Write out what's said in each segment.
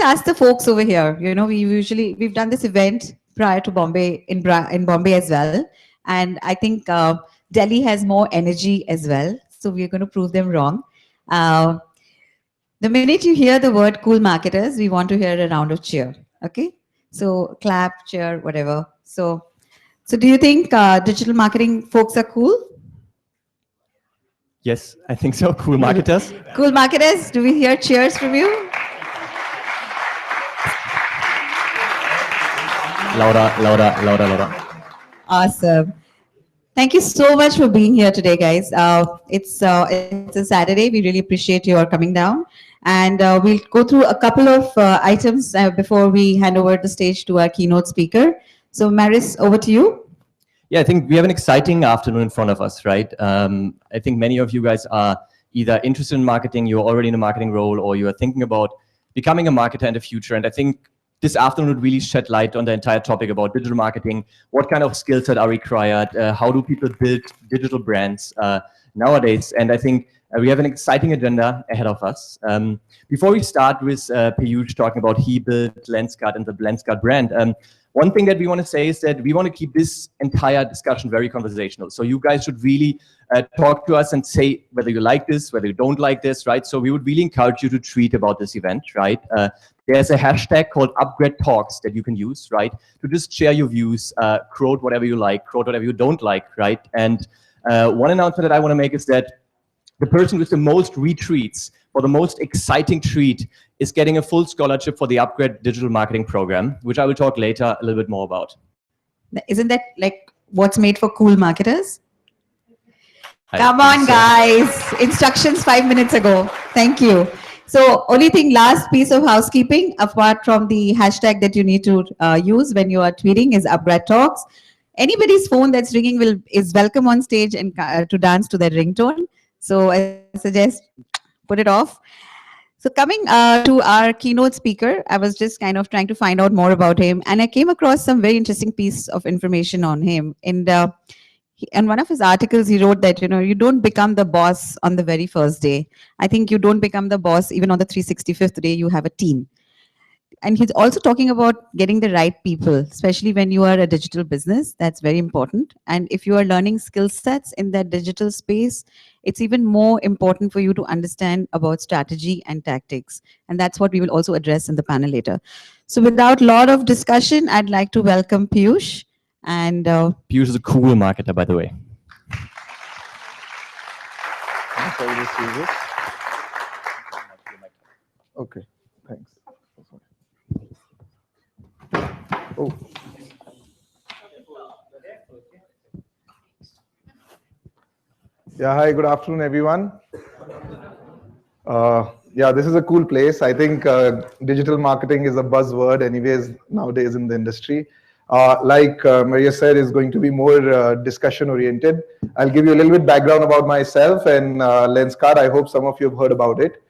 ask the folks over here. You know, we've done this event prior to Bombay in Bombay as well, and I think Delhi has more energy as well. So we're going to prove them wrong. Uh, the minute you hear the word "cool marketers," we want to hear a round of cheer. Okay, so clap, cheer, whatever. So do you think digital marketing folks are cool? Yes, I think so. Cool marketers. Cool marketers. Do we hear cheers from you? Louder, louder, louder, louder. Awesome. Thank you so much for being here today, guys. It's a Saturday. We really appreciate your coming down, and we'll go through a couple of items before we hand over the stage to our keynote speaker. So, Maris, over to you. Yeah, I think we have an exciting afternoon in front of us, right? I think many of you guys are either interested in marketing, you're already in a marketing role, or you are thinking about becoming a marketer in the future. And I think this afternoon would really shed light on the entire topic about digital marketing, what kind of skill set are required, how do people build digital brands nowadays. And I think we have an exciting agenda ahead of us. Before we start with Piyush talking about he built Lenskart and the Lenskart brand, one thing that we want to say is that we want to keep this entire discussion very conversational. So you guys should really talk to us and say whether you like this, whether you don't like this, right? So we would really encourage you to tweet about this event, right? There's a hashtag called UpGrad Talks that you can use, right? To just share your views, quote whatever you like, quote whatever you don't like, right? And one announcement that I want to make is that the person with the most retweets or the most exciting tweet is getting a full scholarship for the UpGrad digital marketing program, which I will talk later a little bit more about. Isn't that like what's made for cool marketers? Come on, guys. Instructions 5 minutes ago. Thank you. So only thing, last piece of housekeeping, apart from the hashtag that you need to use when you are tweeting is UpGrad Talks. Anybody's phone that's ringing is welcome on stage and to dance to their ringtone. So I suggest put it off. So coming to our keynote speaker, I was just kind of trying to find out more about him, and I came across some very interesting piece of information on him. And in one of his articles, he wrote that, you know, you don't become the boss on the very first day. I think you don't become the boss even on the 365th day. You have a team. And he's also talking about getting the right people, especially when you are a digital business. That's very important. And if you are learning skill sets in that digital space, it's even more important for you to understand about strategy and tactics. And that's what we will also address in the panel later. So without a lot of discussion, I'd like to welcome Piyush. And Piyush is a cool marketer, by the way. Okay, thanks. Oh. Yeah, hi, good afternoon, everyone. Yeah, this is a cool place. I think digital marketing is a buzzword anyways nowadays in the industry. Like Maria said, is going to be more discussion oriented. I'll give you a little bit background about myself and Lenskart. I hope some of you have heard about it.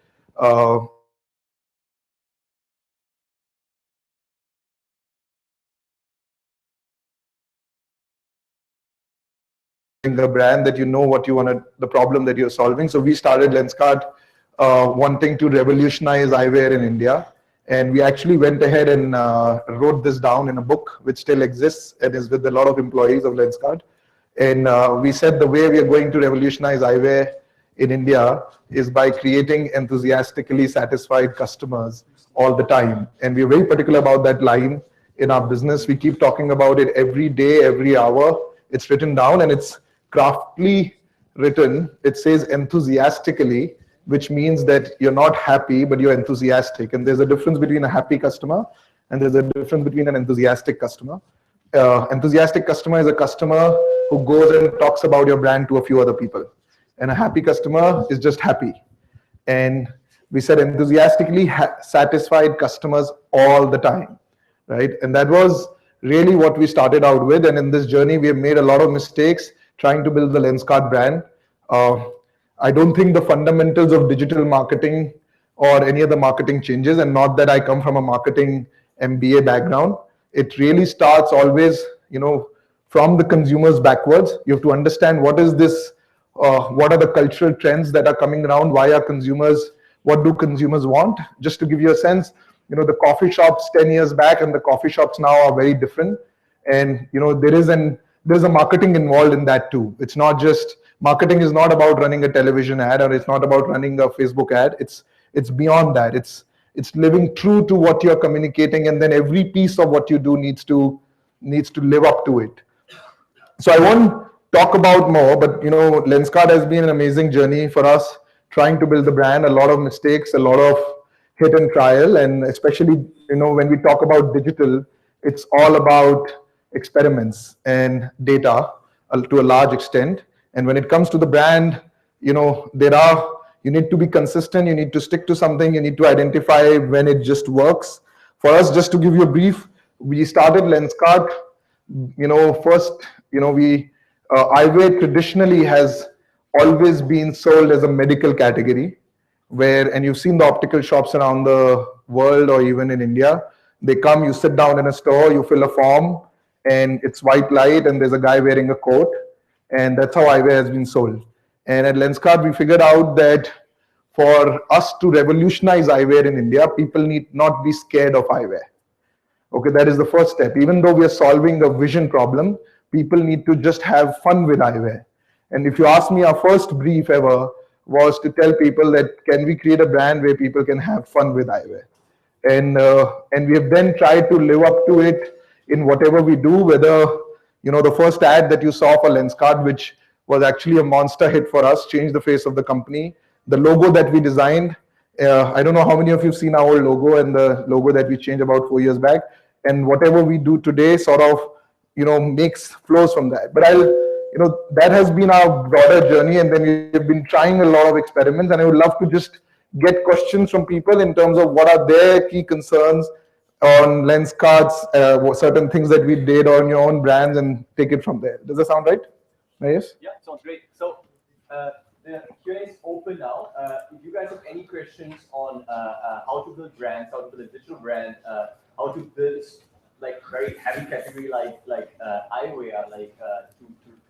The brand that you know what you want to, the problem that you're solving. So we started Lenskart wanting to revolutionize eyewear in India. And we actually went ahead and wrote this down in a book, which still exists and is with a lot of employees of Lenskart. And we said the way we are going to revolutionize eyewear in India is by creating enthusiastically satisfied customers all the time. And we're very particular about that line in our business. We keep talking about it every day, every hour. It's written down and it's craftily written. It says enthusiastically, which means that you're not happy, but you're enthusiastic. And there's a difference between a happy customer and there's a difference between an enthusiastic customer. Enthusiastic customer is a customer who goes and talks about your brand to a few other people. And a happy customer is just happy. And we said enthusiastically satisfied customers all the time, right? And that was really what we started out with. And in this journey, we have made a lot of mistakes trying to build the Lenskart brand. I don't think the fundamentals of digital marketing or any other marketing changes, and not that I come from a marketing MBA background. It really starts always, you know, from the consumers backwards. You have to understand what is this, what are the cultural trends that are coming around, why are consumers, what do consumers want? Just to give you a sense, the coffee shops 10 years back and the coffee shops now are very different. And there's a marketing involved in that too. It's not just marketing is not about running a television ad, or it's not about running a Facebook ad. It's beyond that. It's living true to what you're communicating, and then every piece of what you do needs to live up to it. So I won't talk about more, but Lenskart has been an amazing journey for us, trying to build the brand. A lot of mistakes, a lot of hit and trial, and especially when we talk about digital, it's all about experiments and data to a large extent. And when it comes to the brand, you need to be consistent, you need to stick to something, you need to identify when it just works. For us, just to give you a brief, we started Lenskart, first, eyewear traditionally has always been sold as a medical category, and you've seen the optical shops around the world or even in India. They come, you sit down in a store, you fill a form, and it's white light, and there's a guy wearing a coat, and that's how eyewear has been sold. And at Lenskart, we figured out that for us to revolutionize eyewear in India, people need not be scared of eyewear. Okay, that is the first step. Even though we are solving a vision problem, people need to just have fun with eyewear. And if you ask me, our first brief ever was to tell people that can we create a brand where people can have fun with eyewear. And we have then tried to live up to it in whatever we do, whether, the first ad that you saw for Lenskart, which was actually a monster hit for us, changed the face of the company. The logo that we designed, I don't know how many of you have seen our old logo and the logo that we changed about 4 years back. And whatever we do today sort of, flows from that. But that has been our broader journey. And then we've been trying a lot of experiments. And I would love to just get questions from people in terms of what are their key concerns on Lenskart's, certain things that we did on your own brands, and take it from there. Does that sound right? Yes? Yeah, sounds great. So the Q&A is open now. If you guys have any questions on how to build brands, how to build a digital brand, how to build like very heavy category like eyewear, to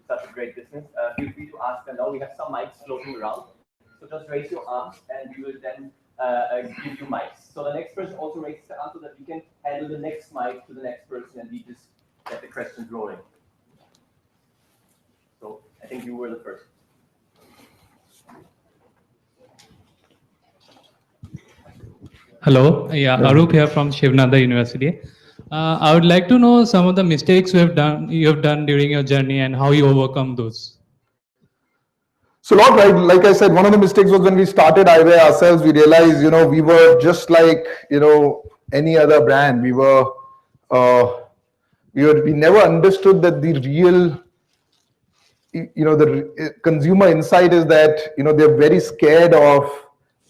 such a great business, feel free to ask them now. We have some mics floating around. So just raise your arms and we will then give you mics. So the next person also raises the arm so that we can handle the next mic to the next person and we just get the questions rolling. So I think you were the first. Hello, yeah, Arup here from Shivnanda University. I would like to know some of the mistakes you have done during your journey and how you overcome those. So, like I said, one of the mistakes was when we started eyewear ourselves, we realized, we were just like, any other brand. We never understood that the real, the consumer insight is that, they're very scared of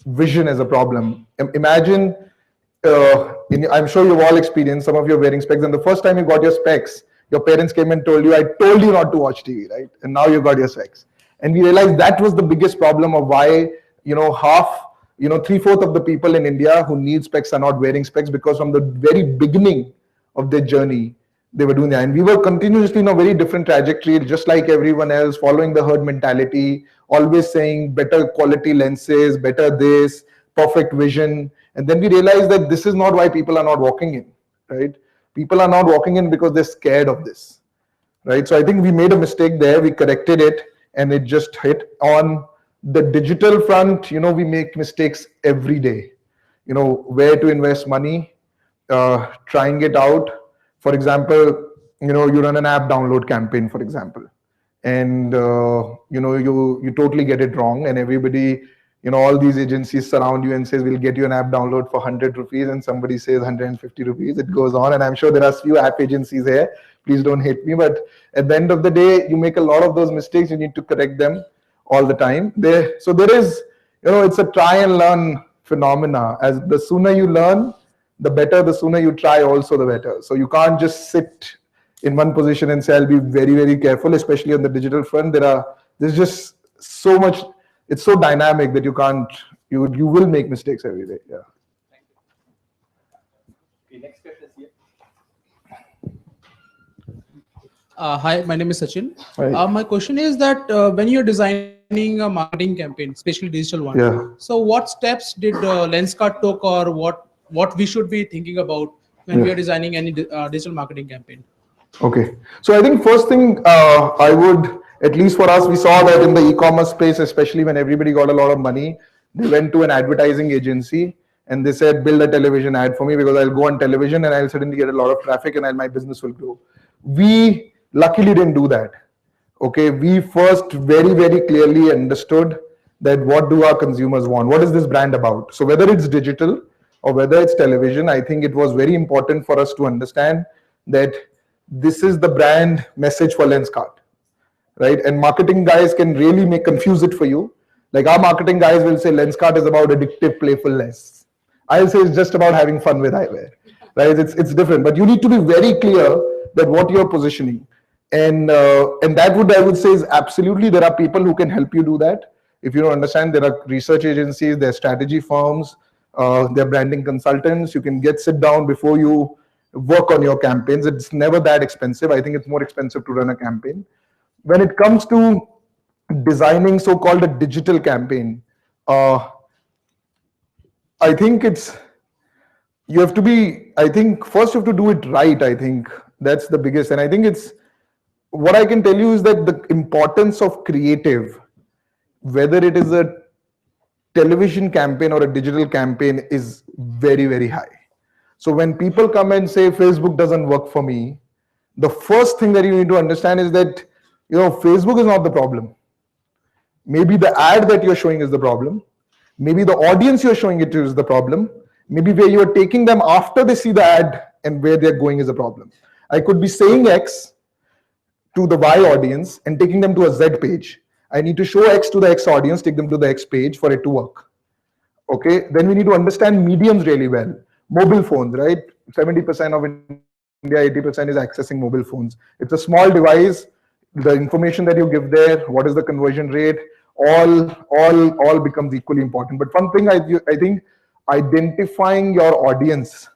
vision as a problem. Imagine, I'm sure you've all experienced, some of you are wearing specs, and the first time you got your specs, your parents came and told you, I told you not to watch TV, right? And now you got your specs. And we realized that was the biggest problem of why, three-fourths of the people in India who need specs are not wearing specs, because from the very beginning of their journey, they were doing that. And we were continuously in a very different trajectory, just like everyone else, following the herd mentality, always saying better quality lenses, better this, perfect vision. And then we realized that this is not why people are not walking in, right? People are not walking in because they're scared of this, right? So I think we made a mistake there. We corrected it. And it just hit. On the digital front, we make mistakes every day. Where to invest money, trying it out. For example, you run an app download campaign, for example, and you totally get it wrong, and everybody, all these agencies surround you and says we'll get you an app download for 100 rupees, and somebody says 150 rupees. It goes on, and I'm sure there are few app agencies here. Please don't hate me, but at the end of the day, you make a lot of those mistakes. You need to correct them all the time. So there is, it's a try and learn phenomena. As the sooner you learn, the better. The sooner you try, also the better. So you can't just sit in one position and say, I'll be very, very careful, especially on the digital front. There's just so much. It's so dynamic that you will make mistakes every day. Yeah. Okay, next question is here. Hi, my name is Sachin. Hi. My question is that when you're designing a marketing campaign, especially digital one, Yeah. so what steps did Lenskart took, or what what we should be thinking about when we are designing any digital marketing campaign. Okay. So I think first thing I would, at least for us, we saw that in the e-commerce space, especially when everybody got a lot of money, they went to an advertising agency and they said, build a television ad for me because I'll go on television and I'll suddenly get a lot of traffic and my business will grow. We luckily didn't do that. Okay. We first very, very clearly understood that what do our consumers want? What is this brand about? So whether it's digital or whether it's television, I think it was very important for us to understand that this is the brand message for Lenskart, right? And marketing guys can really confuse it for you. Like our marketing guys will say Lenskart is about addictive playfulness. I'll say it's just about having fun with eyewear, right? It's different, but you need to be very clear that what you're positioning, and that I would say is absolutely there are people who can help you do that. If you don't understand, there are research agencies, there are strategy firms, there are branding consultants. You can sit down before you work on your campaigns. It's never that expensive. I think it's more expensive to run a campaign. When it comes to designing so-called a digital campaign, I think you have to be, I think first you have to do it right. I think that's the biggest. And I think what I can tell you is that the importance of creative, whether it is a television campaign or a digital campaign, is very, very high. So when people come and say Facebook doesn't work for me, the first thing that you need to understand is that, Facebook is not the problem. Maybe the ad that you're showing is the problem. Maybe the audience you're showing it to is the problem. Maybe where you're taking them after they see the ad and where they're going is a problem. I could be saying X to the Y audience and taking them to a Z page. I need to show X to the X audience, take them to the X page for it to work. Okay, then we need to understand mediums really well. Mobile phones, right? 70% of India, 80% is accessing mobile phones. It's a small device. The information that you give there, what is the conversion rate, all becomes equally important. But one thing I think identifying your audience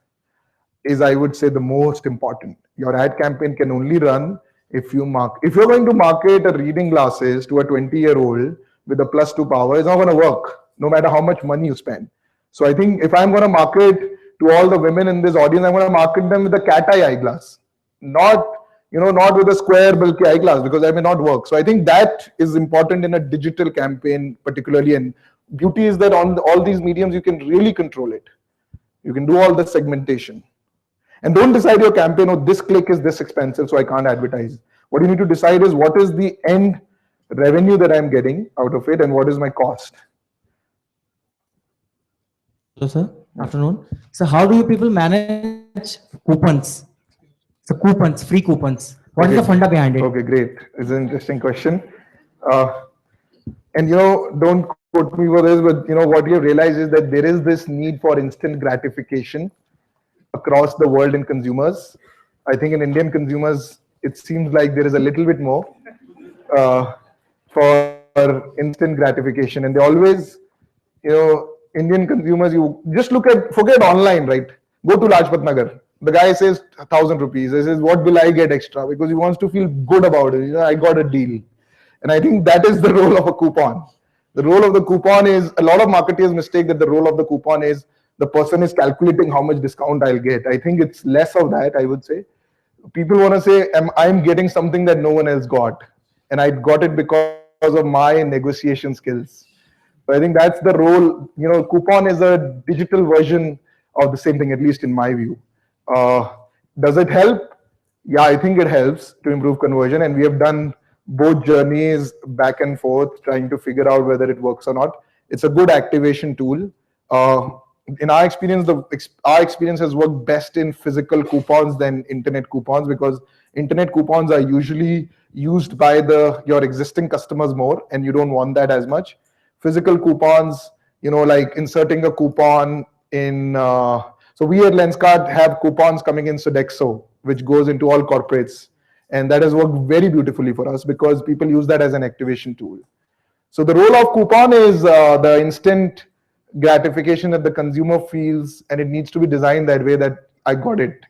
is, I would say, the most important. Your ad campaign can only run if you're going to market a reading glasses to a 20-year-old with a +2 power, it's not going to work, no matter how much money you spend. So I think if I'm going to market to all the women in this audience, I'm going to market them with a cat eye eyeglass, not with a square bulky eyeglass, because that may not work. So I think that is important in a digital campaign particularly. And beauty is that on all these mediums, you can really control it. You can do all the segmentation. And don't decide your campaign, this click is this expensive, so I can't advertise. What you need to decide is what is the end revenue that I'm getting out of it and what is my cost. Hello, sir. Afternoon. So how do you people manage coupons? So coupons, free coupons. What is the funda behind it? Okay, great. It's an interesting question. And don't quote me for this, but what you realize is that there is this need for instant gratification across the world in consumers. I think in Indian consumers, it seems like there is a little bit more for instant gratification. And they always, Indian consumers, you just forget online, right? Go to Lajpat Nagar. The guy says 1,000 rupees. He says, what will I get extra? Because he wants to feel good about it. I got a deal. And I think that is the role of a coupon. The role of the coupon is, a lot of marketers mistake that the role of the coupon is the person is calculating how much discount I'll get. I think it's less of that, I would say. People want to say, I'm getting something that no one else got. And I got it because of my negotiation skills. So I think that's the role. Coupon is a digital version of the same thing, at least in my view. Does it help? Yeah, I think it helps to improve conversion. And we have done both journeys back and forth, trying to figure out whether it works or not. It's a good activation tool. In our experience, our experience has worked best in physical coupons than internet coupons, because internet coupons are usually used by your existing customers more, and you don't want that as much. Physical coupons, like inserting a coupon in. So we at Lenskart have coupons coming in Sodexo, which goes into all corporates, and that has worked very beautifully for us because people use that as an activation tool. So the role of coupon is the instant gratification that the consumer feels, and it needs to be designed that way that I got it.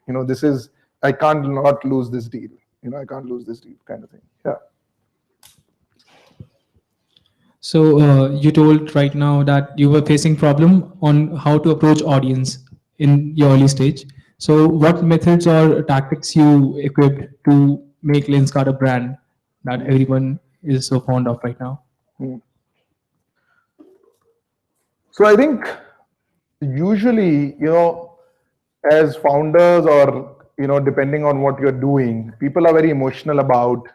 I can't not lose this deal. I can't lose this deal kind of thing. Yeah. So you told right now that you were facing problem on how to approach audience in your early stage. So what methods or tactics you equipped to make Lenskart a brand that everyone is so fond of right now? So I think usually, as founders or, depending on what you're doing, people are very emotional about,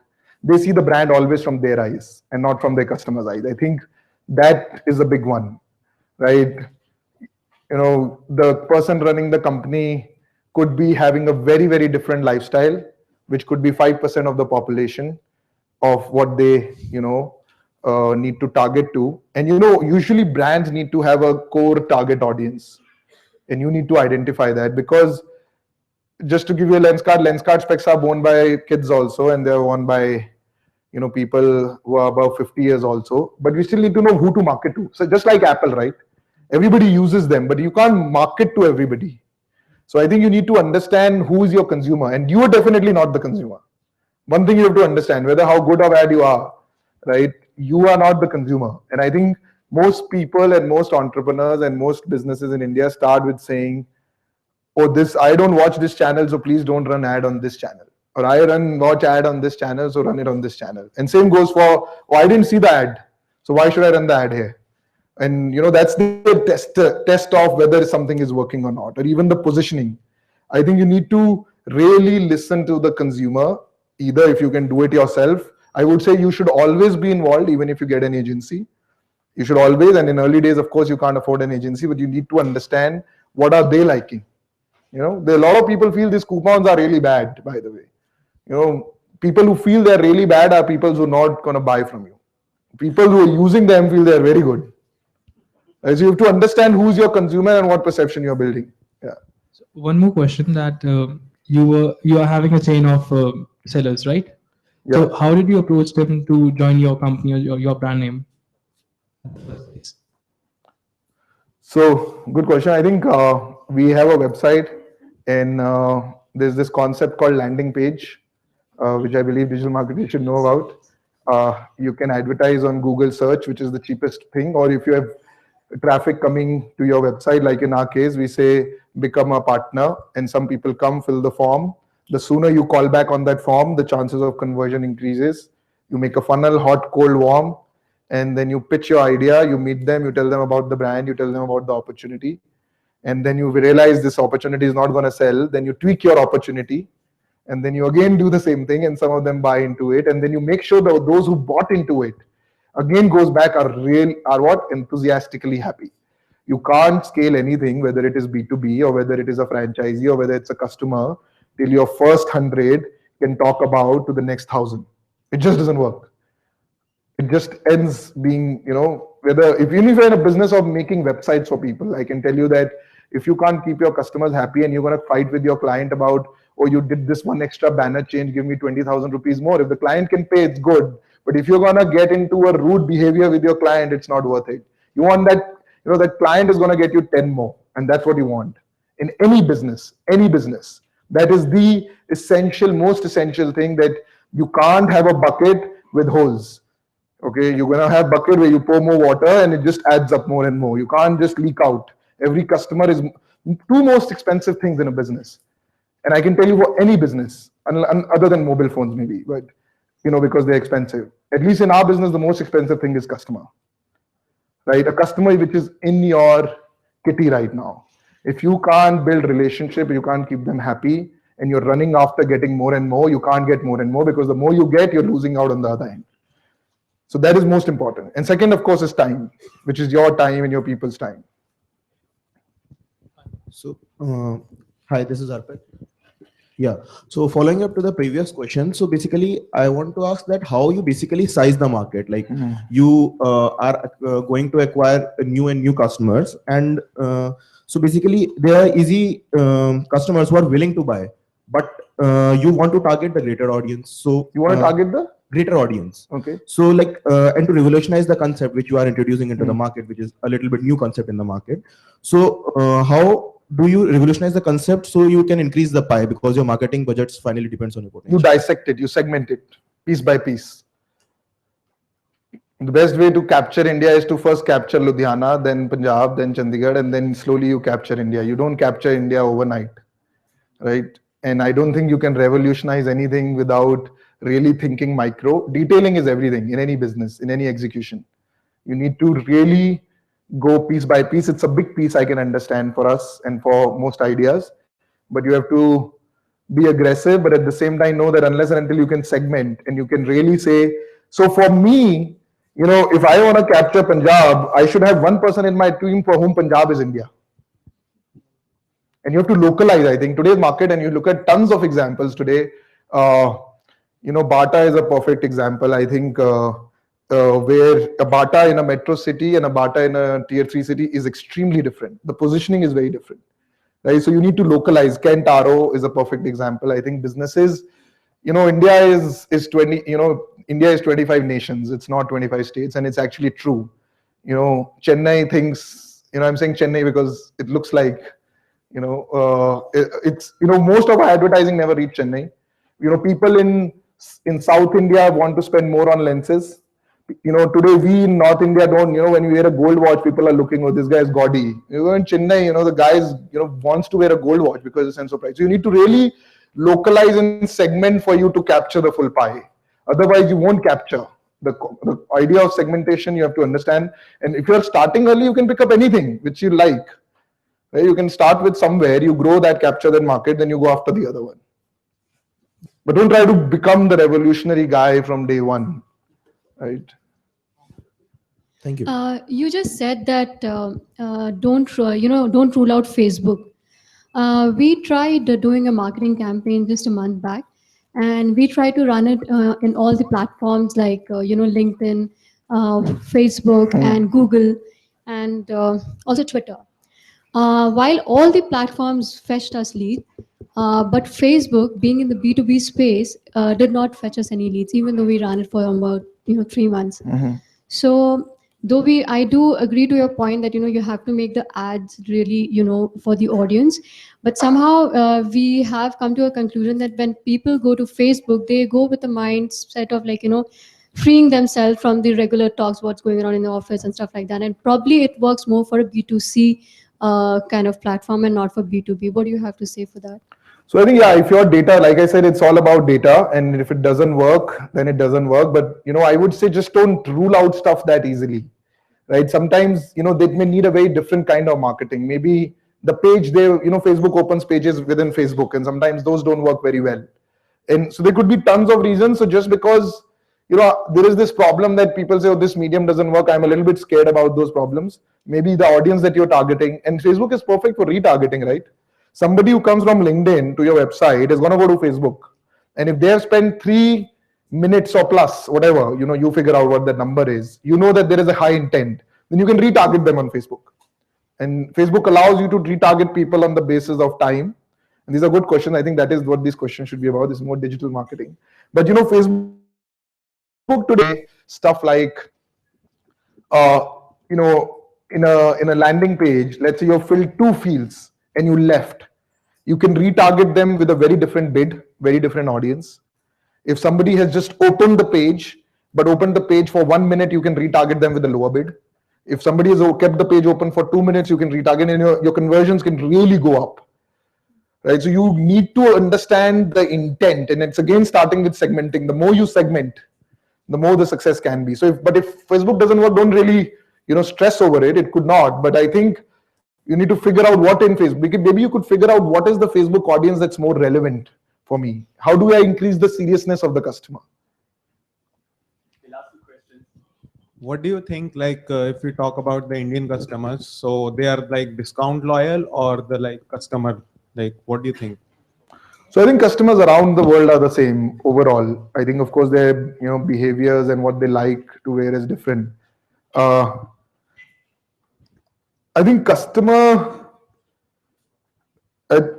they see the brand always from their eyes and not from their customers' eyes. I think that is a big one, right? The person running the company could be having a very, very different lifestyle, which could be 5% of the population of what they, need to target to. And, usually brands need to have a core target audience. And you need to identify that, because just to give you a Lenskart specs are worn by kids also, and they're worn by, people who are above 50 years also. But we still need to know who to market to. So just like Apple, right? Everybody uses them, but you can't market to everybody. So I think you need to understand who is your consumer, and you are definitely not the consumer. One thing you have to understand, whether how good or bad you are, right? You are not the consumer. And I think most people and most entrepreneurs and most businesses in India start with saying, oh, I don't watch this channel, so please don't run ad on this channel. Or I watch ad on this channel, so run it on this channel. And same goes for, oh, I didn't see the ad, so why should I run the ad here? And that's the test of whether something is working or not, or even the positioning. I think you need to really listen to the consumer, either if you can do it yourself. I would say you should always be involved, even if you get an agency. You should always, and in early days, of course, you can't afford an agency, but you need to understand what are they liking. There are a lot of people feel these coupons are really bad, by the way. People who feel they're really bad are people who are not going to buy from you. People who are using them feel they're very good. So you have to understand who's your consumer and what perception you're building. Yeah. So one more question, that you are having a chain of sellers, right? Yeah. So how did you approach them to join your company or your brand name? So good question. I think we have a website, and there's this concept called landing page, which I believe digital marketing should know about. You can advertise on Google search, which is the cheapest thing, or if you have traffic coming to your website, like in our case, we say become a partner, and some people come, fill the form. The sooner you call back on that form, the chances of conversion increases. You make a funnel, hot, cold, warm, and then you pitch your idea, you meet them, you tell them about the brand, you tell them about the opportunity, and then you realize this opportunity is not going to sell. Then you tweak your opportunity, and then you again do the same thing, and some of them buy into it, and then you make sure that those who bought into it again goes back are enthusiastically happy. You can't scale anything, whether it is B2B or whether it is a franchisee or whether it's a customer, till your first 100 can talk about to the next 1,000. It just doesn't work. It just ends being, even if you're in a business of making websites for people, I can tell you that if you can't keep your customers happy and you're going to fight with your client about, oh, you did this one extra banner change, give me 20,000 rupees more. If the client can pay, it's good. But if you're going to get into a rude behavior with your client, it's not worth it. You want that, that client is going to get you 10 more. And that's what you want. In any business. That is the most essential thing, that you can't have a bucket with holes. Okay, you're going to have bucket where you pour more water and it just adds up more and more. You can't just leak out. Every customer is two most expensive things in a business. And I can tell you for any business, other than mobile phones maybe, but because they're expensive. At least in our business, the most expensive thing is customer. Right? A customer which is in your kitty right now. If you can't build relationship, you can't keep them happy, and you're running after getting more and more, you can't get more and more, because the more you get, you're losing out on the other end. So that is most important. And second, of course, is time, which is your time and your people's time. So, hi, this is Arpit. Yeah. So following up to the previous question, so basically I want to ask that how you basically size the market. Like you are going to acquire new customers, and so basically there are easy customers who are willing to buy, but you want to target the greater audience. So you want to target the greater audience. Okay. So like and to revolutionize the concept which you are introducing into the market, which is a little bit new concept in the market. So how do you revolutionize the concept so you can increase the pie, because your marketing budgets finally depends on your potential? You dissect it, you segment it piece by piece. The best way to capture India is to first capture Ludhiana, then Punjab, then Chandigarh, and then slowly you capture India. You don't capture India overnight, right? And I don't think you can revolutionize anything without really thinking micro. Detailing is everything in any business, in any execution. You need to really go piece by piece. It's a big piece, I can understand, for us and for most ideas, but you have to be aggressive, but at the same time know that unless and until you can segment and you can really say, so for me, if I want to capture Punjab, I should have one person in my team for whom Punjab is India. And you have to localize, I think, today's market, and you look at tons of examples today. Bata is a perfect example, I think, where a Bata in a metro city and a Bata in a tier 3 city is extremely different. The positioning is very different, right? So you need to localize. Kent Taro is a perfect example. I think businesses, India is 20, India is 25 nations. It's not 25 states, and it's actually true. Chennai thinks, I'm saying Chennai because it looks like, it's, most of our advertising never reach Chennai. People in South India want to spend more on lenses. Today we in North India don't, when you wear a gold watch, people are looking, oh, this guy is gaudy. In Chennai, the guys, wants to wear a gold watch because of the sense of pride. So you need to really localize and segment for you to capture the full pie. Otherwise, you won't capture. The idea of segmentation, you have to understand. And if you're starting early, you can pick up anything which you like. Right? You can start with somewhere, you grow that, capture that market, then you go after the other one. But don't try to become the revolutionary guy from day one. Right. Thank you. You just said that don't rule out Facebook. We tried doing a marketing campaign just a month back, and we tried to run it in all the platforms like LinkedIn, Facebook, and Google, and also Twitter. While all the platforms fetched us leads, but Facebook, being in the B2B space, did not fetch us any leads, even though we ran it for about 3 months. So though I do agree to your point that you have to make the ads really for the audience, but somehow we have come to a conclusion that when people go to Facebook, they go with the mindset of freeing themselves from the regular talks, what's going on in the office and stuff like that, and probably it works more for a B2C kind of platform and not for B2B. What do you have to say for that? So I think, yeah, if your data, like I said, it's all about data, and if it doesn't work, then it doesn't work. But I would say just don't rule out stuff that easily, right? Sometimes they may need a very different kind of marketing. Maybe the page Facebook opens pages within Facebook, and sometimes those don't work very well. And so there could be tons of reasons. So just because there is this problem that people say, oh, this medium doesn't work, I'm a little bit scared about those problems. Maybe the audience that you're targeting, and Facebook is perfect for retargeting, right? Somebody who comes from LinkedIn to your website is going to go to Facebook. And if they have spent 3 minutes or plus, whatever, you figure out what the number is, that there is a high intent, then you can retarget them on Facebook. And Facebook allows you to retarget people on the basis of time. And these are good questions. I think that is what these questions should be about. This is more digital marketing. But Facebook today, stuff like, in a landing page, let's say you filled 2 fields and you left, you can retarget them with a very different bid, very different audience. If somebody has just opened the page, but opened the page for 1 minute, you can retarget them with a lower bid. If somebody has kept the page open for 2 minutes, you can retarget, and your conversions can really go up. Right? So you need to understand the intent, and it's again starting with segmenting. The more you segment, the more the success can be. So but if Facebook doesn't work, don't really stress over it. It could not, but I think you need to figure out what in Facebook. Maybe you could figure out what is the Facebook audience that's more relevant for me. How do I increase the seriousness of the customer? What do you think, if we talk about the Indian customers, so they are discount loyal or the customer, what do you think? So I think customers around the world are the same overall. I think, of course, their behaviors and what they like to wear is different. I think customers are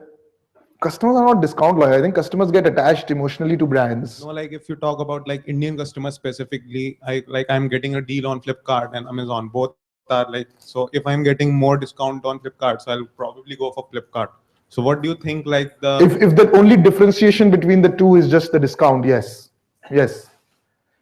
not discount loyal. I think customers get attached emotionally to brands. No, if you talk about Indian customers specifically, I'm getting a deal on Flipkart and Amazon. Both are so if I'm getting more discount on Flipkart, so I'll probably go for Flipkart. So what do you think if the only differentiation between the two is just the discount? Yes.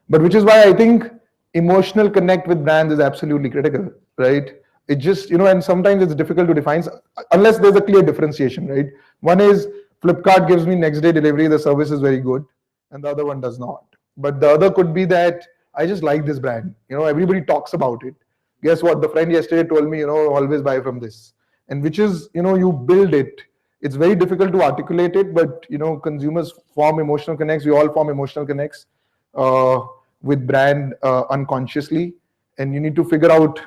But which is why I think emotional connect with brands is absolutely critical, right? It just, and sometimes it's difficult to define unless there's a clear differentiation, right? One is Flipkart gives me next day delivery, the service is very good, and the other one does not. But the other could be that I just like this brand. Everybody talks about it. Guess what? The friend yesterday told me, always buy from this. And which is, you build it. It's very difficult to articulate it, but, consumers form emotional connects. We all form emotional connects with brand unconsciously. And you need to figure out.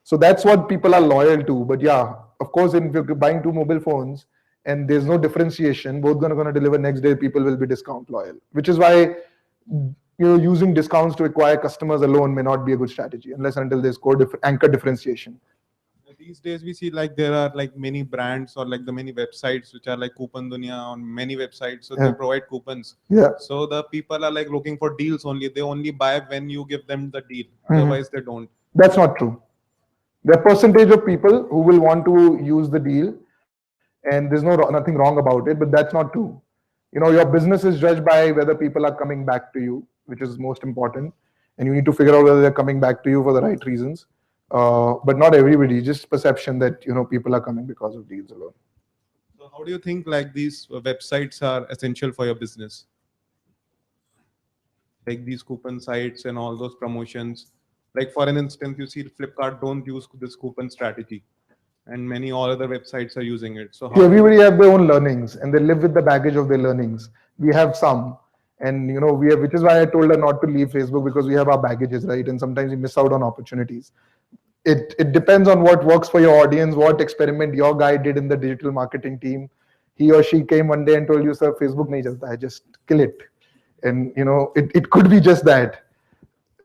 So that's what people are loyal to. But yeah, of course, if you're buying 2 mobile phones and there's no differentiation, both going to deliver next day, people will be discount loyal, which is why using discounts to acquire customers alone may not be a good strategy unless until there's anchor differentiation. These days we see like there are like many brands or like the many websites which are like Coupon Dunia on many websites, so they provide coupons. Yeah. So the people are like looking for deals only. They only buy when you give them the deal. Otherwise they don't. That's not true. There are percentage of people who will want to use the deal, and there's nothing wrong about it, but that's not true. Your business is judged by whether people are coming back to you, which is most important, and you need to figure out whether they're coming back to you for the right reasons. But not everybody, just perception that people are coming because of deals alone. So how do you think like these websites are essential for your business? Like these coupon sites and all those promotions. Like for an instance, you see Flipkart don't use this coupon strategy, and many all other websites are using it. So everybody have their own learnings, and they live with the baggage of their learnings. We have some, and we have, which is why I told her not to leave Facebook, because we have our baggages, right? And sometimes we miss out on opportunities. It depends on what works for your audience, what experiment your guy did in the digital marketing team. He or she came one day and told you, sir, Facebook nahi chalta hai, just kill it. And it could be just that,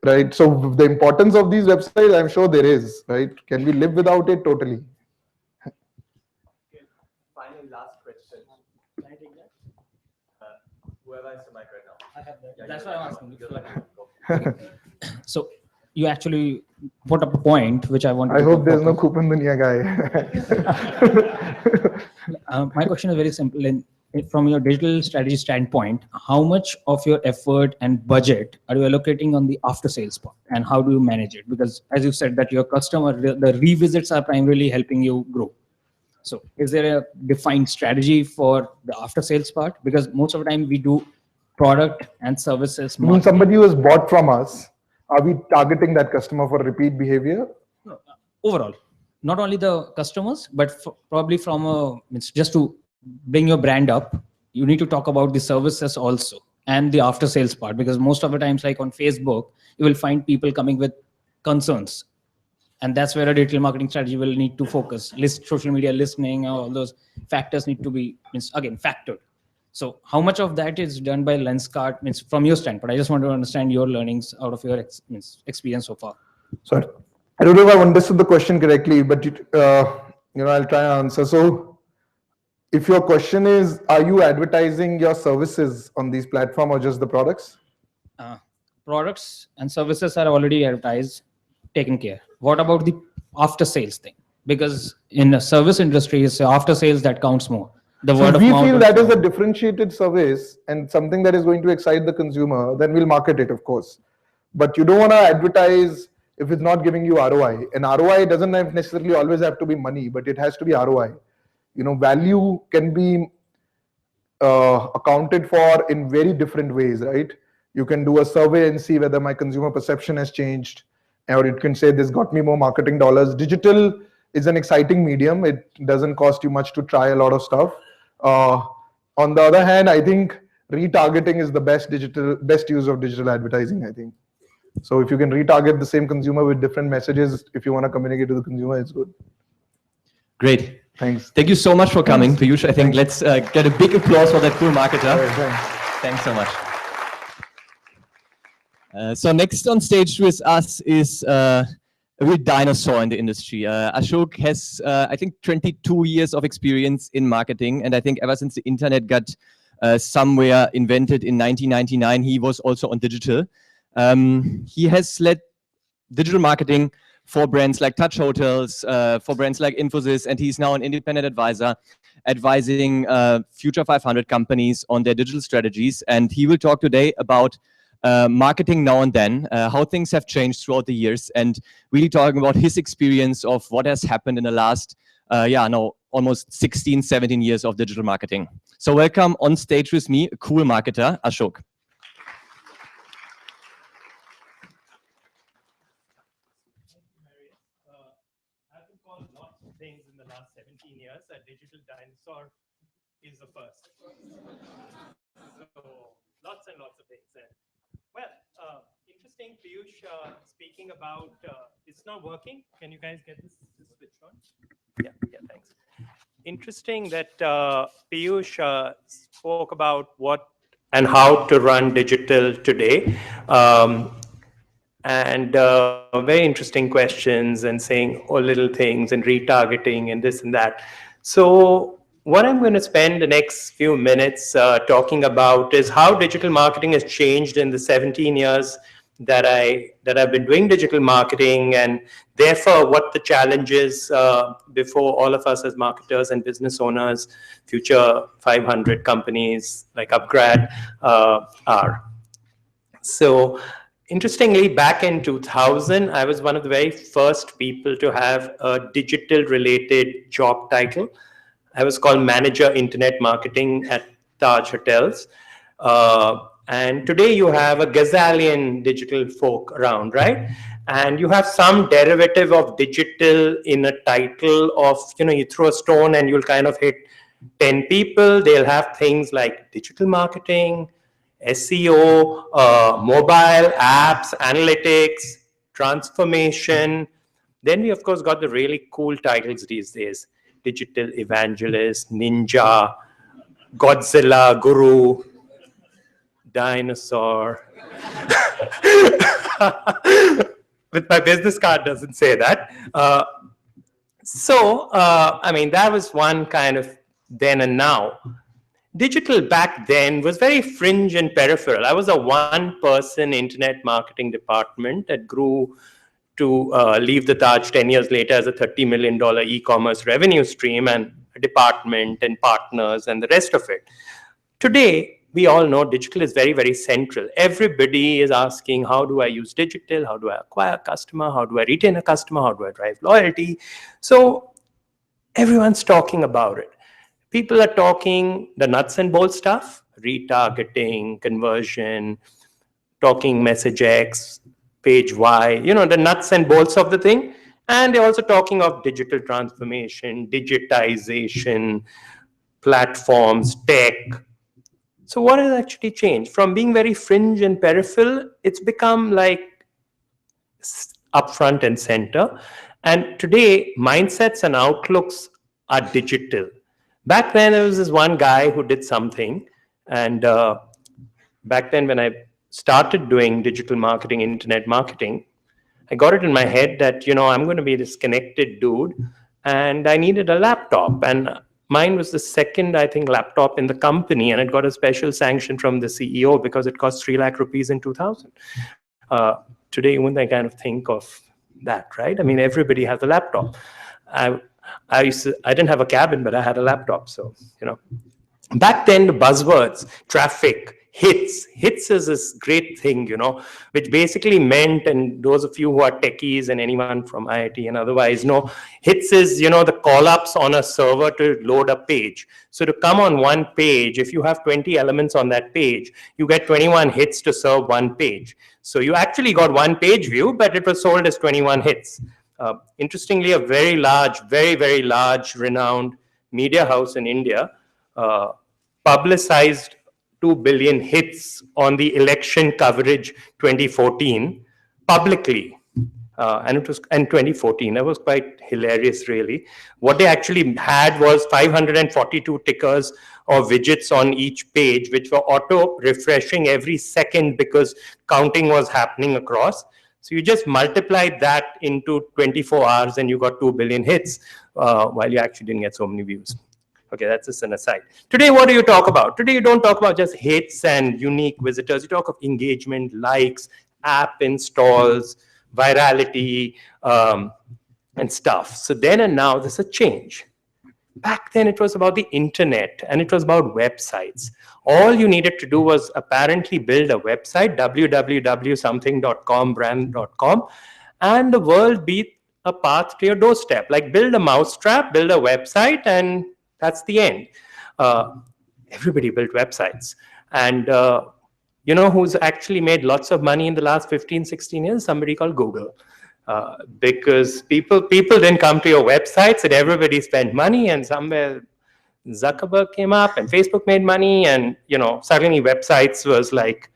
right? So the importance of these websites, I'm sure there is, right? Can we live without it? Totally. Final last question. Can I take that? Whoever has the mic right now. I have that. That's why I'm asking. So you actually put up a point which I want. I hope there's no Coupon Dunia guy. My question is very simple. And from your digital strategy standpoint, how much of your effort and budget are you allocating on the after sales part, and how do you manage it? Because as you said that your customer, the revisits are primarily helping you grow. So is there a defined strategy for the after sales part? Because most of the time we do product and services. When somebody who has bought from us, are we targeting that customer for repeat behavior? No, overall, not only the customers, but probably from just to bring your brand up, you need to talk about the services also and the after sales part, because most of the times, like on Facebook, you will find people coming with concerns. And that's where a digital marketing strategy will need to focus. Social media listening, all those factors need to be, again, factored. So how much of that is done by Lenskart, from your standpoint? I just want to understand your learnings out of your experience so far. Sorry, I don't know if I understood the question correctly, but I'll try and answer. So if your question is, are you advertising your services on these platforms or just the products? Products and services are already advertised, taken care. What about the after sales thing? Because in the service industry, it's after sales that counts more. The word of mouth. We feel that is a differentiated service and something that is going to excite the consumer, then we'll market it, of course. But you don't want to advertise if it's not giving you ROI. And ROI doesn't necessarily always have to be money, but it has to be ROI. Value can be accounted for in very different ways, right? You can do a survey and see whether my consumer perception has changed, or it can say this got me more marketing dollars. Digital is an exciting medium. It doesn't cost you much to try a lot of stuff. On the other hand, I think retargeting is the best use of digital advertising, I think. So if you can retarget the same consumer with different messages, if you want to communicate to the consumer, it's good. Great. Thanks. Thank you so much for coming, Piyush. I think let's get a big applause for that cool marketer. Thanks so much. So next on stage with us is a real dinosaur in the industry. Ashok has, I think, 22 years of experience in marketing. And I think ever since the internet got somewhere invented in 1999, he was also on digital. He has led digital marketing for brands like Touch Hotels, for brands like Infosys, and he's now an independent advisor advising Future 500 companies on their digital strategies. And he will talk today about marketing now and then, how things have changed throughout the years, and really talking about his experience of what has happened in the last, now almost 16, 17 years of digital marketing. So welcome on stage with me, a cool marketer, Ashok. I've been called lots of things in the last 17 years. A digital dinosaur is the first. So lots and lots of things. And well, interesting, Piyush, speaking about, it's not working. Can you guys get this switched on? Yeah, thanks. Interesting that Piyush spoke about what and how to run digital today. And very interesting questions and saying all little things and retargeting and this and that. So what I'm going to spend the next few minutes talking about is how digital marketing has changed in the 17 years that I've been doing digital marketing, and therefore what the challenges before all of us as marketers and business owners, future 500 companies like UpGrad are. So interestingly, back in 2000, I was one of the very first people to have a digital related job title. I was called Manager Internet Marketing at Taj Hotels. And today you have a gazillion digital folk around, right? And you have some derivative of digital in a title of, you throw a stone and you'll kind of hit 10 people. They'll have things like digital marketing, SEO, mobile apps, analytics, transformation. Then we, of course, got the really cool titles these days. Digital evangelist, ninja, Godzilla, guru, dinosaur. But my business card doesn't say that. I mean, that was one kind of then and now. Digital back then was very fringe and peripheral. I was a one-person internet marketing department that grew to leave the Taj 10 years later as a $30 million e-commerce revenue stream and a department and partners and the rest of it. Today, we all know digital is very, very central. Everybody is asking, how do I use digital? How do I acquire a customer? How do I retain a customer? How do I drive loyalty? So everyone's talking about it. People are talking the nuts and bolts stuff, retargeting, conversion, talking message X, page Y, the nuts and bolts of the thing. And they're also talking of digital transformation, digitization, platforms, tech. So what has actually changed? From being very fringe and peripheral, it's become like up front and center. And today, mindsets and outlooks are digital. Back then, there was this one guy who did something. And back then, when I started doing digital marketing, internet marketing, I got it in my head that, I'm going to be this connected dude. And I needed a laptop. And mine was the second, I think, laptop in the company. And it got a special sanction from the CEO because it cost 3 lakh rupees in 2000. Today, you wouldn't kind of think of that, right? I mean, everybody has a laptop. I didn't have a cabin, but I had a laptop. So, back then the buzzwords, traffic, hits is this great thing, which basically meant, and those of you who are techies and anyone from IIT and otherwise know, hits is, the call-ups on a server to load a page. So to come on one page, if you have 20 elements on that page, you get 21 hits to serve one page. So you actually got one page view, but it was sold as 21 hits. Interestingly, a very large, very, very large, renowned media house in India publicized 2 billion hits on the election coverage 2014 publicly. And it was in 2014. That was quite hilarious, really. What they actually had was 542 tickers or widgets on each page, which were auto refreshing every second because counting was happening across. So you just multiplied that into 24 hours and you got 2 billion hits, while you actually didn't get so many views. Okay, that's just an aside. Today, what do you talk about? Today, you don't talk about just hits and unique visitors. You talk of engagement, likes, app installs, virality, and stuff. So then and now, there's a change. Back then, it was about the internet and it was about websites. All you needed to do was apparently build a website, www.something.com, brand.com, and the world beat a path to your doorstep. Like build a mousetrap, build a website, and that's the end. Everybody built websites. And you know who's actually made lots of money in the last 15, 16 years? Somebody called Google. Because people didn't come to your websites and everybody spent money, and somewhere Zuckerberg came up and Facebook made money, and suddenly websites was like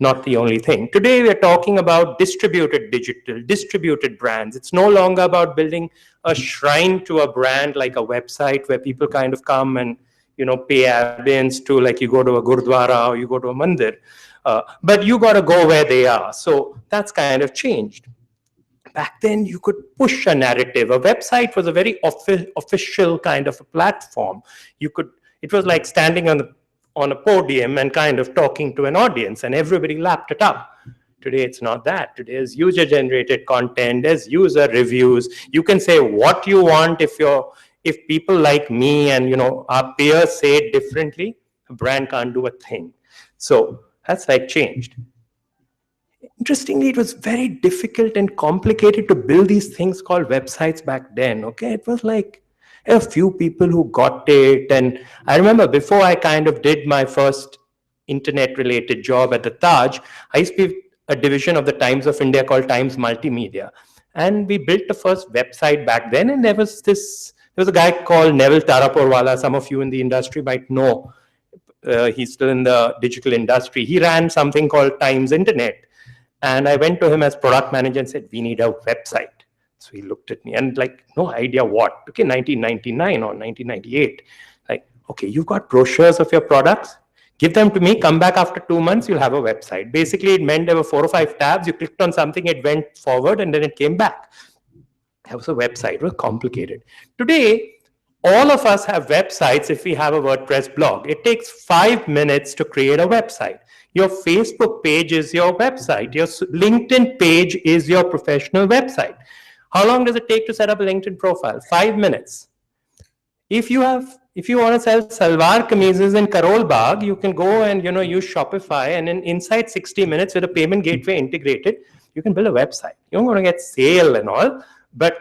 not the only thing. Today we're talking about distributed digital, distributed brands. It's no longer about building a shrine to a brand like a website where people kind of come and pay abeyance to, like you go to a gurdwara or you go to a mandir, but you got to go where they are. So that's kind of changed. Back then, you could push a narrative. A website was a very official kind of a platform. It was like standing on a podium and kind of talking to an audience, and everybody lapped it up. Today, it's not that. Today, there's user-generated content, there's user reviews. You can say what you want. If people like me and our peers say it differently, a brand can't do a thing. So that's like changed. Interestingly, it was very difficult and complicated to build these things called websites back then. Okay, it was like a few people who got it. And I remember before I kind of did my first internet-related job at the Taj, I used to be a division of the Times of India called Times Multimedia. And we built the first website back then. And there was a guy called Neville Tarapurwala. Some of you in the industry might know. He's still in the digital industry. He ran something called Times Internet. And I went to him as product manager and said, we need a website. So he looked at me and like, no idea what. Okay, 1999 or 1998. Like, okay, you've got brochures of your products. Give them to me. Come back after 2 months. You'll have a website. Basically, it meant there were 4 or 5 tabs. You clicked on something, it went forward, and then it came back. That was a website. It was complicated. Today, all of us have websites if we have a WordPress blog. It takes 5 minutes to create a website. Your Facebook page is your website. Your LinkedIn page is your professional website. How long does it take to set up a LinkedIn profile? 5 minutes. If you want to sell salwar kameezes in Karol Bagh, you can go and use Shopify, and inside 60 minutes with a payment gateway integrated, you can build a website. You're not going to get sale and all, but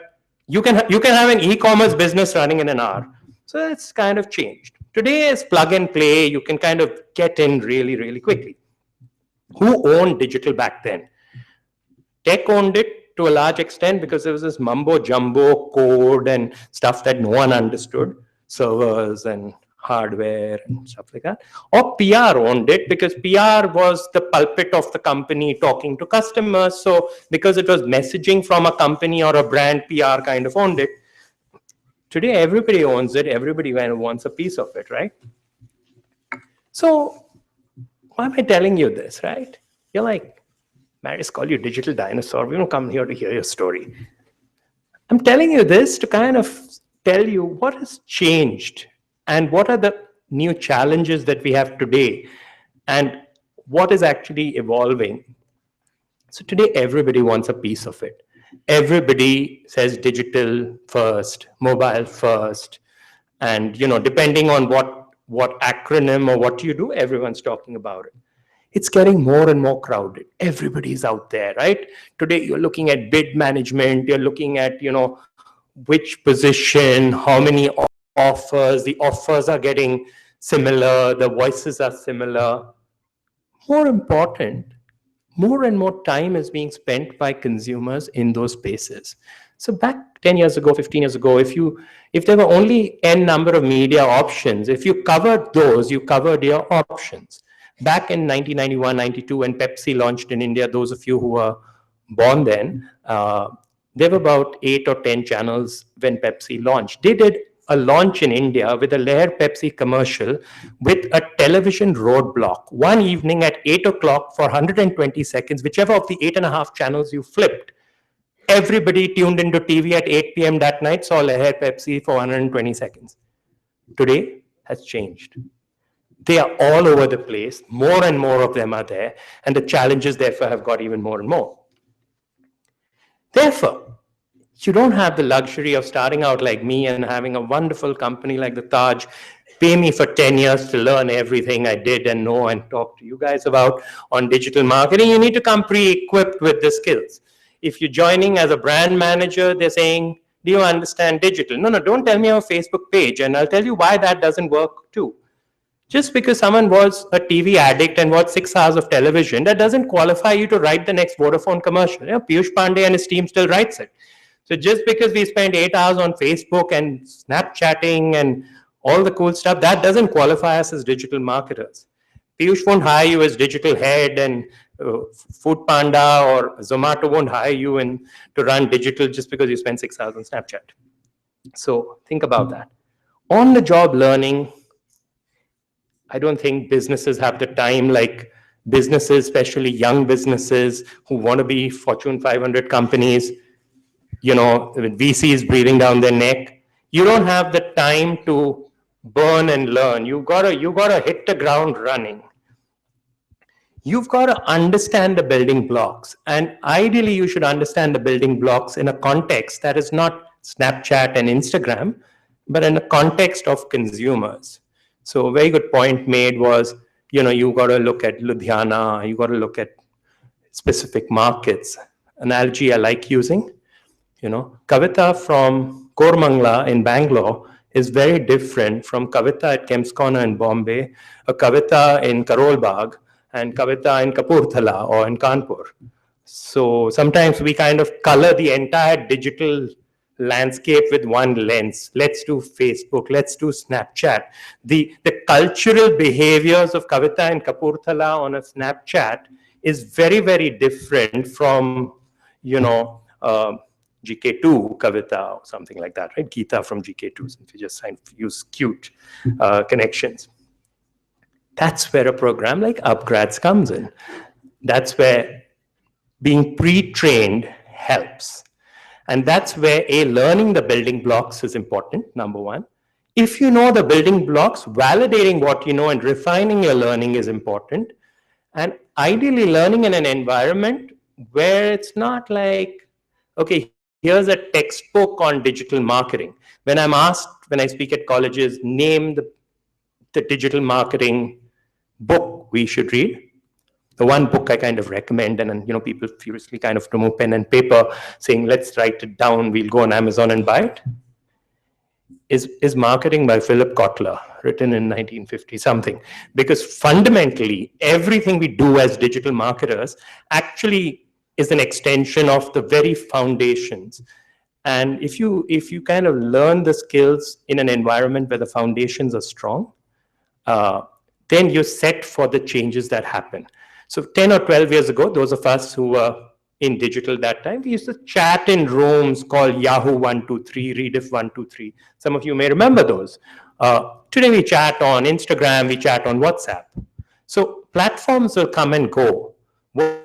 you can have an e-commerce business running in an hour. So it's kind of changed. Today is plug and play. You can kind of get in really, really quickly. Who owned digital back then? Tech owned it to a large extent because there was this mumbo jumbo code and stuff that no one understood, servers and hardware and stuff like that. Or PR owned it because PR was the pulpit of the company talking to customers. So because it was messaging from a company or a brand, PR kind of owned it. Today, everybody owns it. Everybody wants a piece of it, right? So why am I telling you this, right? You're like, Marius called you digital dinosaur. We don't come here to hear your story. I'm telling you this to kind of tell you what has changed and what are the new challenges that we have today and what is actually evolving. So today, everybody wants a piece of it. Everybody says digital first, mobile first, and depending on what acronym or what you do, everyone's talking about it. It's getting more and more crowded. Everybody's out there, right? Today, you're looking at bid management. You're looking at, which position, how many offers. The offers are getting similar. The voices are similar. More important, more and more time is being spent by consumers in those spaces. So back 10 years ago, 15 years ago, if there were only n number of media options, if you covered those, you covered your options. Back in 1991, 92, when Pepsi launched in India, those of you who were born then, there were about 8 or 10 channels when Pepsi launched. They did a launch in India with a Lair Pepsi commercial with a television roadblock. One evening at 8 o'clock for 120 seconds, whichever of the 8.5 channels you flipped, everybody tuned into TV at 8 p.m. that night saw Lair Pepsi for 120 seconds. Today has changed. They are all over the place. More and more of them are there. And the challenges, therefore, have got even more and more. Therefore, You don't have the luxury of starting out like me and having a wonderful company like the Taj pay me for 10 years to learn everything I did and know and talk to you guys about on digital marketing. You need to come pre-equipped with the skills. If you're joining as a brand manager, they're saying, do you understand digital? No, don't tell me I have a Facebook page, and I'll tell you why that doesn't work too. Just because someone was a TV addict and watched 6 hours of television, that doesn't qualify you to write the next Vodafone commercial. Piyush Pandey and his team still writes it. So just because we spend 8 hours on Facebook and Snapchatting and all the cool stuff, that doesn't qualify us as digital marketers. Piyush won't hire you as digital head, and Food Panda or Zomato won't hire you to run digital just because you spend 6 hours on Snapchat. So think about that. On-the-job learning, I don't think businesses have the time, like businesses, especially young businesses who want to be Fortune 500 companies, with VCs breathing down their neck. You don't have the time to burn and learn. You gotta hit the ground running. You've got to understand the building blocks. And ideally, you should understand the building blocks in a context that is not Snapchat and Instagram, but in a context of consumers. So a very good point made was, you got to look at Ludhiana, you got to look at specific markets. Analogy I like using, Kavita from Kormangla in Bangalore is very different from Kavita at Kemps Corner in Bombay, a Kavita in Karol Bagh, and Kavita in Kapurthala or in Kanpur. So sometimes we kind of color the entire digital landscape with one lens. Let's do Facebook, let's do Snapchat. The cultural behaviors of Kavita in Kapurthala on a Snapchat is very, very different from, GK2 Kavita or something like that, right? Geeta from GK2, since we just use cute connections. That's where a program like UpGrads comes in. That's where being pre-trained helps. And that's where learning the building blocks is important, number one. If you know the building blocks, validating what you know and refining your learning is important. And ideally learning in an environment where it's not like, okay, here's a textbook on digital marketing. When I'm asked, when I speak at colleges, name the digital marketing book we should read. The one book I kind of recommend, and then people furiously kind of remove pen and paper saying, let's write it down, we'll go on Amazon and buy it, is Marketing by Philip Kotler, written in 1950 something. Because fundamentally, everything we do as digital marketers actually is an extension of the very foundations. And if you kind of learn the skills in an environment where the foundations are strong, then you're set for the changes that happen. So 10 or 12 years ago, those of us who were in digital that time, we used to chat in rooms called Yahoo 123, Rediff 123. Some of you may remember those. Today we chat on Instagram, we chat on WhatsApp. So platforms will come and go. What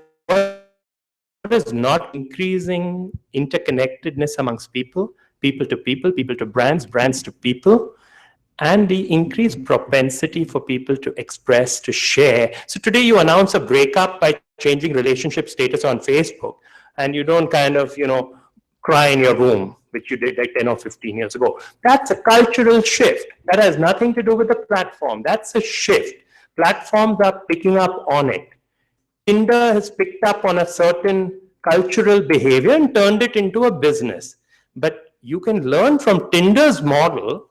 is not increasing interconnectedness amongst people, people to people, people to brands, brands to people, and the increased propensity for people to express, to share. So today you announce a breakup by changing relationship status on Facebook, and you don't kind of, cry in your room, which you did like 10 or 15 years ago. That's a cultural shift. That has nothing to do with the platform. That's a shift. Platforms are picking up on it. Tinder has picked up on a certain cultural behavior and turned it into a business. But you can learn from Tinder's model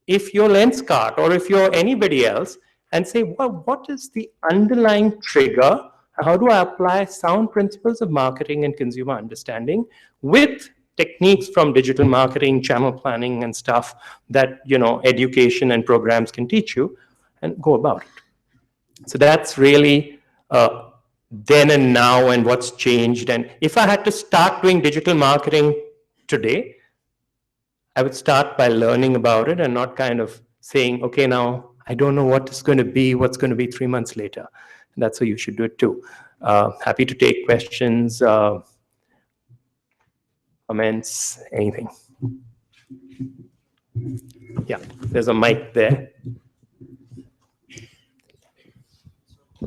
if you're Lenskart or if you're anybody else and say, well, what is the underlying trigger? How do I apply sound principles of marketing and consumer understanding with techniques from digital marketing, channel planning and stuff that, education and programs can teach you, and go about it. So that's really then and now and what's changed. And if I had to start doing digital marketing today, I would start by learning about it and not kind of saying, okay, now I don't know what it's going to be, what's going to be 3 months later. And that's how you should do it too. Happy to take questions, comments, anything. Yeah, there's a mic there.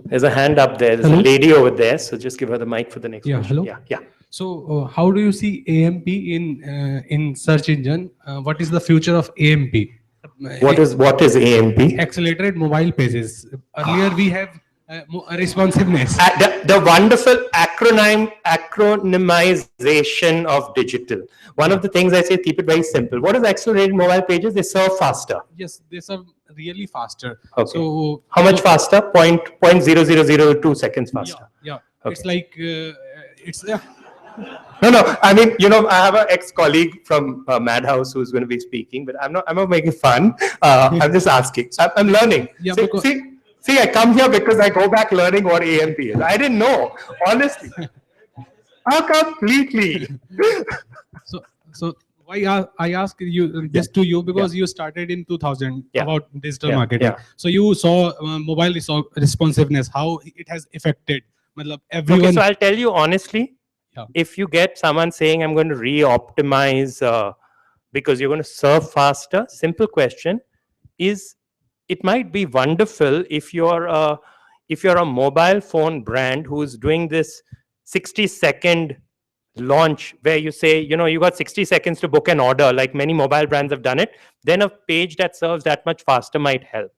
There's a hand up there. There's a lady over there. So just give her the mic for the next question. Hello. Yeah. So how do you see AMP in search engine? What is the future of AMP? What is AMP? Accelerated mobile pages. Earlier we have responsiveness. The wonderful acronymization of digital. One of the things I say, keep it very simple. What is accelerated mobile pages? They serve faster. Yes, they serve really faster. Okay. So how much faster? 0.0002 seconds faster. Yeah. Okay. It's like it's. No. I mean, I have an ex-colleague from Madhouse who's going to be speaking, but I'm not making fun. I'm just asking. I'm learning. Yeah, See, I come here because I go back learning what AMP is. I didn't know, honestly. Completely. So why I ask you this to you because you started in 2000 about digital marketing. So you saw mobile responsiveness, how it has affected everyone. Okay, so I'll tell you honestly, if you get someone saying I'm going to re-optimize because you're going to serve faster, simple question is, it might be wonderful if you're a mobile phone brand who's doing this 60-second launch where you say, you got 60 seconds to book an order, like many mobile brands have done it, then a page that serves that much faster might help.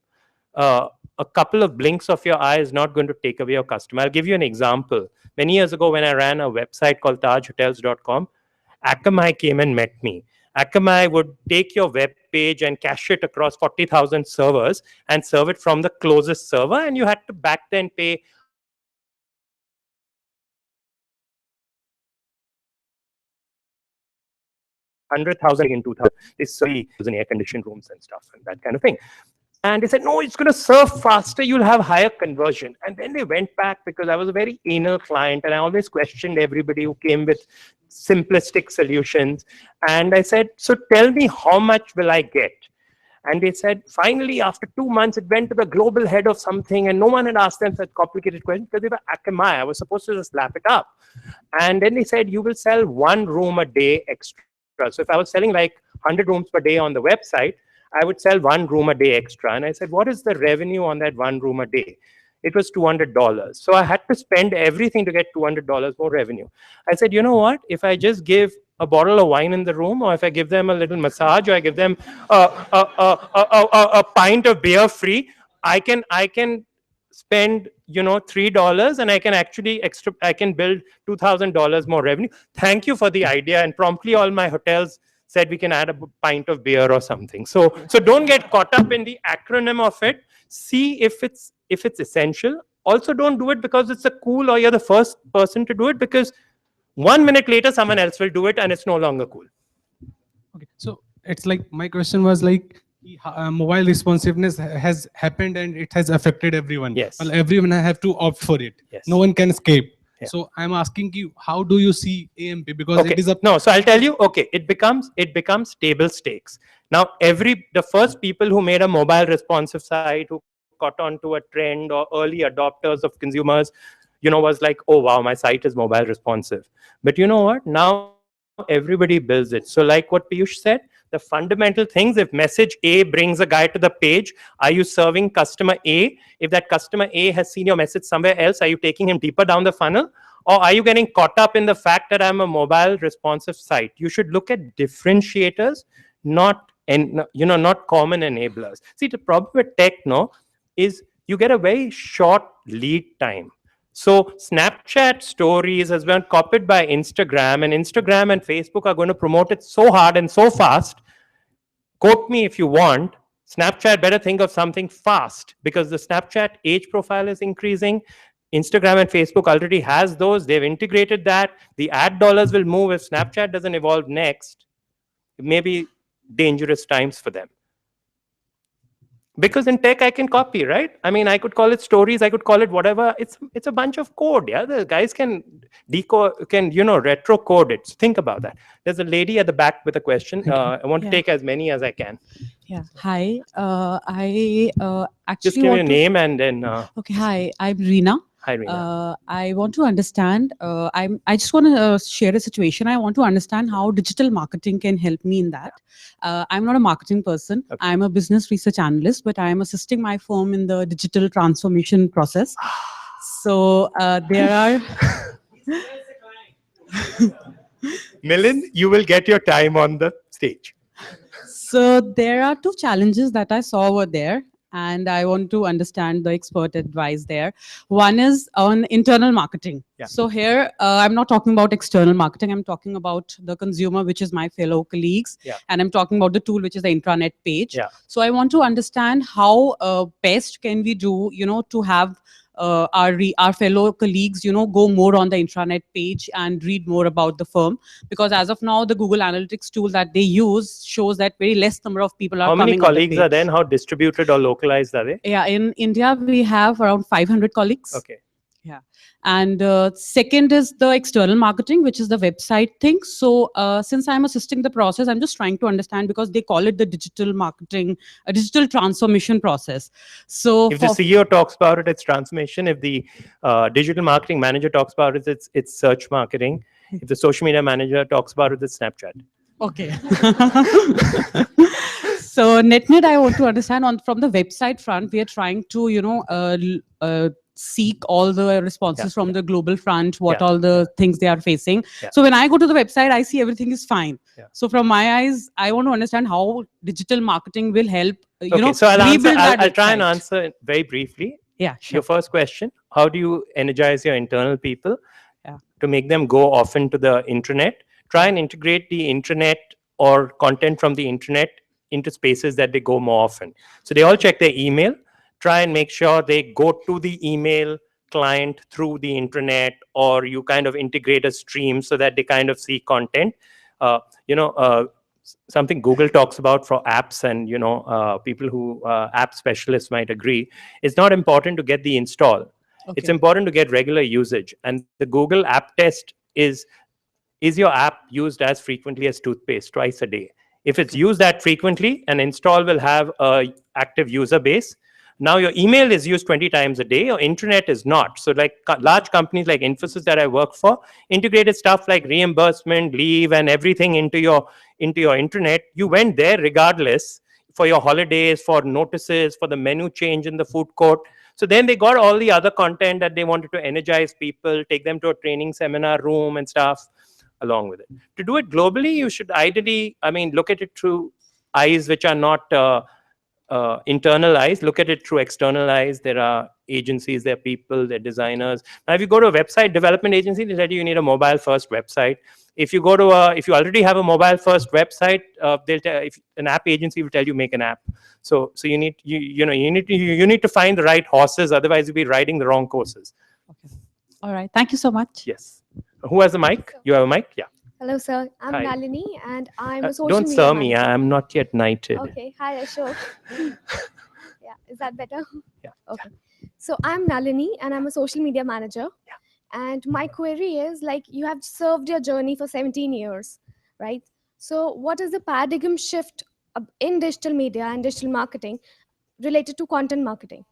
A couple of blinks of your eye is not going to take away your customer. I'll give you an example. Many years ago when I ran a website called tajhotels.com, Akamai came and met me. Akamai would take your web page and cache it across 40,000 servers and serve it from the closest server, and you had to back then pay $100,000 in 2000. This was in air-conditioned rooms and stuff and that kind of thing. And they said, no, it's going to serve faster. You'll have higher conversion. And then they went back because I was a very anal client and I always questioned everybody who came with simplistic solutions. And I said, so tell me, how much will I get? And they said, finally, after 2 months, it went to the global head of something, and no one had asked them such complicated questions because they were Akamai. I was supposed to just lap it up. And then they said, you will sell 1 room a day extra. So if I was selling like 100 rooms per day on the website, I would sell 1 room a day extra. And I said, what is the revenue on that 1 room a day? It was $200. So I had to spend everything to get $200 more revenue. I said, you know what? If I just give a bottle of wine in the room, or if I give them a little massage, or I give them a pint of beer free, I can spend $3 and I can actually I can build $2,000 more revenue. Thank you for the idea. And promptly all my hotels said we can add a pint of beer or something. So don't get caught up in the acronym of it. See if it's essential. Also, don't do it because it's a cool or you're the first person to do it, because 1 minute later someone else will do it and it's no longer cool. Okay, so it's like my question was like, mobile responsiveness has happened and it has affected everyone. Yes. Well, everyone have to opt for it. Yes. No one can escape. Yeah. So I'm asking you, how do you see AMP? Because okay. it is a so I'll tell you. Okay, it becomes table stakes. Now, the first people who made a mobile responsive site, who caught on to a trend, or early adopters of consumers, was like, oh wow, my site is mobile responsive. But you know what? Now everybody builds it. So like what Piyush said, the fundamental things, if message A brings a guy to the page, are you serving customer A? If that customer A has seen your message somewhere else, are you taking him deeper down the funnel? Or are you getting caught up in the fact that I'm a mobile responsive site? You should look at differentiators, not common enablers. See, the problem with tech is you get a very short lead time. So Snapchat stories has been copied by Instagram, and Instagram and Facebook are going to promote it so hard and so fast. Quote me if you want. Snapchat better think of something fast, because the Snapchat age profile is increasing. Instagram and Facebook already has those. They've integrated that. The ad dollars will move. If Snapchat doesn't evolve next, it may be dangerous times for them. Because in tech, I can copy, right? I mean, I could call it stories. I could call it whatever. It's a bunch of code. Yeah, the guys can decode, retro code it. So think about that. There's a lady at the back with a question. I want to take as many as I can. Yeah. Hi. I actually just give me your name and then. Okay. Hi. I'm Reena. Hi, Reena. I want to understand. I just want to share a situation. I want to understand how digital marketing can help me in that. I'm not a marketing person. Okay. I'm a business research analyst, but I am assisting my firm in the digital transformation process. So there are. Milind, you will get your time on the stage. So there are two challenges that I saw over there, and I want to understand the expert advice there. One is on internal marketing. Yeah. So here, I'm not talking about external marketing. I'm talking about the consumer, which is my fellow colleagues, Yeah. and I'm talking about the tool, which is the intranet page. Yeah. So I want to understand how best can we do, to have our fellow colleagues, go more on the intranet page and read more about the firm, because as of now, the Google Analytics tool that they use shows that very less number of people are How many coming on the colleagues are page. there and how distributed or localized are they? Yeah, in India, we have around 500 colleagues. Okay. Yeah. And second is the external marketing, which is the website thing. So since I'm assisting the process, I'm just trying to understand, because they call it the digital marketing, a digital transformation process. So If the CEO talks about it, it's transformation. If the digital marketing manager talks about it, it's search marketing. If the social media manager talks about it, it's Snapchat. Okay. So net, I want to understand from the website front, we are trying to, seek all the responses from the global front, what all the things they are facing. Yeah. So when I go to the website, I see everything is fine. Yeah. So from my eyes, I want to understand how digital marketing will help, Okay, so I'll try and website. answer very briefly. Yeah, sure. Your first question, how do you energize your internal people Yeah. to make them go often to the intranet? Try and integrate the intranet or content from the internet into spaces that they go more often. So they all check their email. Try and make sure they go to the email client through the intranet, or you kind of integrate a stream so that they kind of see content. Something Google talks about for apps, and people who app specialists might agree, it's not important to get the install. Okay. It's important to get regular usage. And the Google app test is your app used as frequently as toothpaste, twice a day? If it's used that frequently, an install will have a active user base. Now your email is used 20 times a day, your intranet is not. So like large companies like Infosys that I work for, integrated stuff like reimbursement, leave, and everything into your intranet. You went there regardless, for your holidays, for notices, for the menu change in the food court. So then they got all the other content that they wanted to energize people, take them to a training seminar room and stuff along with it. To do it globally, you should ideally, look at it through eyes which are not internal eyes. Look at it through external eyes. There are agencies, there are people, there are designers. Now, if you go to a website development agency, they tell you need a mobile first website. If you go to if you already have a mobile first website, they'll tell, if an app agency will tell you make an app. So you need to find the right horses. Otherwise, you'll be riding the wrong courses. Okay. All right. Thank you so much. Yes. Who has a mic? You have a mic? Yeah. Hello, sir. I'm Hi. Nalini, and I'm a social Don't media sir me. manager. I'm not yet knighted. Okay. Hi, Ashok. Yeah, is that better? Yeah. Okay. So I'm Nalini, and I'm a social media manager. Yeah. And my query is, like, you have served your journey for 17 years, right? So what is the paradigm shift in digital media and digital marketing related to content marketing?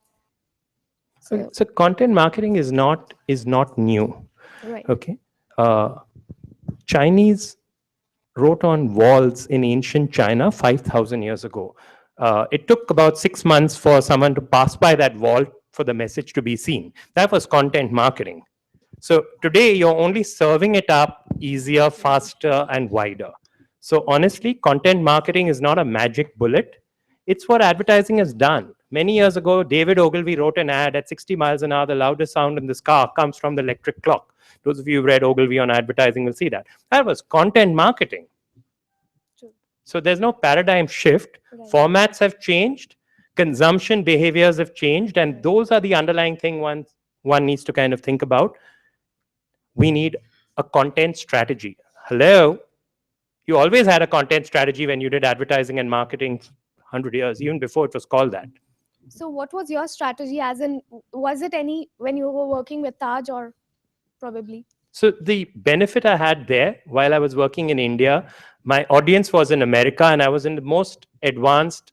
So content marketing is not new. Right. Okay. Chinese wrote on walls in ancient China 5,000 years ago. It took about 6 months for someone to pass by that wall for the message to be seen. That was content marketing. So today you're only serving it up easier, faster, and wider. So honestly, content marketing is not a magic bullet. It's what advertising has done. Many years ago, David Ogilvy wrote an ad at 60 miles an hour. The loudest sound in this car comes from the electric clock. Those of you who read Ogilvy on advertising will see that. That was content marketing. True. So there's no paradigm shift. Right. Formats have changed. Consumption behaviors have changed. And those are the underlying thing one needs to kind of think about. We need a content strategy. Hello? You always had a content strategy when you did advertising and marketing 100 years, even before it was called that. So what was your strategy, as in, was it any when you were working with Taj, or probably? So the benefit I had there while I was working in India, my audience was in America, and I was in the most advanced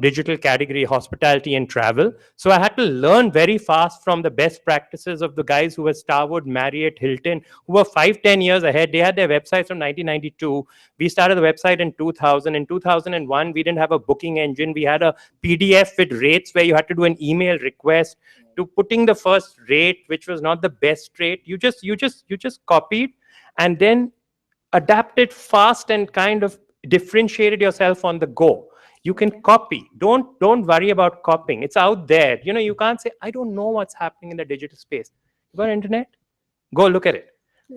digital category, hospitality and travel. So I had to learn very fast from the best practices of the guys who were Starwood, Marriott, Hilton, who were 5-10 years ahead. They had their websites from 1992. We started the website in 2000. In 2001, we didn't have a booking engine. We had a PDF with rates where you had to do an email request, to putting the first rate, which was not the best rate. You just copied and then adapted fast and kind of differentiated yourself on the go. You can copy. Don't worry about copying. It's out there. You know, you can't say, I don't know what's happening in the digital space. You got internet? Go look at it.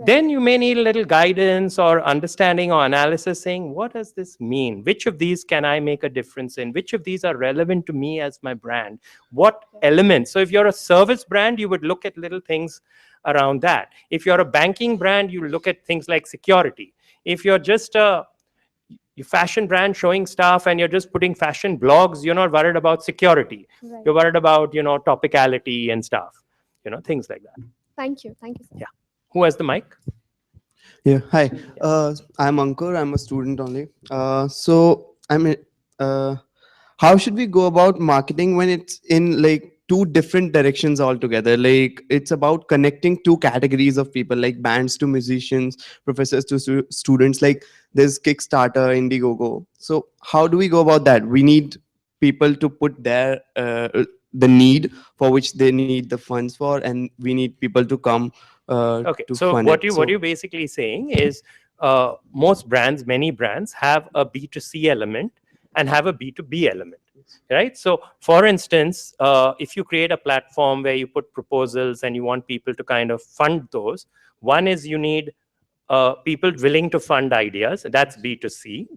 Then you may need a little guidance or understanding or analysis saying, what does this mean? Which of these can I make a difference in? Which of these are relevant to me as my brand? What elements? So if you're a service brand, you would look at little things around that. If you're a banking brand, you look at things like security. If you're just a fashion brand showing stuff and you're just putting fashion blogs, you're not worried about security. Right. You're worried about, you know, topicality and stuff, you know, things like that. Thank you. Thank you, sir. Yeah. Who has the mic? Yeah, hi. I'm Ankur. I'm a student only. So I mean, how should we go about marketing when it's in like two different directions altogether? Like it's about connecting two categories of people, like bands to musicians, professors to students. Like there's Kickstarter, Indiegogo. So how do we go about that? We need people to put their the need for which they need the funds for, and we need people to come Okay, to so fund what it. you're basically saying is most brands, many brands have a B2C element and have a B2B element, right? So for instance, if you create a platform where you put proposals and you want people to kind of fund those, one is you need people willing to fund ideas, that's B2C.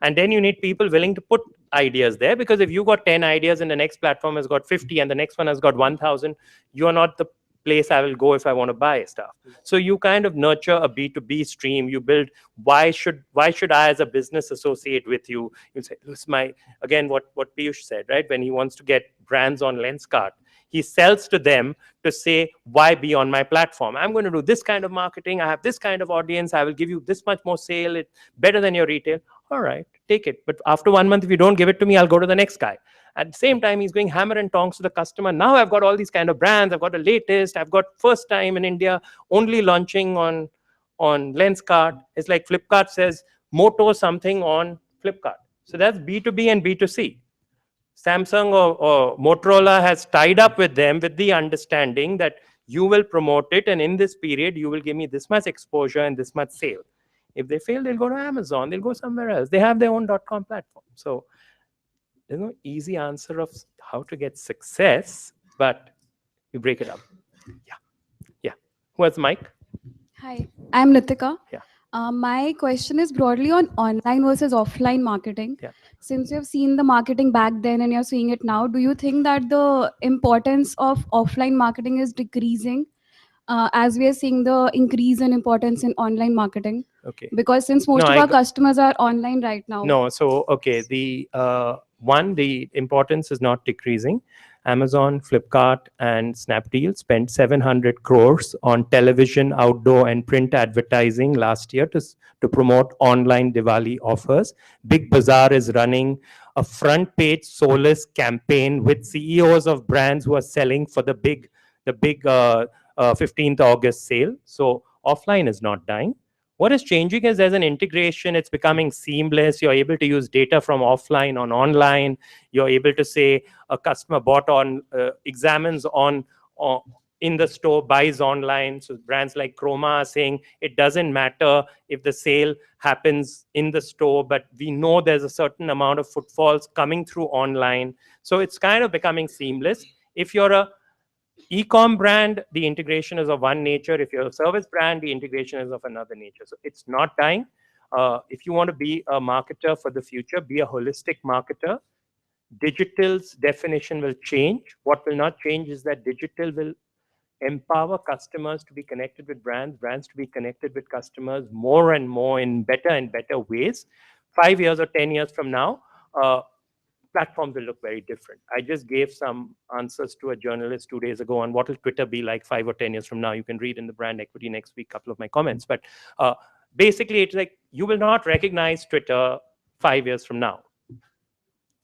And then you need people willing to put ideas there, because if you got 10 ideas and the next platform has got 50 and the next one has got 1,000, you're not the place I will go if I want to buy stuff. So you kind of nurture a B2B stream. You build, why should I as a business associate with you? You say, this is my, again, what Piyush said, right? When he wants to get brands on Lenskart, he sells to them to say, why be on my platform? I'm going to do this kind of marketing. I have this kind of audience. I will give you this much more sale. It's better than your retail. All right, take it. But after 1 month, if you don't give it to me, I'll go to the next guy. At the same time, he's going hammer and tongs to the customer. Now I've got all these kind of brands. I've got the latest. I've got first time in India, only launching on Lenskart. It's like Flipkart says, Moto something on Flipkart. So that's B2B and B2C. Samsung or Motorola has tied up with them with the understanding that you will promote it, and in this period, you will give me this much exposure and this much sale. If they fail, they'll go to Amazon. They'll go somewhere else. They have their own .com platform. So there's no easy answer of how to get success, but you break it up. Yeah. Who has the mic? Hi, I'm Nitika. Yeah. My question is broadly on online versus offline marketing. Yeah. Since you have seen the marketing back then and you're seeing it now, do you think that the importance of offline marketing is decreasing as we are seeing the increase in importance in online marketing? Okay. Because since most of our customers are online right now. No, so, okay, the importance is not decreasing. Amazon, Flipkart, and Snapdeal spent 700 crores on television, outdoor, and print advertising last year to promote online Diwali offers. Big Bazaar is running a front page soulless campaign with CEOs of brands who are selling for the big 15th August sale. So offline is not dying. What is changing is there's an integration. It's becoming seamless. You're able to use data from offline on online. You're able to say a customer bought on, examines on in the store, buys online. So brands like Chroma are saying it doesn't matter if the sale happens in the store, but we know there's a certain amount of footfalls coming through online. So it's kind of becoming seamless. If you're a e-com brand, the integration is of one nature. If you're a service brand, the integration is of another nature. So it's not dying. If you want to be a marketer for the future, be a holistic marketer. Digital's definition will change. What will not change is that digital will empower customers to be connected with brands, brands to be connected with customers more and more in better and better ways. 5 years or 10 years from now, platforms will look very different. I just gave some answers to a journalist 2 days ago on what will Twitter be like 5 or 10 years from now. You can read in the Brand Equity next week a couple of my comments. But basically, it's like you will not recognize Twitter 5 years from now.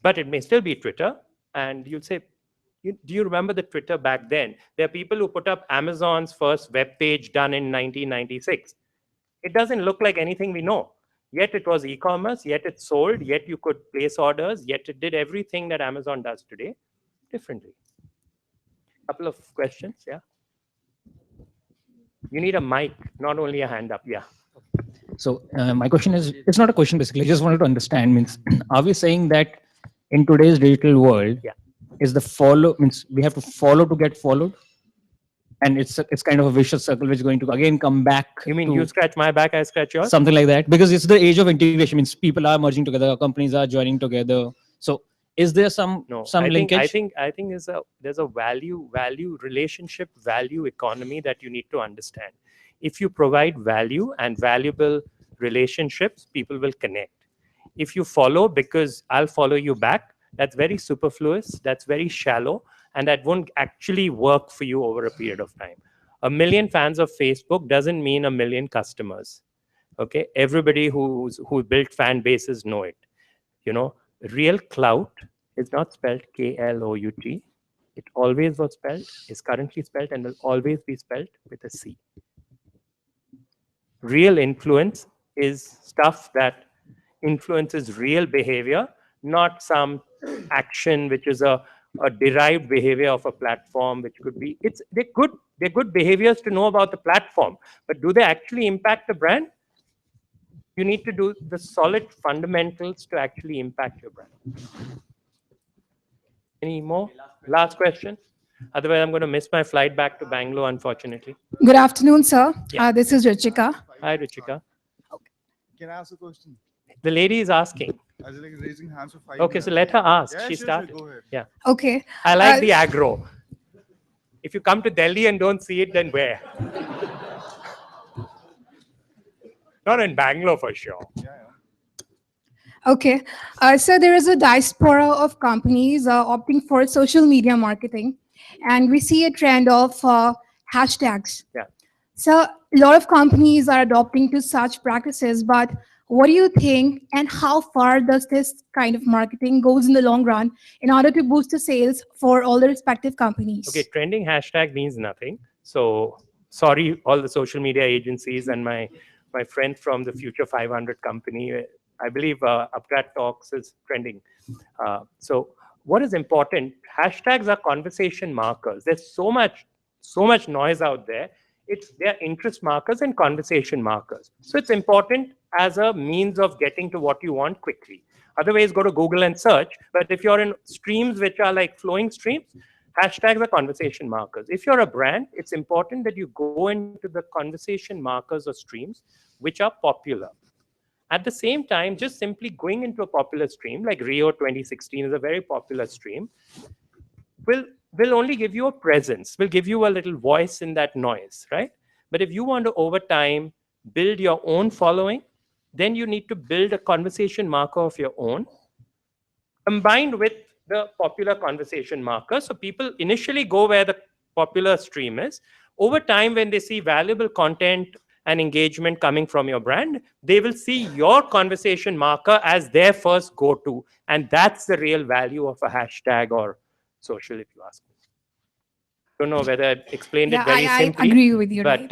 But it may still be Twitter. And you'll say, do you remember the Twitter back then? There are people who put up Amazon's first web page done in 1996. It doesn't look like anything we know. Yet it was e-commerce, yet it sold, yet you could place orders, yet it did everything that Amazon does today differently. Couple of questions, yeah? You need a mic, not only a hand up, yeah. So my question is, it's not a question basically, I just wanted to understand, means, are we saying that in today's digital world, is the follow, means we have to follow to get followed? And it's kind of a vicious circle which is going to again come back. You mean to you scratch my back, I scratch yours? something like that, because it's the age of integration, means people are merging together, companies are joining together. So is there some linkage? I think there's a value relationship value economy that you need to understand. If you provide value and valuable relationships, people will connect. If you follow because I'll follow you back, that's very superfluous, that's very shallow, and that won't actually work for you over a period of time. 1 million fans of Facebook doesn't mean 1 million customers. Okay, everybody who built fan bases know it. You know, real clout is not spelled Klout. It always was spelled, is currently spelled, and will always be spelled with a C. Real influence is stuff that influences real behavior, not some action which is a derived behavior of a platform, which could be, they're good behaviors to know about the platform, but do they actually impact the brand? You need to do the solid fundamentals to actually impact your brand. Any more? Last question. Otherwise, I'm going to miss my flight back to Bangalore, unfortunately. Good afternoon, sir. Yeah. This is Richika. Hi, Richika. Can I ask a question? The lady is asking. I was like raising hands for 5 Okay, so let her ask. Yeah, She sure, started. go ahead. Yeah. Okay. I like the aggro. If you come to Delhi and don't see it, then where? Not in Bangalore for sure. Okay. So there is a diaspora of companies opting for social media marketing, and we see a trend of hashtags. Yeah. So a lot of companies are adopting to such practices, but what do you think, and how far does this kind of marketing goes in the long run in order to boost the sales for all the respective companies? Okay, trending hashtag means nothing. So sorry, all the social media agencies and my friend from the Future 500 company. I believe UpGrad Talks is trending. So what is important? Hashtags are conversation markers. There's so much noise out there. They're interest markers and conversation markers. So it's important as a means of getting to what you want quickly. Otherwise, go to Google and search. But if you're in streams which are like flowing streams, hashtags are conversation markers. If you're a brand, it's important that you go into the conversation markers or streams which are popular. At the same time, just simply going into a popular stream, like Rio 2016 is a very popular stream, will only give you a presence, will give you a little voice in that noise, right? But if you want to, over time, build your own following, then you need to build a conversation marker of your own, combined with the popular conversation marker. So people initially go where the popular stream is. Over time, when they see valuable content and engagement coming from your brand, they will see your conversation marker as their first go-to. And that's the real value of a hashtag or social, if you ask me. Don't know whether I explained it very simply. I agree with you. But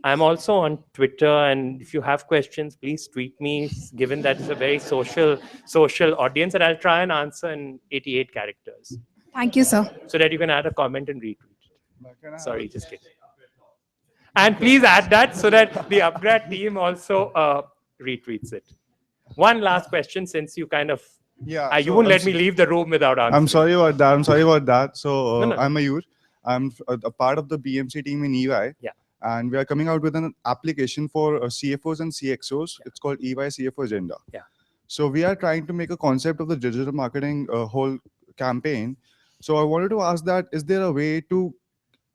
I'm also on Twitter, and if you have questions, please tweet me, given that it's a very social audience, and I'll try and answer in 88 characters. Thank you, sir. So that you can add a comment and retweet it. Sorry, just kidding. And please add that so that the UpGrad team also retweets it. One last question, since you kind of, you won't let me leave the room without answering. I'm sorry about that. So No. I'm Mayur. I'm a part of the BMC team in EY. Yeah. And we are coming out with an application for CFOs and CXOs. It's called EY CFO Agenda. Yeah. So we are trying to make a concept of the digital marketing whole campaign. So I wanted to ask that, is there a way to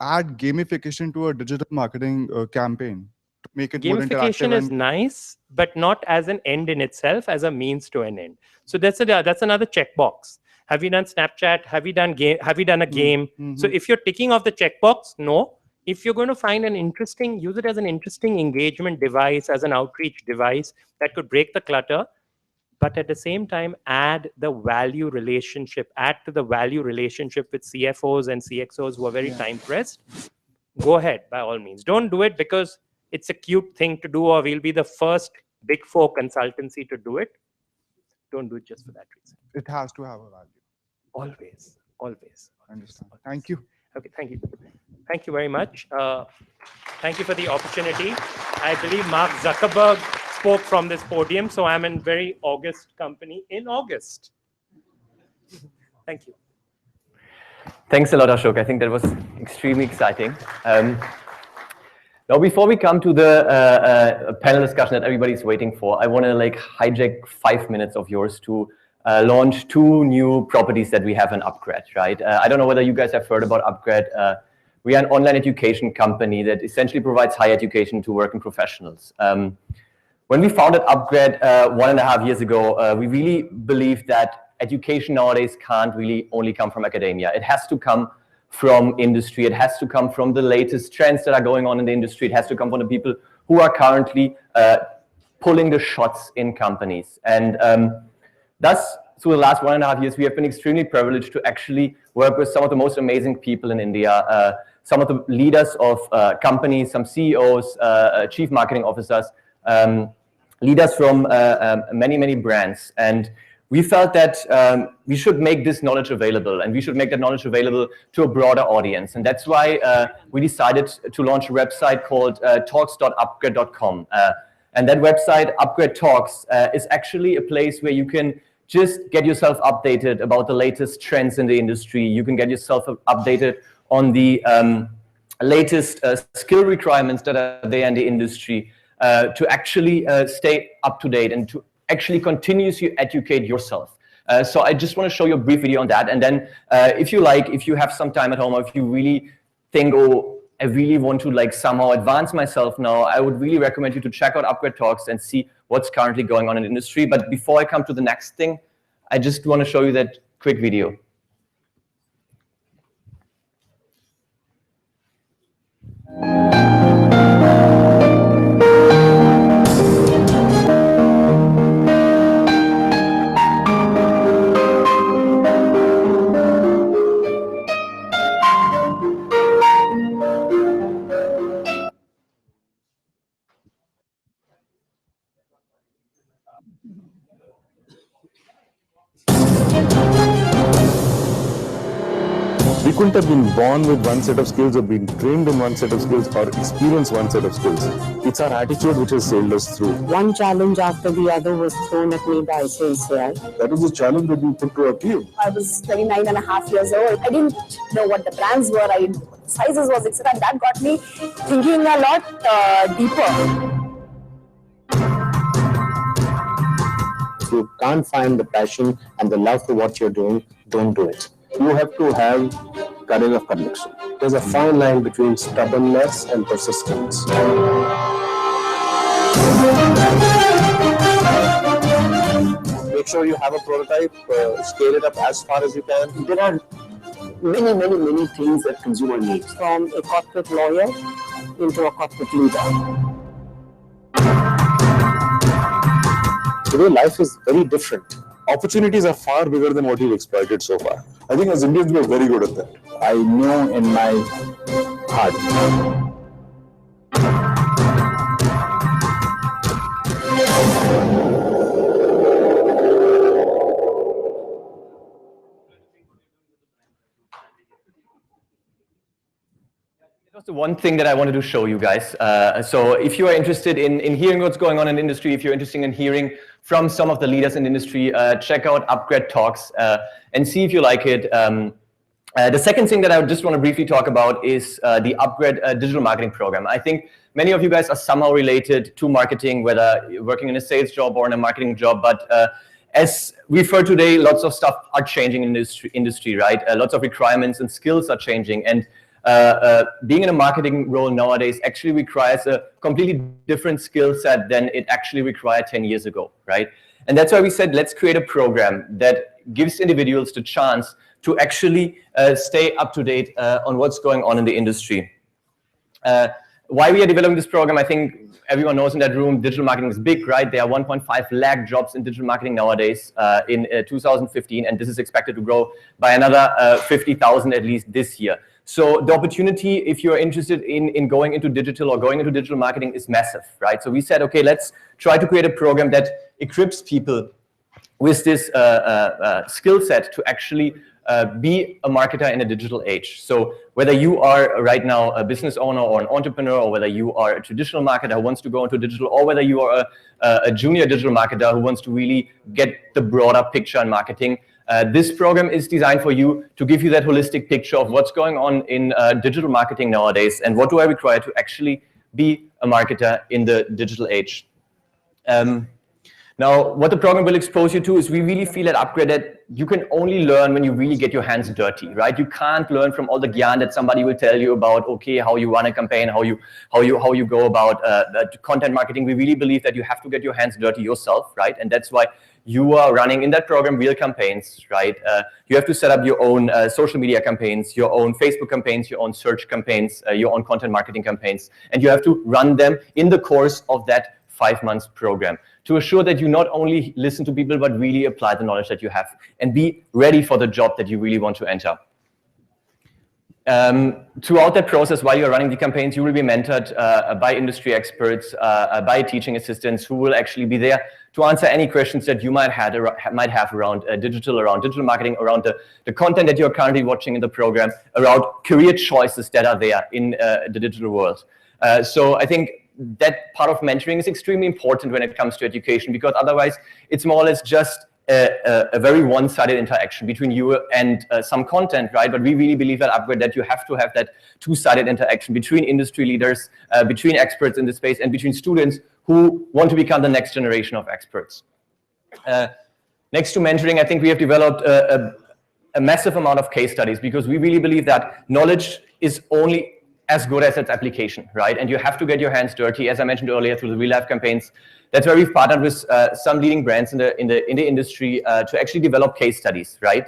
add gamification to a digital marketing campaign to make it more interactive? Gamification is nice, but not as an end in itself, as a means to an end. So that's another checkbox. Have you done Snapchat? Have you done a game? So if you're ticking off the checkbox, no. If you're going to find use it as an interesting engagement device, as an outreach device that could break the clutter, but at the same time, add to the value relationship with CFOs and CXOs who are very time pressed. Go ahead, by all means. Don't do it because it's a cute thing to do, or we'll be the first Big Four consultancy to do it. Don't do it just for that reason. It has to have a value. Always. I understand. Thank you. Okay, thank you. Thank you very much. Thank you for the opportunity. I believe Mark Zuckerberg spoke from this podium, so I'm in very august company in August. Thank you. Thanks a lot, Ashok. I think that was extremely exciting. Now, before we come to the panel discussion that everybody's waiting for, I want to hijack 5 minutes of yours to launch 2 new properties that we have in UpGrad, right? I don't know whether you guys have heard about UpGrad. We are an online education company that essentially provides higher education to working professionals. When we founded UpGrad 1.5 years ago, we really believed that education nowadays can't really only come from academia. It has to come from industry. It has to come from the latest trends that are going on in the industry. It has to come from the people who are currently pulling the shots in companies. And thus, through the last 1.5 years, we have been extremely privileged to actually work with some of the most amazing people in India, some of the leaders of companies, some CEOs, chief marketing officers, leaders from many, many brands. And we felt that we should make this knowledge available, and we should make that knowledge available to a broader audience. And that's why we decided to launch a website called talks.upgrad.com. And that website, UpGrad Talks, is actually a place where you can just get yourself updated about the latest trends in the industry. You can get yourself updated on the latest skill requirements that are there in the industry to actually stay up to date and to actually continuously educate yourself. So I just want to show you a brief video on that. And then if you have some time at home, or if you really think, oh, I really want to somehow advance myself now, I would really recommend you to check out UpGrad Talks and see what's currently going on in the industry. But before I come to the next thing, I just want to show you that quick video. We couldn't have been born with one set of skills or been trained in one set of skills or experienced one set of skills. It's our attitude which has sailed us through. One challenge after the other was thrown at me by ICICI. That was the challenge that we put to our team. I was 29 and a half years old. I didn't know what the brands were, I didn't know what the sizes was, etc. That got me thinking a lot deeper. If you can't find the passion and the love for what you're doing, don't do it. You have to have courage of conviction. There's a fine line between stubbornness and persistence. Make sure you have a prototype, scale it up as far as you can. There are many things that consumer needs. From a corporate lawyer into a corporate leader. Today, life is very different. Opportunities are far bigger than what you've exploited so far. I think as Indians, we're very good at that. I know in my heart. The one thing that I wanted to show you guys. So if you are interested in hearing what's going on in the industry, if you're interested in hearing from some of the leaders in the industry, check out UpGrad Talks and see if you like it. The second thing that I just want to briefly talk about is the UpGrad digital marketing program. I think many of you guys are somehow related to marketing, whether you're working in a sales job or in a marketing job, but as we've heard today, lots of stuff are changing in this industry, right? Lots of requirements and skills are changing, and being in a marketing role nowadays actually requires a completely different skill set than it actually required 10 years ago, right? And that's why we said, let's create a program that gives individuals the chance to actually stay up to date on what's going on in the industry. Why we are developing this program, I think everyone knows in that room, digital marketing is big, right? There are 1.5 lakh jobs in digital marketing nowadays in 2015, and this is expected to grow by another 50,000 at least this year. So the opportunity, if you're interested in going into digital or going into digital marketing, is massive, right? So we said, okay, let's try to create a program that equips people with this skill set to actually be a marketer in a digital age. So whether you are right now a business owner or an entrepreneur, or whether you are a traditional marketer who wants to go into digital, or whether you are a junior digital marketer who wants to really get the broader picture in marketing, this program is designed for you to give you that holistic picture of what's going on in digital marketing nowadays and what do I require to actually be a marketer in the digital age. Now, what the program will expose you to is we really feel at UpGrad that you can only learn when you really get your hands dirty, right? You can't learn from all the gyan that somebody will tell you about, okay, how you run a campaign, how you go about content marketing. We really believe that you have to get your hands dirty yourself, right? And that's why you are running in that program real campaigns, right? You have to set up your own social media campaigns, your own Facebook campaigns, your own search campaigns, your own content marketing campaigns, and you have to run them in the course of that 5 months program to assure that you not only listen to people, but really apply the knowledge that you have and be ready for the job that you really want to enter. Throughout that process, while you're running the campaigns, you will be mentored by industry experts, by teaching assistants who will actually be there to answer any questions that you might have around digital marketing, around the content that you're currently watching in the program, around career choices that are there in the digital world. So I think that part of mentoring is extremely important when it comes to education, because otherwise it's more or less just a very one-sided interaction between you and some content, right? But we really believe at UpGrad that you have to have that two-sided interaction between industry leaders, between experts in the space, and between students who want to become the next generation of experts. Next to mentoring, I think we have developed a massive amount of case studies, because we really believe that knowledge is only as good as its application, right? And you have to get your hands dirty, as I mentioned earlier, through the real life campaigns. That's where we've partnered with some leading brands in the industry to actually develop case studies, right?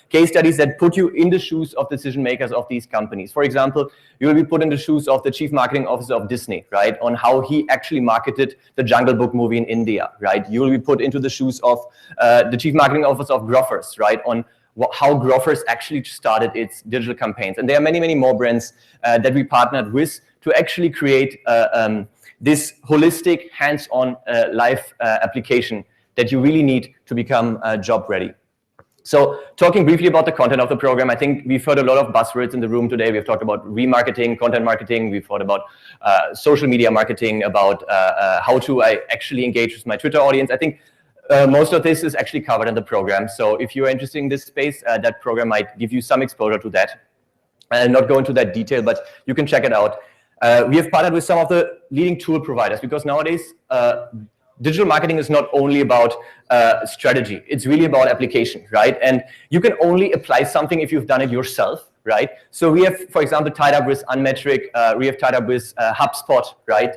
Case studies that put you in the shoes of decision makers of these companies. For example, you will be put in the shoes of the chief marketing officer of Disney, right? On how he actually marketed the Jungle Book movie in India, right? You will be put into the shoes of the chief marketing officer of Grofers, right? On how Grofers actually started its digital campaigns. And there are many, many more brands that we partnered with to actually create this holistic, hands-on live application that you really need to become job ready. So talking briefly about the content of the program, I think we've heard a lot of buzzwords in the room today. We've talked about remarketing, content marketing. We've thought about social media marketing, about how to actually engage with my Twitter audience. I think most of this is actually covered in the program. So if you're interested in this space, that program might give you some exposure to that. I'll not go into that detail, but you can check it out. We have partnered with some of the leading tool providers, because nowadays digital marketing is not only about strategy, it's really about application, right? And you can only apply something if you've done it yourself, right? So we have, for example, tied up with Unmetric, we have tied up with HubSpot, right?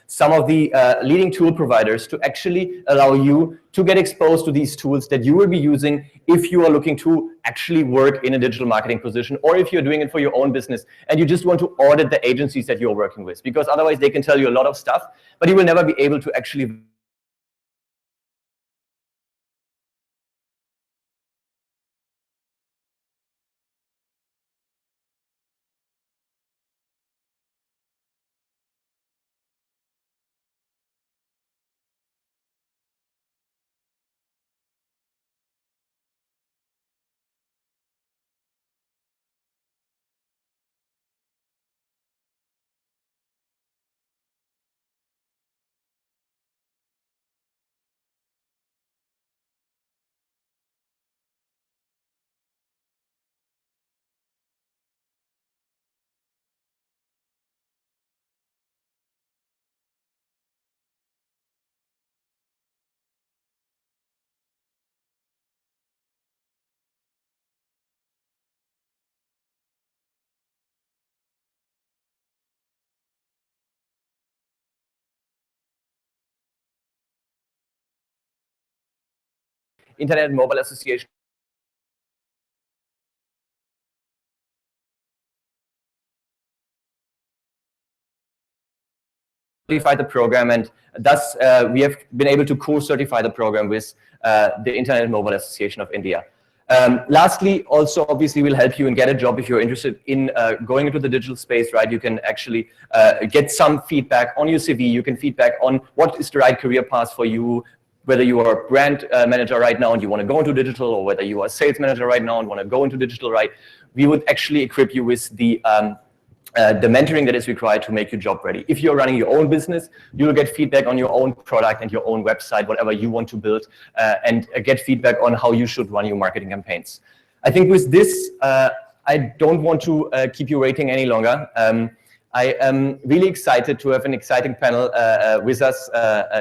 Some of the leading tool providers to actually allow you to get exposed to these tools that you will be using if you are looking to actually work in a digital marketing position, or if you're doing it for your own business and you just want to audit the agencies that you're working with, because otherwise they can tell you a lot of stuff, but you will never be able to actually Internet and Mobile Association certify the program, and thus we have been able to co-certify the program with the Internet and Mobile Association of India. Lastly, also obviously will help you and get a job if you're interested in going into the digital space, right? You can actually get some feedback on your CV, you can feedback on what is the right career path for you, whether you are a brand manager right now and you want to go into digital, or whether you are a sales manager right now and want to go into digital, right? We would actually equip you with the mentoring that is required to make your job ready. If you're running your own business, you'll get feedback on your own product and your own website, whatever you want to build, and get feedback on how you should run your marketing campaigns. I think with this, I don't want to keep you waiting any longer. I am really excited to have an exciting panel with us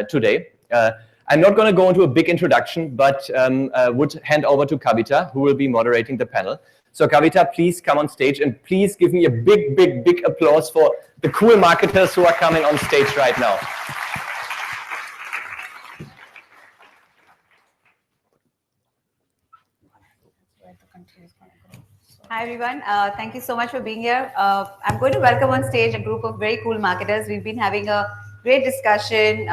today. I'm not going to go into a big introduction, but would hand over to Kavita, who will be moderating the panel. So Kavita, please come on stage, and please give me a big, big, big applause for the cool marketers who are coming on stage right now. Hi everyone, thank you so much for being here. I'm going to welcome on stage a group of very cool marketers. We've been having a great discussion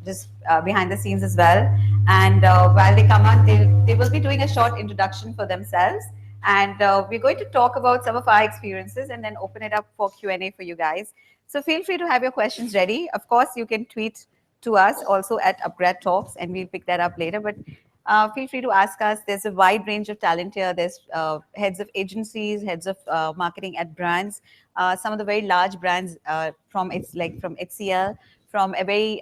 just behind the scenes as well. And while they come on, they will be doing a short introduction for themselves. And we're going to talk about some of our experiences and then open it up for Q&A for you guys. So feel free to have your questions ready. Of course, you can tweet to us also at UpGrad Talks, and we'll pick that up later. But feel free to ask us. There's a wide range of talent here. There's heads of agencies, heads of marketing at brands, some of the very large brands from HCL, from a very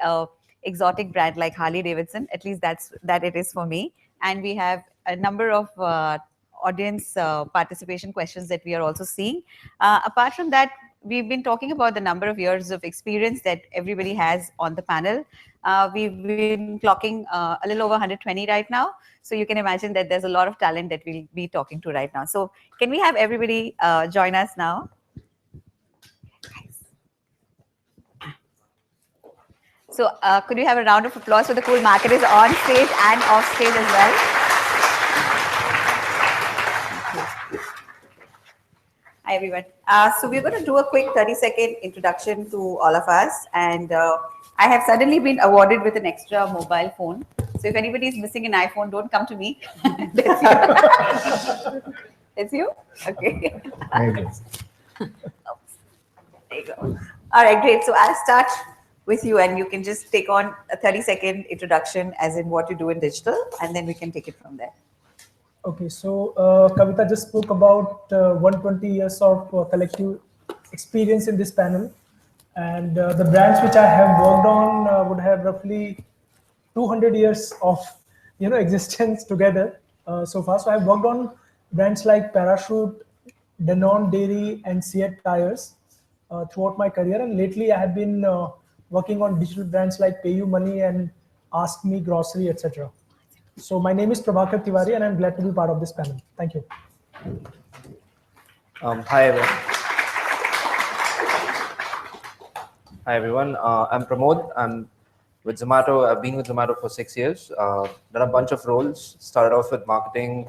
exotic brand like Harley Davidson. At least that it is for me. And we have a number of audience participation questions that we are also seeing. Apart from that, we've been talking about the number of years of experience that everybody has on the panel. We've been clocking a little over 120 right now. So you can imagine that there's a lot of talent that we'll be talking to right now. So can we have everybody join us now? So could we have a round of applause for the cool marketers on stage and off stage as well? Hi everyone. So we're going to do a quick 30-second introduction to all of us. And I have suddenly been awarded with an extra mobile phone. So if anybody is missing an iPhone, don't come to me. That's you. That's you? Okay. There you go. All right, great. So I'll start with you, and you can just take on a 30-second introduction as in what you do in digital, and then we can take it from there. Okay, so Kavita just spoke about 120 years of collective experience in this panel, and the brands which I have worked on would have roughly 200 years of existence together so far. So I've worked on brands like Parachute, Danone Dairy, and Seat Tires throughout my career, and lately I have been working on digital brands like PayUmoney and Ask Me Grocery, etc. So my name is Prabhakar Tiwari, and I'm glad to be part of this panel. Thank you. Hi everyone. Hi everyone. I'm Pramod. I'm with Zomato. I've been with Zomato for 6 years. Done a bunch of roles. Started off with marketing.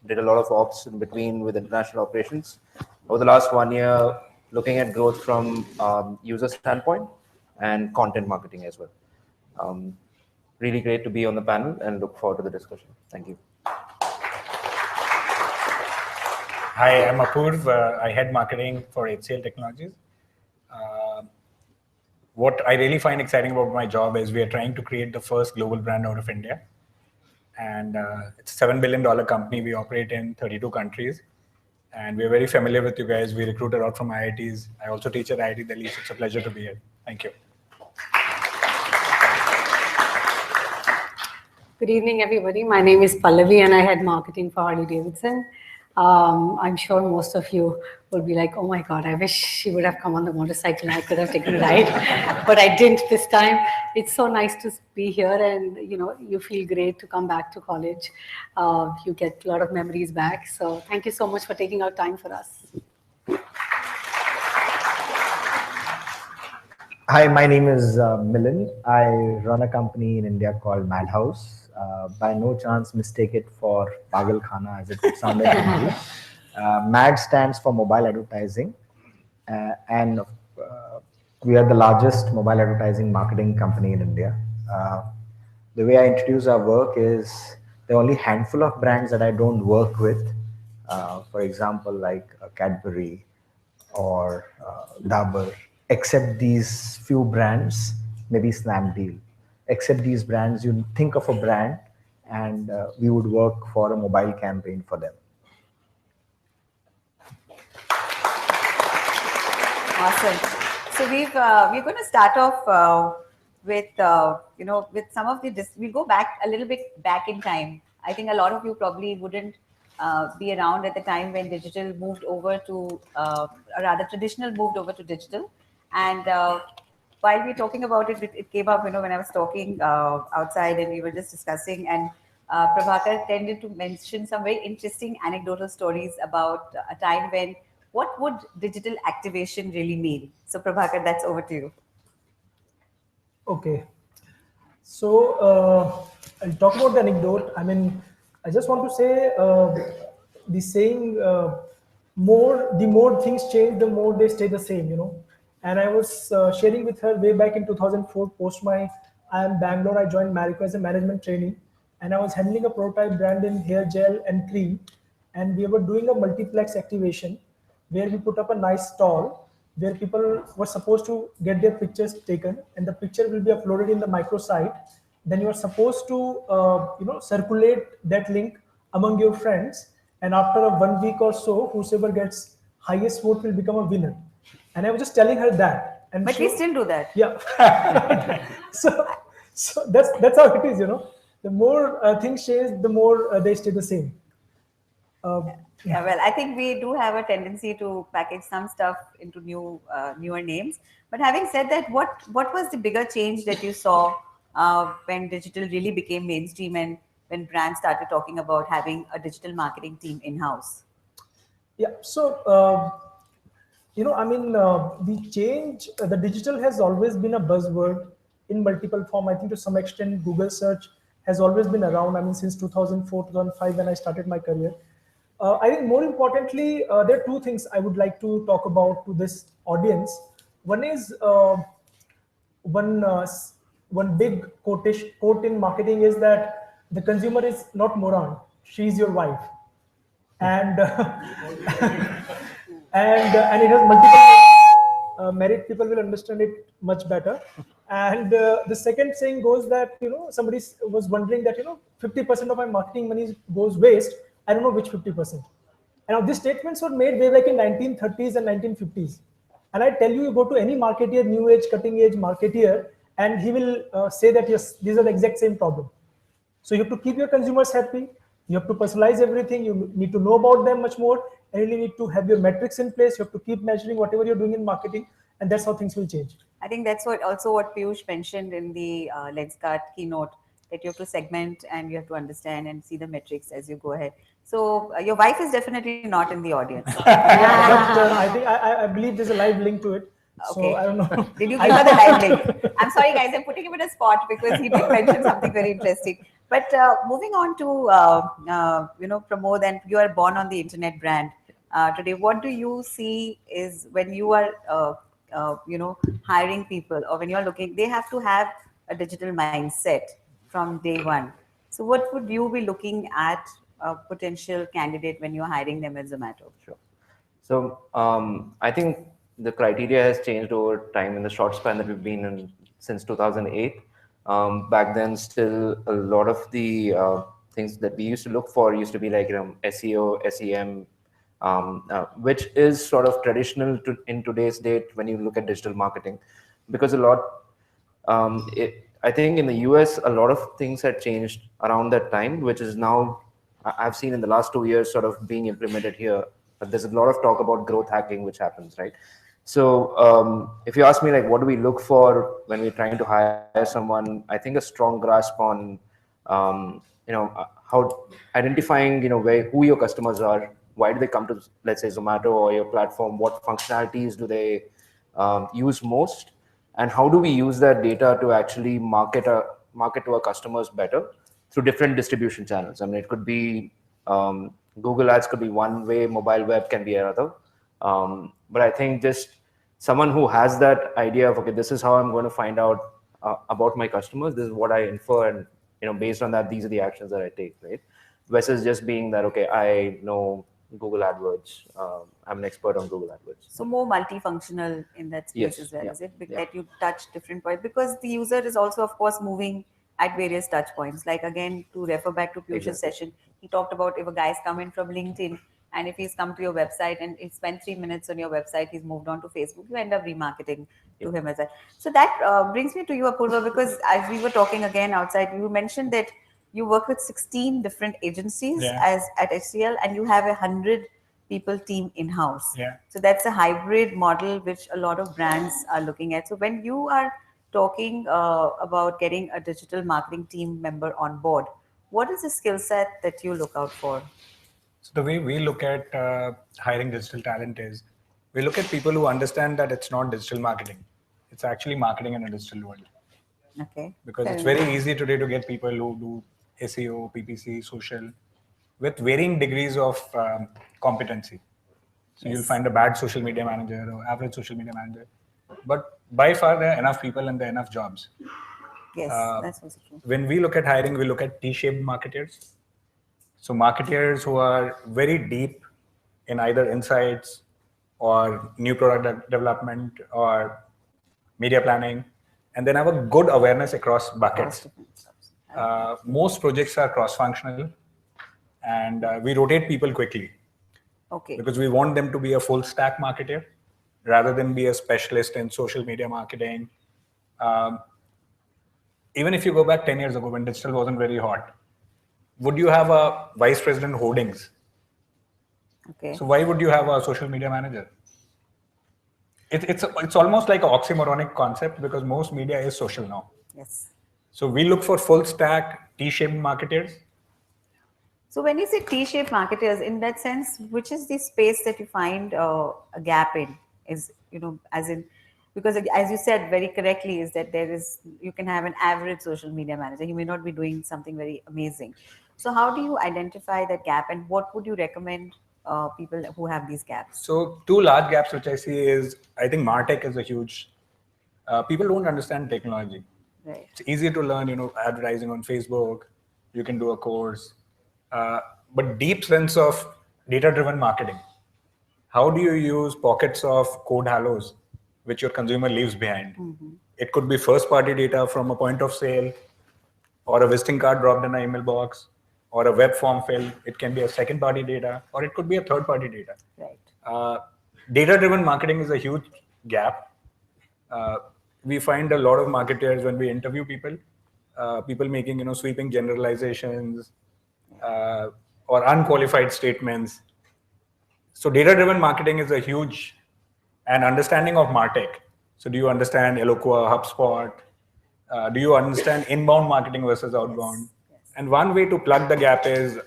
Did a lot of ops in between with international operations. Over the last 1 year, looking at growth from user standpoint and content marketing as well. Really great to be on the panel and look forward to the discussion. Thank you. Hi, I'm Apurv. I head marketing for HCL Technologies. What I really find exciting about my job is we are trying to create the first global brand out of India. And it's a $7 billion company. We operate in 32 countries. And we're very familiar with you guys. We recruit a lot from IITs. I also teach at IIT Delhi. So it's a pleasure to be here. Thank you. Good evening, everybody. My name is Pallavi, and I head marketing for Harley Davidson. I'm sure most of you will be like, oh my God, I wish she would have come on the motorcycle and I could have taken a ride, but I didn't this time. It's so nice to be here, and you feel great to come back to college. You get a lot of memories back. So thank you so much for taking out time for us. Hi, my name is Milind. I run a company in India called Madhouse. By no chance mistake it for Pagal Khana, as it would sound like Hindi. MAD stands for mobile advertising, and we are the largest mobile advertising marketing company in India. The way I introduce our work is there are only a handful of brands that I don't work with. For example, like Cadbury or Dabur, except these few brands, maybe Snapdeal. accept these brands, you think of a brand, and we would work for a mobile campaign for them. Awesome. So we're going to start off with with some of the we'll go back a little bit back in time. I think a lot of you probably wouldn't be around at the time when digital moved over to, or rather traditional moved over to digital. And while we were talking about it, it came up, when I was talking outside and we were just discussing, and Prabhakar tended to mention some very interesting anecdotal stories about a time when what would digital activation really mean? So Prabhakar, that's over to you. Okay. So I'll talk about the anecdote. I mean, I just want to say the saying, the more things change, the more they stay the same, And I was sharing with her way back in 2004, post my I am Bangalore, I joined Marico as a management trainee, and I was handling a prototype brand in hair gel and cream, and we were doing a multiplex activation where we put up a nice stall where people were supposed to get their pictures taken, and the picture will be uploaded in the microsite. Then you are supposed to circulate that link among your friends, and after 1 week or so, whoever gets highest vote will become a winner. And I was just telling her that. And but we still do that. Yeah. so that's how it is, The more things change, the more they stay the same. Yeah, well, I think we do have a tendency to package some stuff into newer names. But having said that, what was the bigger change that you saw when digital really became mainstream and when brands started talking about having a digital marketing team in-house? Yeah, so the change, the digital has always been a buzzword in multiple form. I think to some extent, Google search has always been around. I mean, since 2004, 2005, when I started my career. I think more importantly, there are two things I would like to talk about to this audience. One is one big quote in marketing is that the consumer is not moron; she is your wife, and and it has multiple married people will understand it much better. And the second saying goes that somebody was wondering that 50% of my marketing money goes waste. I don't know which 50%. And now these statements were made way back in 1930s and 1950s. And I tell you, you go to any marketeer, new age, cutting edge marketeer, and he will say that yes, these are the exact same problem. So you have to keep your consumers happy. You have to personalize everything. You need to know about them much more. And you really need to have your metrics in place. You have to keep measuring whatever you're doing in marketing. And that's how things will change. I think that's what Piyush mentioned in the Lenskart keynote, that you have to segment and you have to understand and see the metrics as you go ahead. So your wife is definitely not in the audience. Yeah, but I think I believe there's a live link to it. So Okay. I don't know. Did you give her the live link? I'm sorry, guys. I'm putting him in a spot because he did mention something very interesting. But moving on to Pramod, and you are born on the internet brand today. What do you see is when you are hiring people, or when you're looking, they have to have a digital mindset from day one. So what would you be looking at a potential candidate when you're hiring them at Zomato? Sure. So I think the criteria has changed over time in the short span that we've been in since 2008. Back then, still a lot of the things that we used to look for used to be like SEO, SEM, which is sort of traditional in today's date when you look at digital marketing, because a lot. I think in the US, a lot of things had changed around that time, which is now I've seen in the last 2 years sort of being implemented here. But there's a lot of talk about growth hacking, which happens, right? So if you ask me, like, what do we look for when we're trying to hire someone? I think a strong grasp on, how identifying, who your customers are, why do they come to, let's say, Zomato or your platform? What functionalities do they use most? And how do we use that data to actually market to our customers better through different distribution channels? I mean, it could be Google Ads could be one way, mobile web can be another. But I think just someone who has that idea of, okay, this is how I'm going to find out about my customers. This is what I infer, and based on that, these are the actions that I take, right? Versus just being that, okay, I know Google AdWords. I'm an expert on Google AdWords. So more multifunctional in that space Yes, as well, yeah, is it? yeah. That you touch different points, because the user is also, of course, moving at various touch points. Like again, to refer back to Piyush's Exactly. session, he talked about if a guy's come in from LinkedIn and if he's come to your website and he spent 3 minutes on your website, he's moved on to Facebook, you end up remarketing to him as well. So that brings me to you, Apurva, because as we were talking again outside, you mentioned that you work with 16 different agencies as at HCL, and you have 100 people team in-house. Yeah. So that's a hybrid model which a lot of brands are looking at. So when you are talking about getting a digital marketing team member on board, what is the skill set that you look out for? So the way we look at hiring digital talent is we look at people who understand that it's not digital marketing. It's actually marketing in a digital world. Okay. Because Fair it's enough. very easy today to get people who do SEO, PPC, social, with varying degrees of competency. So you'll Yes. find a bad social media manager or average social media manager. But by far, there are enough people and there are enough jobs. Yes, that's also true. When we look at hiring, we look at T-shaped marketers. So marketers who are very deep in either insights or new product development or media planning, and then have a good awareness across buckets. Most projects are cross-functional, and we rotate people quickly. Okay. Because we want them to be a full stack marketer rather than be a specialist in social media marketing. Even if you go back 10 years ago when digital wasn't very hot, would you have a vice president holdings? Okay. So why would you have a social media manager? It's almost like an oxymoronic concept because most media is social now. Yes. So we look for full stack T-shaped marketers. So when you say T-shaped marketers, in that sense, which is the space that you find a gap in? Is, you know, as in, because as you said very correctly, is that you can have an average social media manager. He may not be doing something very amazing. So how do you identify that gap, and what would you recommend people who have these gaps? So two large gaps which I see is, I think MarTech is a huge, people don't understand technology. Right. It's easier to learn, advertising on Facebook. You can do a course, but deep sense of data-driven marketing. How do you use pockets of code halos, which your consumer leaves behind? It could be first-party data from a point of sale, or a visiting card dropped in an email box, or a web form fill. It can be a second-party data, or it could be a third-party data. Right. Data-driven marketing is a huge gap. We find a lot of marketers when we interview people, people making sweeping generalizations or unqualified statements. So data-driven marketing is a huge, and understanding of MarTech. So do you understand Eloqua, HubSpot? Do you understand inbound marketing versus outbound? Yes. And one way to plug the gap is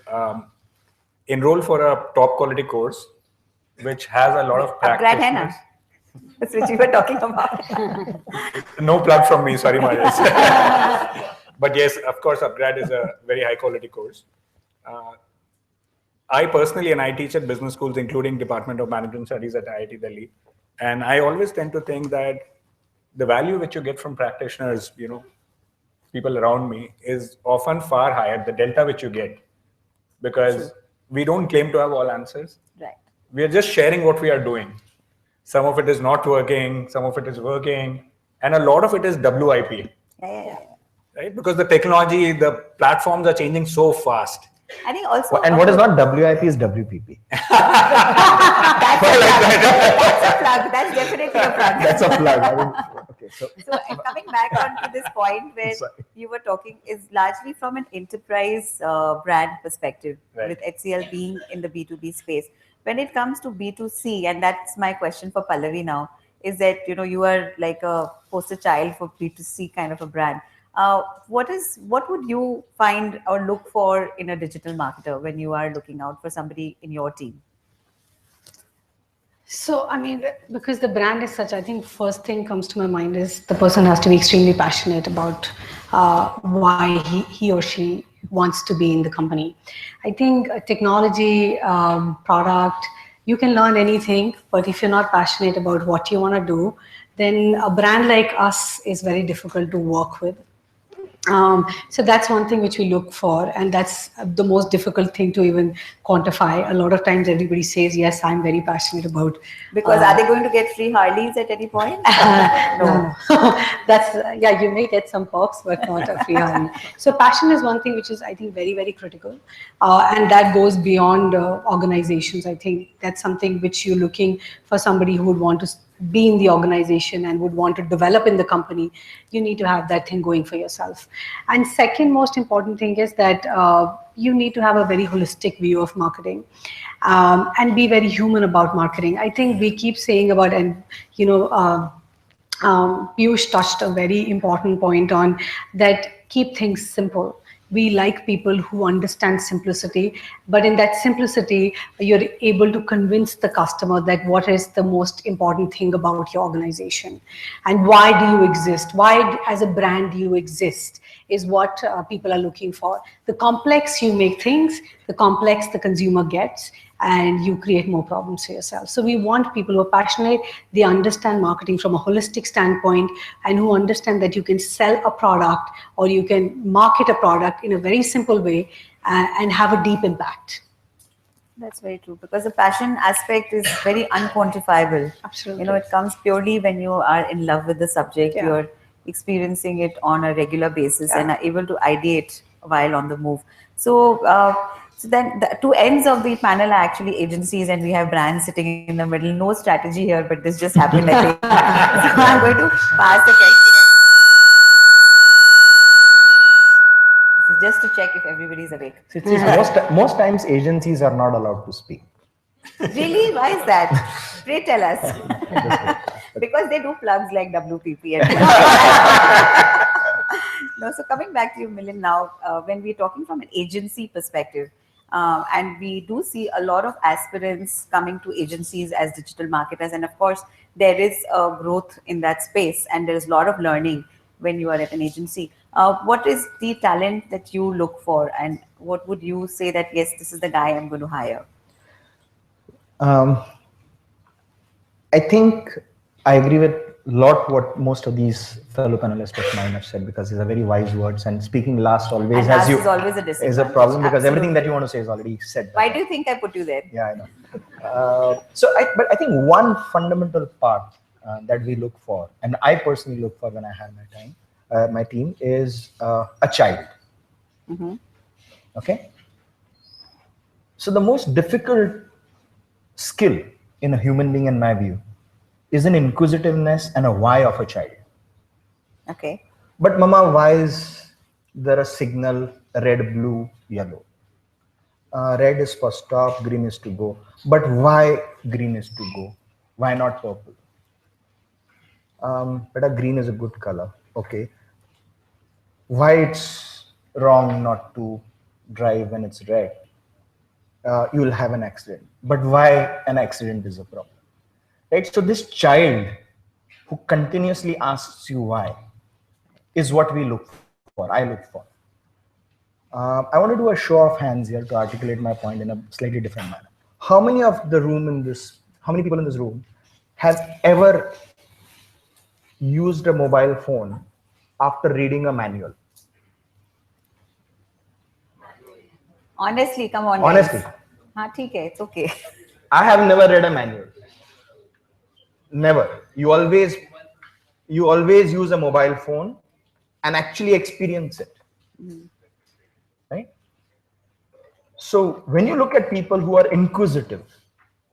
enroll for a top quality course, which has a lot of UpGrad hai na? That's what you were talking about. No plug from me, sorry, Maris. But yes, of course, UpGrad is a very high quality course. I personally, and I teach at business schools, including Department of Management Studies at IIT Delhi. And I always tend to think that the value which you get from practitioners, people around me, is often far higher, the delta which you get. Because we don't claim to have all answers. Right. We are just sharing what we are doing. Some of it is not working, some of it is working, and a lot of it is WIP. Yeah. Right? Because the technology, the platforms are changing so fast. I think also. And what is not WIP is WPP. That's a plug. That's definitely a plug. That's a plug. I mean, okay, so coming back onto this point where you were talking is largely from an enterprise brand perspective, Right. with HCL being in the B2B space. When it comes to B2C, and that's my question for Pallavi now, is that you are like a poster child for B2C kind of a brand. What would you find or look for in a digital marketer when you are looking out for somebody in your team? So, I mean, because the brand is such, I think first thing comes to my mind is the person has to be extremely passionate about why he or she wants to be in the company. I think technology, product, you can learn anything, but if you're not passionate about what you want to do, then a brand like us is very difficult to work with. So that's one thing which we look for, and that's the most difficult thing to even quantify. A lot of times everybody says, yes, I'm very passionate about. Because are they going to get free Harleys at any point? No. That's, yeah, you may get some perks, but not a free Harley. So passion is one thing which is, I think, very, very critical. And that goes beyond organizations. I think that's something which you're looking for somebody who would want to be in the organization and would want to develop in the company. You need to have that thing going for yourself. And second most important thing is that you need to have a very holistic view of marketing, and be very human about marketing. I think we keep saying about, and you know, Piyush touched a very important point on that: keep things simple. We like people who understand simplicity, but in that simplicity, you're able to convince the customer that what is the most important thing about your organization and why do you exist? Why as a brand do you exist is what people are looking for. The complex you make things, the complex the consumer gets, and you create more problems for yourself. So we want people who are passionate, they understand marketing from a holistic standpoint, and who understand that you can sell a product or you can market a product in a very simple way and have a deep impact. That's very true, because the passion aspect is very unquantifiable. Absolutely. You know, it comes purely when you are in love with the subject, Yeah. you're experiencing it on a regular basis and are able to ideate while on the move. So, so then the two ends of the panel are actually agencies, and we have brands sitting in the middle. No strategy here, but this just happened, I think. So I'm going to pass the question. This is just to check if everybody's awake. So most times agencies are not allowed to speak. Really? Why is that? Pray tell us. Because they do plugs like WPP. No, so coming back to you, Milind, now, when we're talking from an agency perspective, and we do see a lot of aspirants coming to agencies as digital marketers, and of course, there is a growth in that space, and there is a lot of learning when you are at an agency. What is the talent that you look for, and what would you say that, yes, this is the guy I'm going to hire? I think I agree with a lot what most of these fellow panelists of mine have said, because these are very wise words, and speaking last always And has last is always a disadvantage. is a problem, because everything Absolutely. that you want to say is already said. Why do you think I put you there? Yeah, I know. But I think one fundamental part that we look for, and I personally look for when I have my team, is a child. Mm-hmm. Okay. So the most difficult skill in a human being, in my view, is an inquisitiveness and a why of a child. Okay. But mama, why is there a signal red, blue, yellow? Red is for stop, green is to go. But why green is to go? Why not purple? But green is a good color. Okay. Why it's wrong not to drive when it's red? You will have an accident. But why an accident is a problem? Right? So this child who continuously asks you why is what we look for, I look for. I want to do a show of hands here to articulate my point in a slightly different manner. How many people in this room have ever used a mobile phone after reading a manual? Honestly, come on. Honestly. Haan, theek hai, it's okay. I have never read a manual. Never. You always use a mobile phone and actually experience it. Right? So when you look at people who are inquisitive,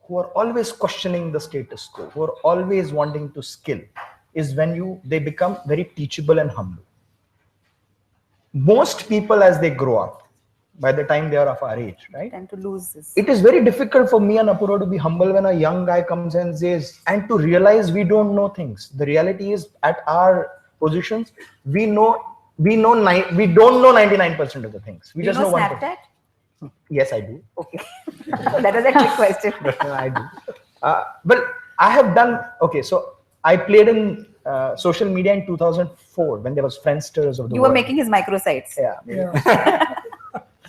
who are always questioning the status quo, who are always wanting to skill, is when they become very teachable and humble. Most people, as they grow up, by the time they are of our age, right? Tend to lose this. It is very difficult for me and Apurva to be humble when a young guy comes and says, and to realize we don't know things. The reality is, at our positions, we don't know 99% of the things. We just know 1%. Snapchat? Yes, I do. Okay. That was a trick question. I do. But I have done, okay, so I played in social media in 2004 when there was Friendsters of the You world. were making his microsites. Yeah.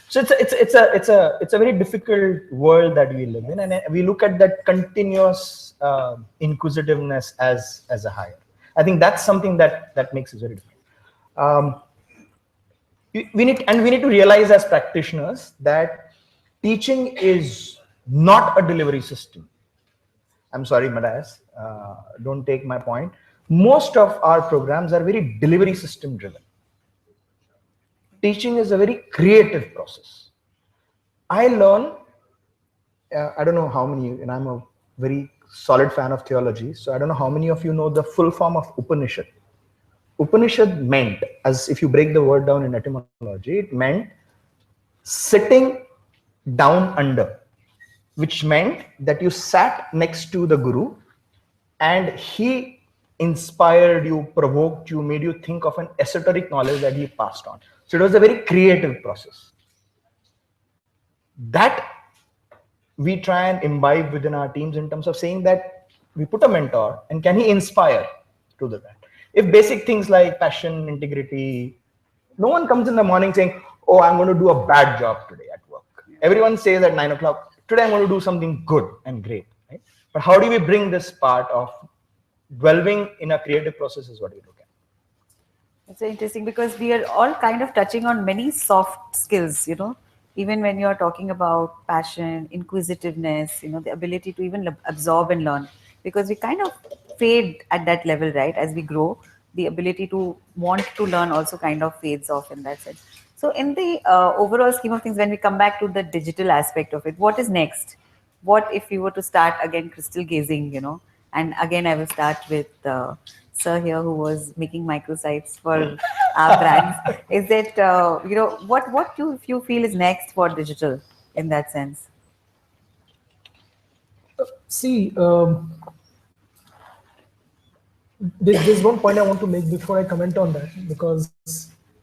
So it's a very difficult world that we live in, and we look at that continuous inquisitiveness as a hire. I think that's something that makes it very different. we need to realize as practitioners that teaching is not a delivery system. I'm sorry, Matthias, don't take my point. Most of our programs are very delivery system driven. Teaching is a very creative process. I learn, I don't know how many, and I'm a very solid fan of theology, so I don't know how many of you know the full form of Upanishad. Upanishad meant, as if you break the word down in etymology, it meant sitting down under, which meant that you sat next to the Guru and he inspired you, provoked you, made you think of an esoteric knowledge that he passed on. So it was a very creative process. That we try and imbibe within our teams in terms of saying that we put a mentor and can he inspire to do that. If basic things like passion, integrity, no one comes in the morning saying, oh, I'm going to do a bad job today at work. Everyone says at 9 o'clock, today I'm going to do something good and great. Right? But how do we bring this part of dwelling in a creative process is what we look at. It's interesting because we are all kind of touching on many soft skills, even when you're talking about passion, inquisitiveness, the ability to even absorb and learn, because we kind of fade at that level, right? As we grow, the ability to want to learn also kind of fades off in that sense. So in the overall scheme of things, when we come back to the digital aspect of it, what is next? What if we were to start again crystal gazing, and again, I will start with Sir here, who was making microsites for our brands. Is it, what do you feel is next for digital in that sense? See, there's one point I want to make before I comment on that, because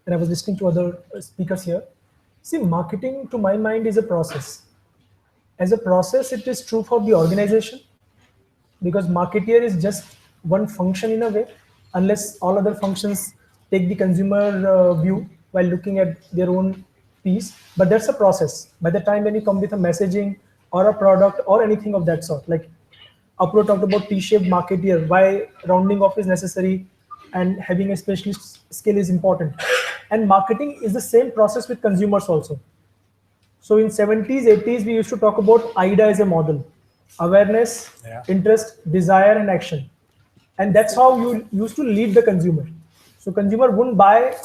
when I was listening to other speakers here, see, marketing to my mind is a process. As a process, it is true for the organization, because marketeer is just one function in a way, unless all other functions take the consumer view while looking at their own piece. But that's a process. By the time when you come with a messaging or a product or anything of that sort, like Apro talked about T-shaped marketeer, why rounding off is necessary and having a specialist skill is important. And marketing is the same process with consumers also. So in 70s, 80s, we used to talk about IDA as a model: awareness, interest, desire, and action. And that's how you used to lead the consumer. So consumer wouldn't buy,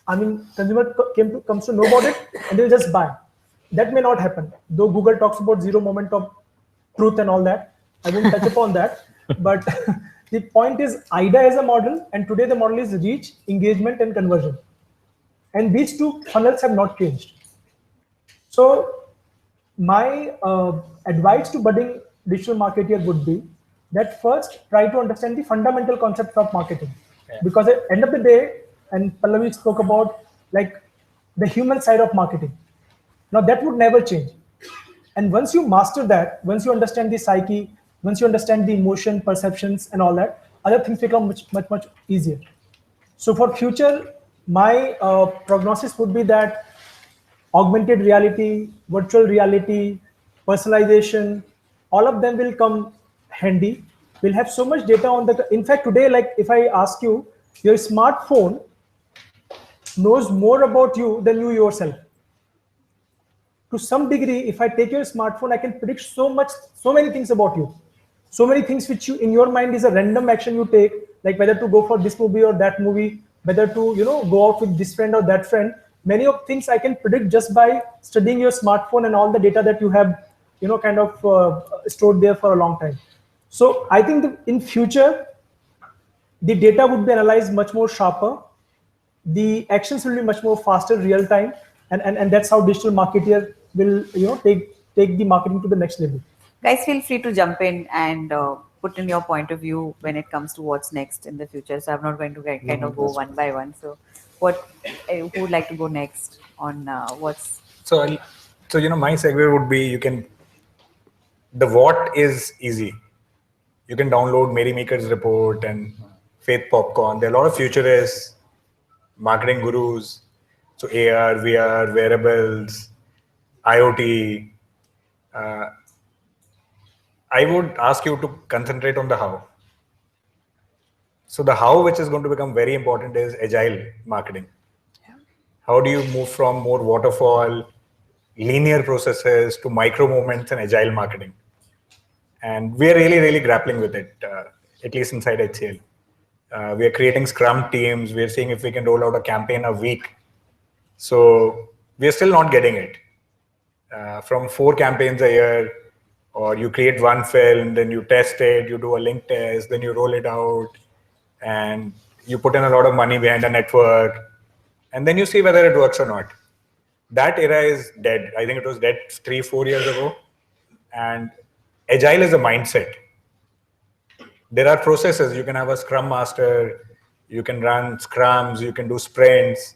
consumer comes to know about it and they'll just buy. That may not happen. Though Google talks about 0 moment of truth and all that, I won't touch upon that. But the point is IDA as a model, and today the model is reach, engagement, and conversion. And these two funnels have not changed. So my advice to budding digital marketer would be that first try to understand the fundamental concepts of marketing. Because at the end of the day, and Pallavi spoke about like the human side of marketing. Now that would never change. And once you master that, once you understand the psyche, once you understand the emotion, perceptions and all that, other things become much easier. So for future, my prognosis would be that augmented reality, virtual reality, personalization, all of them will come handy. We'll have so much data on the, in fact, today, like if I ask you, your smartphone knows more about you than you yourself. To some degree, if I take your smartphone, I can predict so many things about you. So many things which you, in your mind is a random action you take, like whether to go for this movie or that movie, whether to, go out with this friend or that friend. Many of things I can predict just by studying your smartphone and all the data that you have, stored there for a long time. So I think that in future, the data would be analyzed much more sharper. The actions will be much more faster, real time, and that's how digital marketer will, take the marketing to the next level. Guys, feel free to jump in and put in your point of view when it comes to what's next in the future. So I'm not going to kind of go one by one. So who would like to go next on what's... So my segue would be, the what is easy. You can download Mary Meeker's report and Faith Popcorn. There are a lot of futurists, marketing gurus. So AR, VR, wearables, IoT. I would ask you to concentrate on the how. So the how, which is going to become very important, is agile marketing. How do you move from more waterfall, linear processes to micro movements and agile marketing? And we are really grappling with it, at least inside HCL. We are creating Scrum teams. We are seeing if we can roll out a campaign a week. So we are still not getting it. From 4 campaigns a year, or you create one film, then you test it, you do a link test, then you roll it out, and you put in a lot of money behind a network, and then you see whether it works or not. That era is dead. I think it was dead 3-4 years ago. And agile is a mindset. There are processes. You can have a scrum master, you can run scrums, you can do sprints.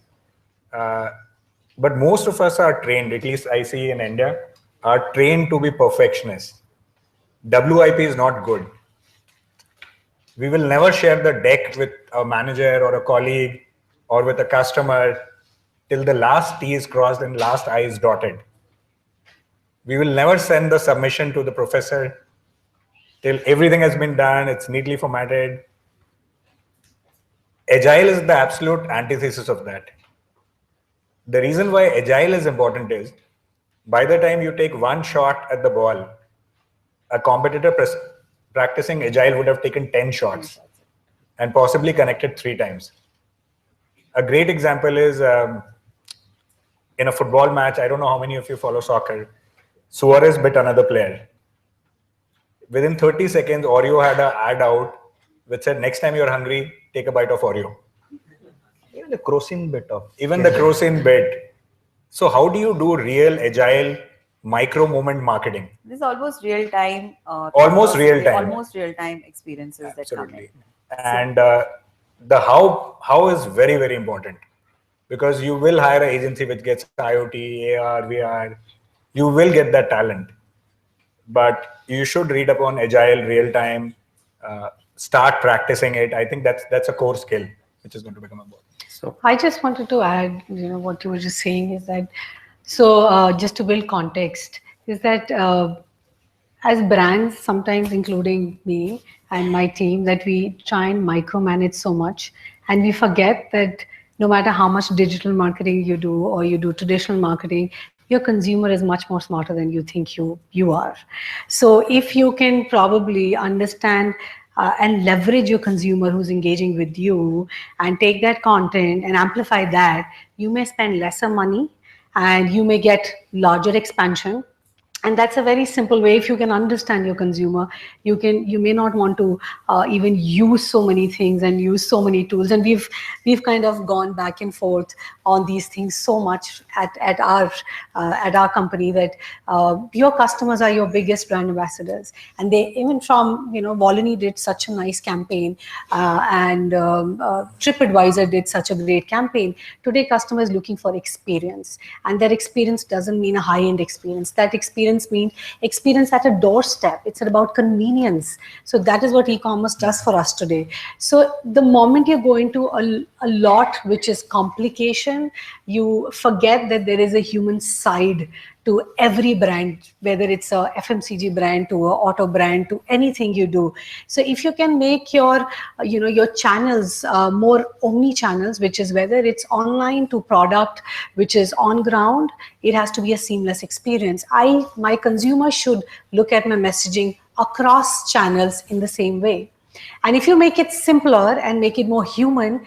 But most of us are trained, at least I see in India, are trained to be perfectionists. WIP is not good. We will never share the deck with a manager or a colleague or with a customer till the last T is crossed and last I is dotted. We will never send the submission to the professor till everything has been done, it's neatly formatted. Agile is the absolute antithesis of that. The reason why agile is important is, by the time you take one shot at the ball, a competitor practicing agile would have taken 10 shots and possibly connected 3 times. A great example is in a football match, I don't know how many of you follow soccer, Suarez bit another player. Within 30 seconds, Oreo had an ad out which said, next time you're hungry, take a bite of Oreo. Even the Crosin bit of. Even the Crosin bit. So how do you do real agile micro moment marketing? This is almost real time. Almost real time. Almost real time experiences that come in. And the how is very important, because you will hire an agency which gets IoT, AR, VR. You will get that talent, but you should read upon agile, real time, start practicing it. I think that's a core skill which is going to become a board. So I just wanted to add, what you were just saying is that, so just to build context, is that as brands, sometimes including me and my team, that we try and micromanage so much, and we forget that no matter how much digital marketing you do or you do traditional marketing, your consumer is much more smarter than you think you are. So if you can probably understand and leverage your consumer who's engaging with you and take that content and amplify that, you may spend lesser money and you may get larger expansion. And that's a very simple way. If you can understand your consumer, you may not want to even use so many things and use so many tools. And we've kind of gone back and forth on these things so much at our company, that your customers are your biggest brand ambassadors. And they, even from, Volini did such a nice campaign, and TripAdvisor did such a great campaign. Today, customers looking for experience, and that experience doesn't mean a high-end experience. That experience means experience at a doorstep. It's about convenience. So that is what e-commerce does for us today. So the moment you go into a lot which is complication, you forget that there is a human side to every brand, whether it's a FMCG brand to a auto brand to anything you do. So if you can make your channels more omni channels, which is whether it's online to product, which is on ground, it has to be a seamless experience. My consumer should look at my messaging across channels in the same way. And if you make it simpler and make it more human,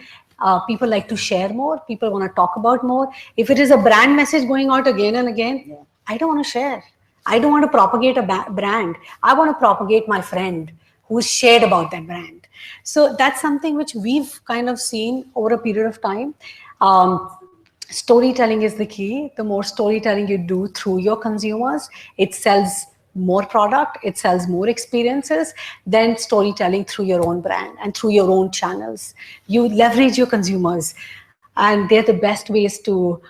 people like to share more, people want to talk about more. If it is a brand message going out again and again, I don't want to share. I don't want to propagate a brand. I want to propagate my friend who's shared about that brand. So that's something which we've kind of seen over a period of time. Storytelling is the key. The more storytelling you do through your consumers, it sells more product, it sells more experiences than storytelling through your own brand and through your own channels. You leverage your consumers, and they're the best ways to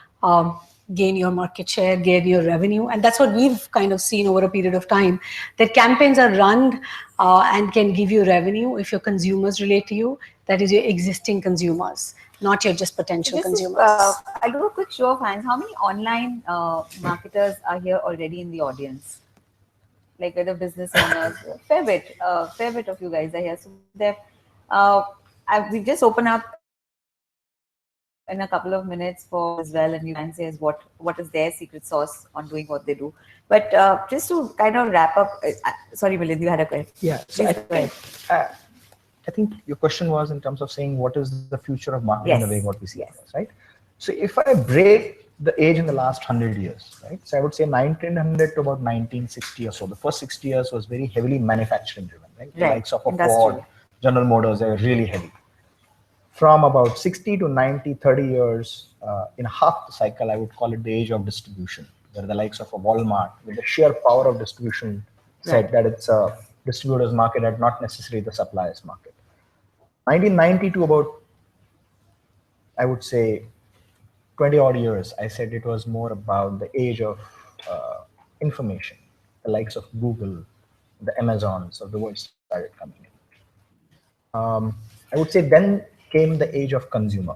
gain your market share, gain your revenue. And that's what we've kind of seen over a period of time, that campaigns are run and can give you revenue if your consumers relate to you. That is your existing consumers, not your just potential consumers. I'll do a quick show of hands. How many online marketers are here already in the audience? Like whether business owners, fair bit of you guys are here. So we've just opened up in a couple of minutes for as well, and you can say what is their secret sauce on doing what they do. But just to kind of wrap up, sorry, Milind, you had a question. Yeah, so I think your question was in terms of saying what is the future of marketing the way what we see it, right? So if I break the age in the last 100 years, right? So I would say 1900 to about 1960 or so. The first 60 years was very heavily manufacturing driven, right? The likes of a Ford, General Motors, they were really heavy. From about 60 to 90, 30 years, in half the cycle, I would call it the age of distribution, where the likes of a Walmart, with the sheer power of distribution, said that it's a distributor's market and not necessarily the supplier's market. 1990 to about, I would say, 20 odd years, I said it was more about the age of information, the likes of Google, the Amazons of the world started coming in. I would say then came the age of consumer,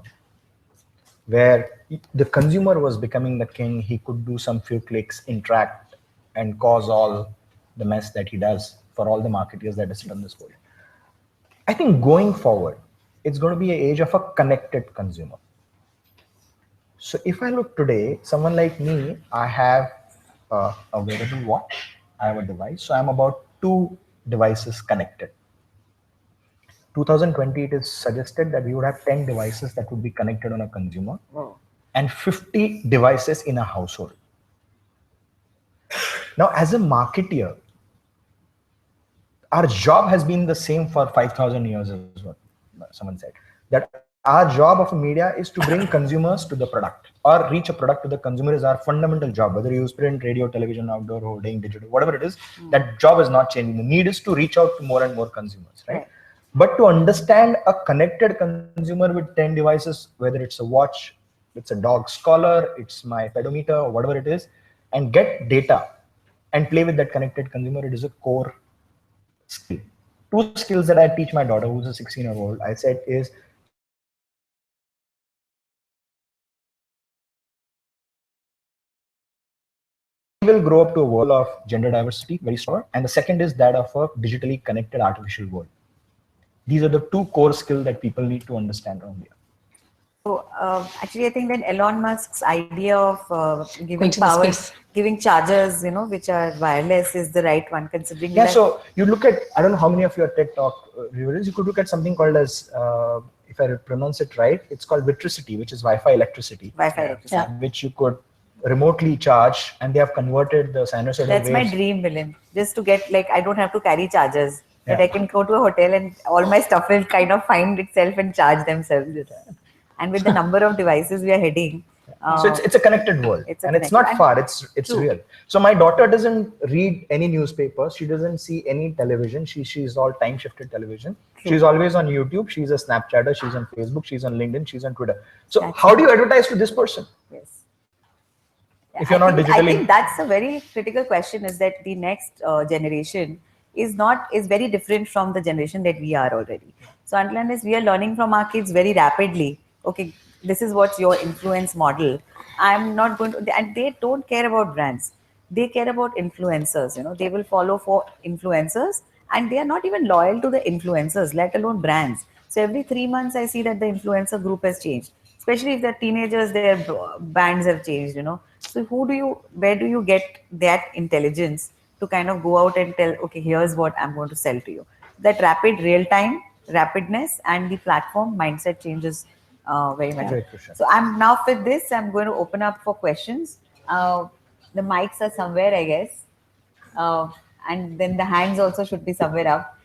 where the consumer was becoming the king. He could do some few clicks, interact, and cause all the mess that he does for all the marketers that is in this world. I think going forward, it's going to be an age of a connected consumer. So if I look today, someone like me, I have a wearable watch, I have a device. So I'm about 2 devices connected. 2020, it is suggested that we would have 10 devices that would be connected on a consumer and 50 devices in a household. Now, as a marketeer, our job has been the same for 5,000 years, is what someone said. That our job of a media is to bring consumers to the product or reach a product to the consumer is our fundamental job. Whether you use print, radio, television, outdoor, hoarding, digital, whatever it is, that job is not changing. The need is to reach out to more and more consumers, right? But to understand a connected consumer with 10 devices, whether it's a watch, it's a dog's collar, it's my pedometer, or whatever it is, and get data and play with that connected consumer, it is a core skill. 2 skills that I teach my daughter, who's a 16-year-old, I said is, will grow up to a world of gender diversity, very strong, and the second is that of a digitally connected artificial world. These are the 2 core skills that people need to understand around here. So actually, I think then Elon Musk's idea of giving power, giving chargers, which are wireless, is the right one, considering. Yeah. So you look at, I don't know how many of your TED Talk viewers, you could look at something called as, if I pronounce it right, it's called Vitricity, which is Wi-Fi electricity. Wi-Fi electricity. Which you could remotely charge, and they have converted the sinusoidal That's waves. my dream, Milind. Just to get, I don't have to carry chargers. That I can go to a hotel and all my stuff will kind of find itself and charge themselves. And with the number of devices we are heading. So it's a connected world, and it's not far, it's real. So my daughter doesn't read any newspapers, she doesn't see any television, she's all time shifted television. She's always on YouTube, she's a Snapchatter, she's on Facebook, she's on LinkedIn, she's on Twitter. So how do you advertise to this person? Yes. If you're not digitally. I think that's a very critical question, is that the next generation is very different from the generation that we are already. So until unless we are learning from our kids very rapidly, okay, this is what's your influence model. I'm not going to, and they don't care about brands. They care about influencers. They will follow for influencers, and they are not even loyal to the influencers, let alone brands. So every 3 months, I see that the influencer group has changed. Especially if they're teenagers, their bands have changed. So where do you get that intelligence to kind of go out and tell, okay, here's what I'm going to sell to you. That rapid real-time, rapidness, and the platform mindset changes very much. So I'm now with this, I'm going to open up for questions. The mics are somewhere, I guess. And then the hands also should be somewhere up.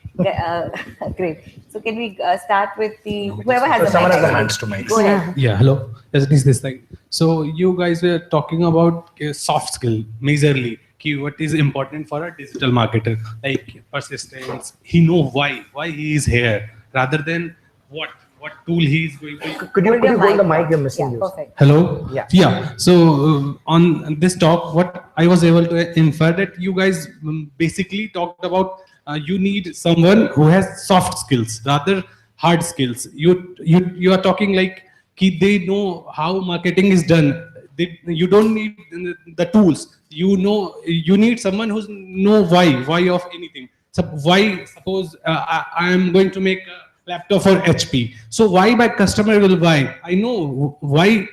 Great. So can we start with whoever has someone mic, has the hands to mics. Go ahead. Yeah, hello. This is this thing. So you guys were talking about soft skill majorly. What is important for a digital marketer, like persistence. He knows why he is here, rather than what tool he is going to. Could you hold the mic? You're missing you. Hello. Yeah. So on this talk, what I was able to infer that you guys basically talked about you need someone who has soft skills rather hard skills. You are talking like they know how marketing is done. You don't need the tools. You need someone who's know why of anything. So why, suppose I am going to make laptop for HP. So why my customer will buy? I know why,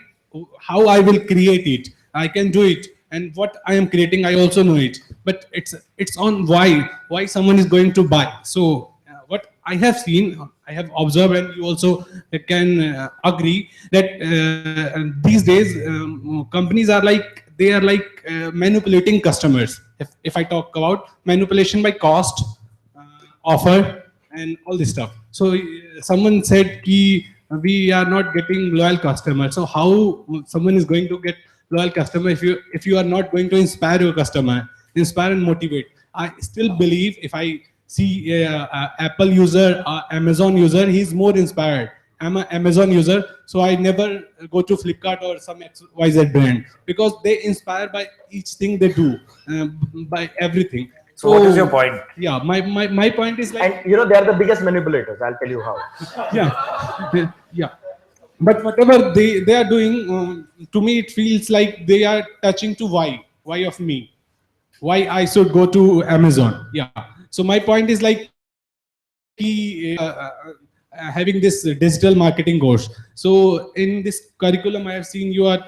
how I will create it. I can do it, and what I am creating, I also know it. But it's on why someone is going to buy. So what I have seen, I have observed, and you also can agree that these days companies are like, they are like manipulating customers. If I talk about manipulation by cost, offer, and all this stuff. So someone said ki we are not getting loyal customers. So how someone is going to get loyal customer if you are not going to inspire your customer, inspire and motivate? I still believe if I see Apple user, Amazon user, he's more inspired. I'm an Amazon user, so I never go to Flipkart or some XYZ brand, because they inspire by each thing they do, by everything. So what is your point? Yeah, my point is like, and you know, they are the biggest manipulators. I'll tell you how. yeah. But whatever they are doing, to me it feels like they are touching to why of me, why I should go to Amazon. Yeah. So my point is like, having this digital marketing course. So in this curriculum, I have seen you are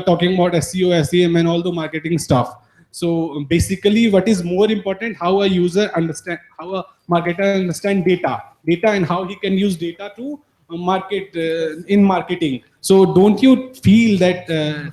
talking about SEO, SEM, and all the marketing stuff. So basically, what is more important? How a user understand, how a marketer understand data, and how he can use data to market in marketing. So don't you feel that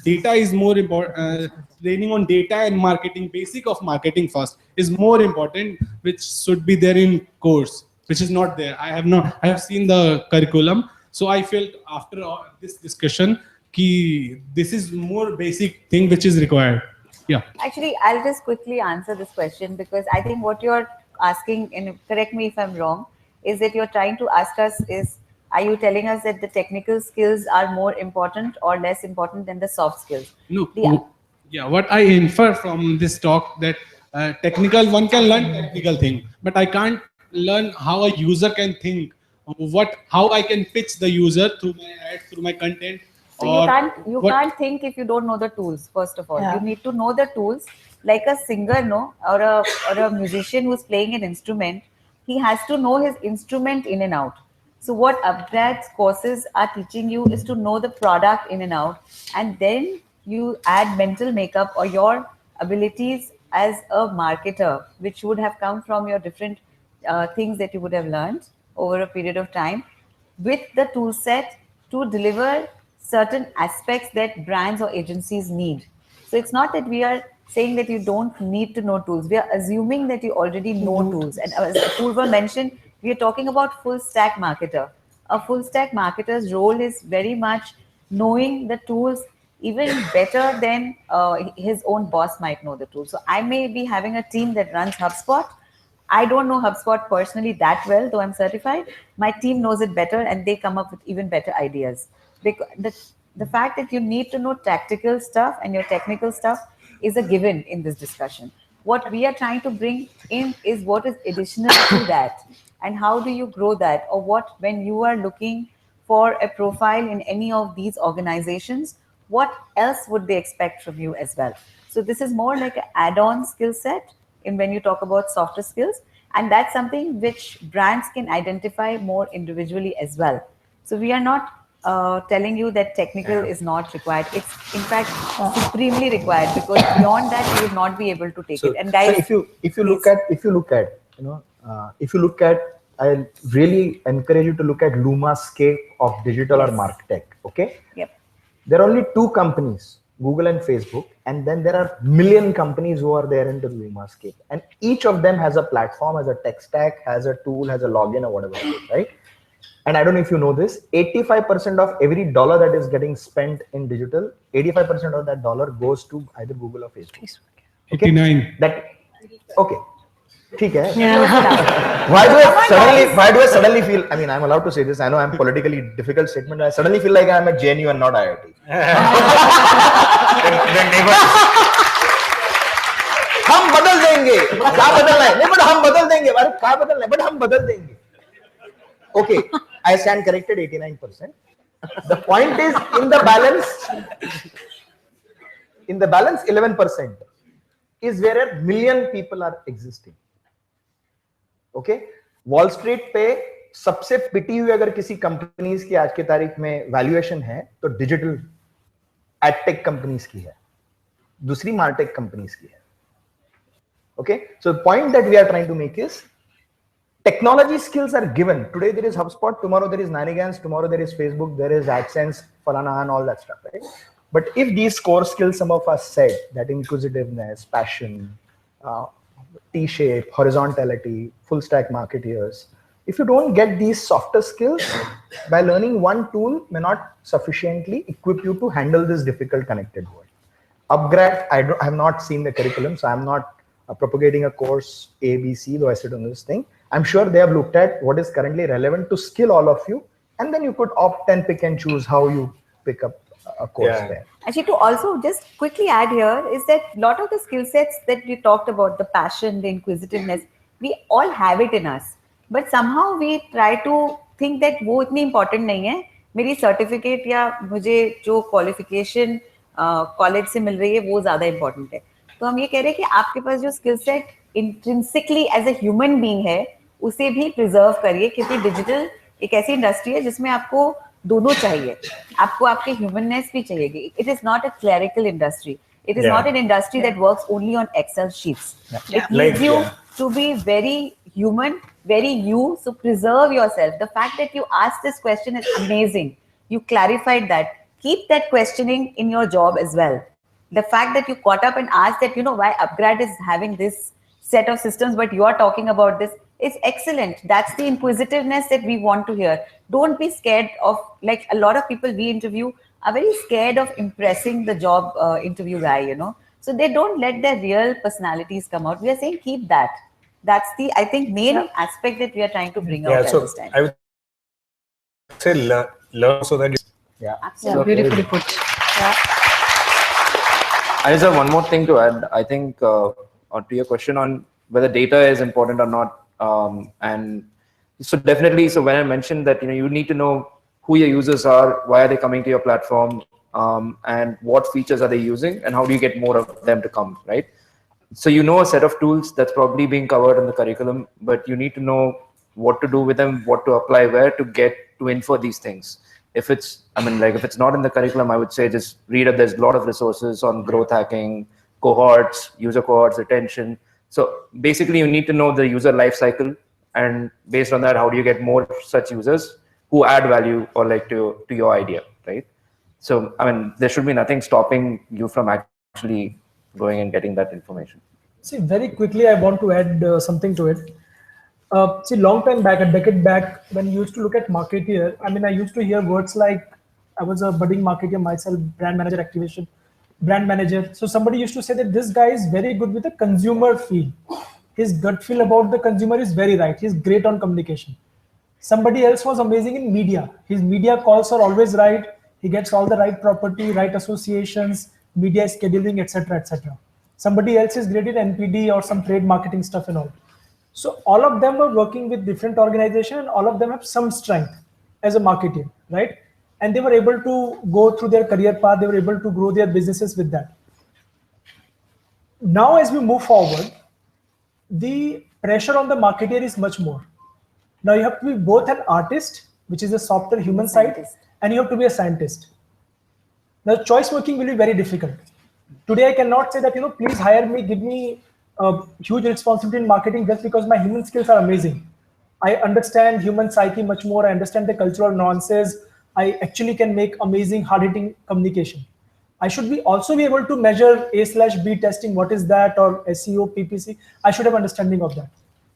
data is more important? Training on data and marketing, basic of marketing first, is more important, which should be there in course, which is not there. I have seen the curriculum, so I felt after this discussion ki this is more basic thing which is required. Yeah. Actually, I'll just quickly answer this question, because I think what you're asking, and correct me if I'm wrong, is that you're trying to ask us is, are you telling us that the technical skills are more important or less important than the soft skills? No. Yeah, what I infer from this talk, that technical, one can learn technical thing, but I can't learn how a user can think, how I can pitch the user through my ad, through my content. So you can't think if you don't know the tools. First of all, you need to know the tools. Like a singer, or a musician who's playing an instrument, he has to know his instrument in and out. So what UpGrad's courses are teaching you is to know the product in and out, and then you add mental makeup or your abilities as a marketer, which would have come from your different things that you would have learned over a period of time, with the tool set to deliver certain aspects that brands or agencies need. So it's not that we are saying that you don't need to know tools. We are assuming that you already know tools. And as Apurva mentioned, we are talking about full stack marketer. A full stack marketer's role is very much knowing the tools even better than his own boss might know the tools. So I may be having a team that runs HubSpot. I don't know HubSpot personally that well, though I'm certified. My team knows it better, and they come up with even better ideas. Because the fact that you need to know tactical stuff and your technical stuff is a given in this discussion. What we are trying to bring in is what is additional to that, and how do you grow that, or what, when you are looking for a profile in any of these organizations, what else would they expect from you as well? So this is more like an add-on skill set in when you talk about softer skills, and that's something which brands can identify more individually as well. So we are not telling you that technical is not required. It's in fact supremely required, because beyond that you would not be able to take it. And guys, so if you look at, I really encourage you to look at Luma's scape of digital or martech. Okay. Yep. There are only two companies, Google and Facebook, and then there are million companies who are there in the Luma scape, and each of them has a platform, has a tech stack, has a tool, has a login, or whatever, right? And I don't know if you know this, 85% of every dollar that is getting spent in digital, 85% of that dollar goes to either Google or Facebook. Okay? 89. Okay. Why do I suddenly feel, I mean, I'm allowed to say this, I know I'm politically difficult statement, I suddenly feel like I'm a JNU and not IIT. हम बदल देंगे, क्या बदलना है? नहीं, but हम बदल देंगे, अरे क्या बदलना है? But हम बदल देंगे. Okay, I stand corrected, 89%. The point is, in the balance, 11% is where a million people are existing. Okay, Wall Street पे सबसे पिटी हुई अगर किसी कंपनीज की आज की तारीख में वैल्यूएशन है तो डिजिटल एडटेक कंपनीज की है, दूसरी मार्टेक कंपनीज की है. Okay, so the point that we are trying to make is technology skills are given. Today there is HubSpot, tomorrow there is Nanigans, tomorrow there is Facebook, there is AdSense, Falana and all that stuff, right? But if these core skills, some of us said that inquisitiveness, passion, T-shape, horizontality, full stack marketeers, if you don't get these softer skills, by learning one tool may not sufficiently equip you to handle this difficult connected world. UpGrad, I have not seen the curriculum, so I'm not propagating a course A, B, C, though I sit on this thing. I'm sure they have looked at what is currently relevant to skill all of you, and then you could opt and pick and choose how you pick up a course there. Actually, to also just quickly add here is that a lot of the skill sets that we talked about, the passion, the inquisitiveness, we all have it in us. But somehow we try to think that वो इतनी important नहीं है, मेरी certificate या मुझे जो qualification college से मिल रही है वो ज्यादा इंपॉर्टेंट है. तो हम ये कह रहे हैं कि आपके पास जो skill set intrinsically as a human being है उसे भी प्रिजर्व करिए, क्योंकि डिजिटल एक ऐसी इंडस्ट्री है जिसमें आपको दोनों चाहिए. आपको आपके ह्यूमननेस भी चाहिए. It is not a clerical industry. It is not an industry that works only on Excel sheets. It needs you to be very human, very you. So preserve yourself. The fact that you asked this question is amazing. You clarified that. Keep that questioning in your job as well. The fact that you caught up and asked that, why UpGrad is having this set of systems, but you are talking about this, is excellent. That's the inquisitiveness that we want to hear. Don't be scared of, like a lot of people we interview are very scared of impressing the job interview guy, So they don't let their real personalities come out. We are saying keep that. That's the, I think, main aspect that we are trying to bring out at this time. I would say learn so that you... Absolutely. Beautifully put. I just have one more thing to add. I think to your question on whether data is important or not, and so definitely. So when I mentioned that you need to know who your users are, why are they coming to your platform, and what features are they using, and how do you get more of them to come, right? So a set of tools that's probably being covered in the curriculum, but you need to know what to do with them, what to apply where to get to infer these things. If it's, if it's not in the curriculum, I would say just read it. There's a lot of resources on growth hacking, cohorts, user cohorts, retention. So basically you need to know the user life cycle, and based on that, how do you get more such users who add value or to your idea, right? So, there should be nothing stopping you from actually going and getting that information. See, very quickly, I want to add something to it. See, long time back, a decade back, when you used to look at marketeer, I used to hear words like, I was a budding marketeer myself, brand manager activation, brand manager. So somebody used to say that this guy is very good with the consumer feel. His gut feel about the consumer is very right. He's great on communication. Somebody else was amazing in media. His media calls are always right. He gets all the right property, right associations, media scheduling, etc., etc. Somebody else is great in NPD or some trade marketing stuff and all. So all of them were working with different organizations, and all of them have some strength as a marketer, right? And they were able to go through their career path. They were able to grow their businesses with that. Now, as we move forward, the pressure on the marketer is much more. Now you have to be both an artist, which is a softer human side, and you have to be a scientist. Now choice making will be very difficult. Today I cannot say that, please hire me, give me a huge responsibility in marketing just because my human skills are amazing. I understand human psyche much more. I understand the cultural nuances. I actually can make amazing hard-hitting communication. I should also be able to measure A/B testing, what is that, or SEO, PPC. I should have understanding of that.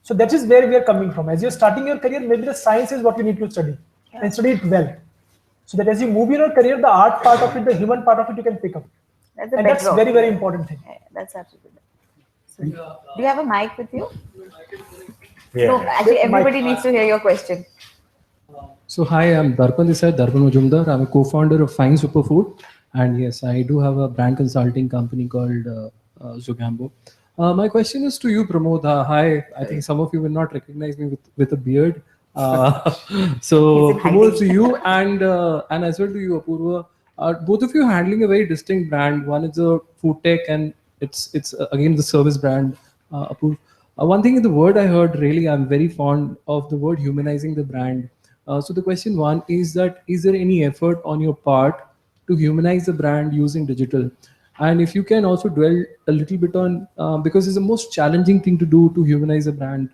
So that is where we are coming from. As you're starting your career, maybe the science is what you need to study and study it well. So that as you move in your career, the art part of it, the human part of it, you can pick up. That's and that's very, very important thing. Yeah, that's absolutely. So, do you have a mic with you? Yeah. No, actually, everybody needs to hear your question. So hi, I'm Darpan Desai, Darpan Majumdar. I'm a co-founder of Fine Superfood. And yes, I do have a brand consulting company called Zugambo. My question is to you, Pramod. Hi, I think some of you will not recognize me with a beard. So Pramod, to you and as well to you, Apurva. Both of you are handling a very distinct brand. One is a food tech, and it's again the service brand, Apurva. One thing in the word I heard, really, I'm very fond of the word humanizing the brand. So the question one is that, is there any effort on your part to humanize the brand using digital? And if you can also dwell a little bit on, because it's the most challenging thing to do to humanize a brand,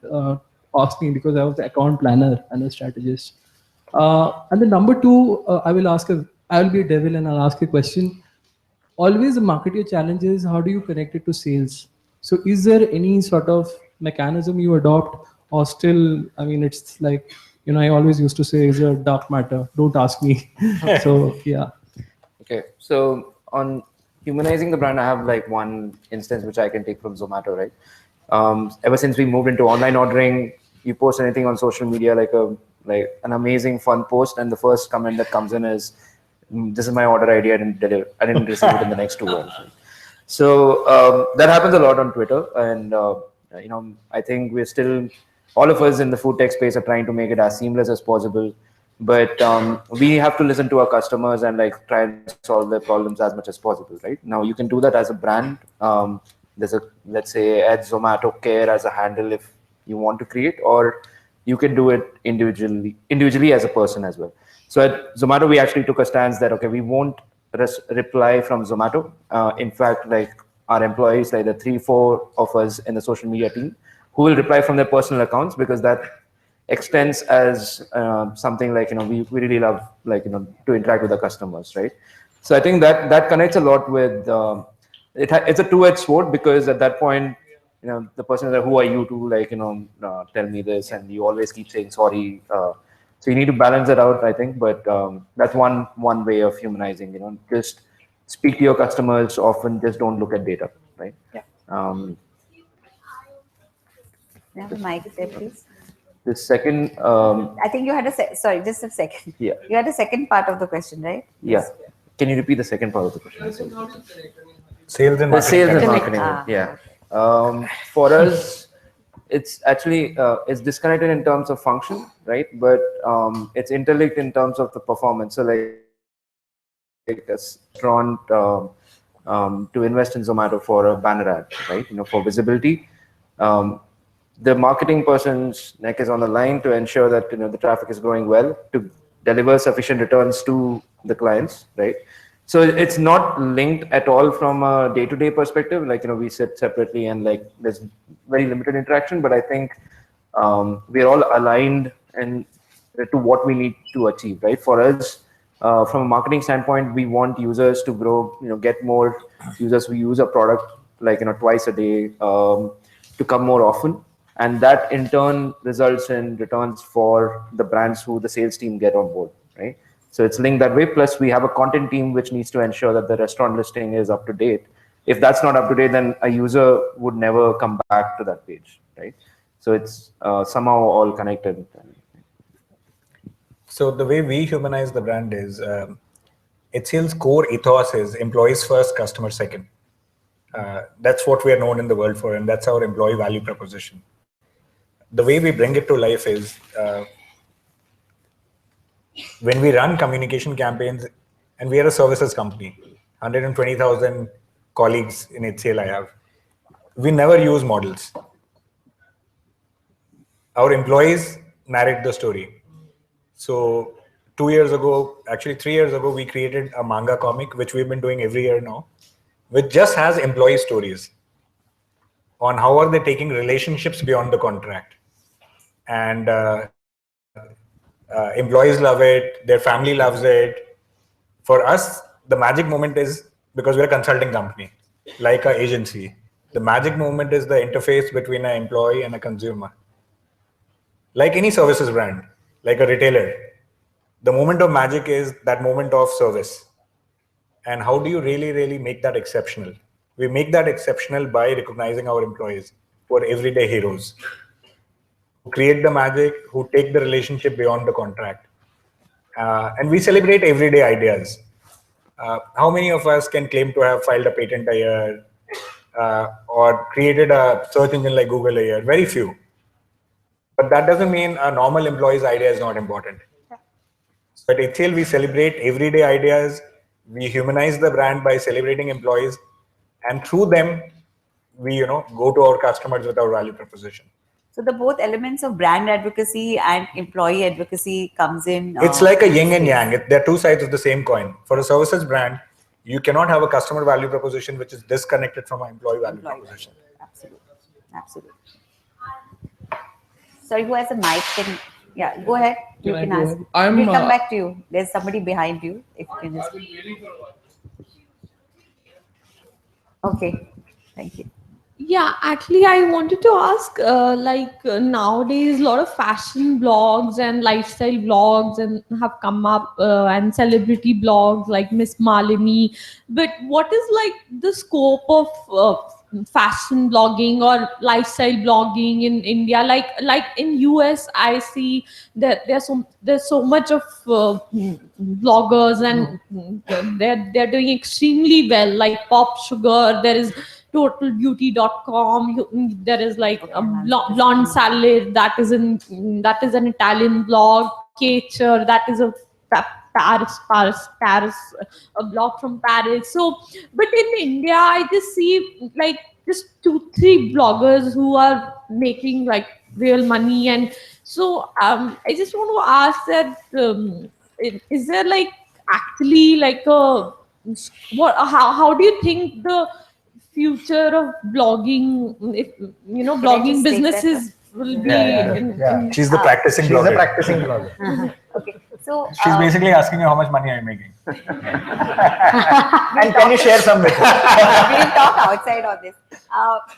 ask me, because I was the account planner and a strategist. And the number two, I will be a devil and I'll ask a question. Always the marketer challenge is, how do you connect it to sales? So is there any sort of mechanism you adopt, or still, I mean, it's like, I always used to say, is a dark matter, don't ask me. So yeah. Okay, so on humanizing the brand, I have like one instance which I can take from Zomato, right? Ever since we moved into online ordering, you post anything on social media, like an amazing fun post, and the first comment that comes in is, "This is my order ID. I didn't receive it in the next 2 hours." So that happens a lot on Twitter, and I think we're still, all of us in the food tech space are trying to make it as seamless as possible. But we have to listen to our customers and like try and solve their problems as much as possible, right? Now you can do that as a brand. There's a, let's say, add Zomato Care as a handle if you want to create, or you can do it individually as a person as well. So at Zomato, we actually took a stance that, okay, we won't reply from Zomato. In fact, like our employees, like the 3-4 of us in the social media team, who will reply from their personal accounts, because that extends as something like, we really love, like, to interact with the customers, right? So I think that connects a lot with, it's a two-edged sword, because at that point, the person is like, who are you to, like, tell me this? And you always keep saying sorry. So you need to balance it out, I think. But that's one way of humanizing, just speak to your customers often, just don't look at data, right? Yeah. You have the mic there, please. The second, I think you had sorry, just a second. Yeah. You had a second part of the question, right? Yeah. Can you repeat the second part of the question? Sales and marketing. Sales and marketing. Yeah. For us, it's actually it's disconnected in terms of function, right? But it's interlinked in terms of the performance. So like a restaurant to invest in Zomato for a banner ad, right? For visibility. The marketing person's neck is on the line to ensure that the traffic is growing well, to deliver sufficient returns to the clients, right? So it's not linked at all from a day-to-day perspective. Like, we sit separately and like there's very limited interaction, but I think we're all aligned and to what we need to achieve, right? For us, from a marketing standpoint, we want users to grow, get more users who use a product like, twice a day, to come more often. And that in turn results in returns for the brands who the sales team get on board, right? So it's linked that way. Plus we have a content team which needs to ensure that the restaurant listing is up to date. If that's not up to date, then a user would never come back to that page, right? So it's somehow all connected. So the way we humanize the brand is, HCL's core ethos is employees first, customer second. That's what we are known in the world for, and that's our employee value proposition. The way we bring it to life is when we run communication campaigns, and we are a services company, 120,000 colleagues in HCL I have. We never use models. Our employees narrate the story. So 2 years ago, actually 3 years ago, we created a manga comic, which we've been doing every year now, which just has employee stories on how are they taking relationships beyond the contract. And employees love it, their family loves it. For us, the magic moment is, because we're a consulting company, like an agency, the magic moment is the interface between an employee and a consumer. Like any services brand, like a retailer, the moment of magic is that moment of service. And how do you really, really make that exceptional? We make that exceptional by recognizing our employees who are everyday heroes, who create the magic, who take the relationship beyond the contract. And we celebrate everyday ideas. How many of us can claim to have filed a patent a year or created a search engine like Google a year? Very few. But that doesn't mean a normal employee's idea is not important. So at HCL, we celebrate everyday ideas. We humanize the brand by celebrating employees. And through them, we go to our customers with our value proposition. So the both elements of brand advocacy and employee advocacy comes in. It's like a yin and yang. They're two sides of the same coin. For a services brand, you cannot have a customer value proposition which is disconnected from an employee value proposition. Absolutely. Absolutely. Sorry, who has a mic? Yeah, go ahead. You can ask. We'll come back to you. There's somebody behind you. If you can just... Okay. Thank you. Yeah, actually, I wanted to ask, nowadays, a lot of fashion blogs and lifestyle blogs and have come up, and celebrity blogs like Miss Malini. But what is like the scope of fashion blogging or lifestyle blogging in India? Like in US, I see that there's so much of bloggers, and they're doing extremely well. Like Pop Sugar, there is totalbeauty.com, there is like a blonde salad, that is an Italian blog. Cater, that is a Paris, a blog from Paris. So, but in India, I just see like just 2-3 bloggers who are making like real money. And so I just want to ask that, is there like actually like how do you think the future of blogging, if blogging businesses will be She's the practicing blogger. She's the practicing blogger. Okay, so she's basically asking you how much money are you making. And can you share some with us? We'll talk outside on this.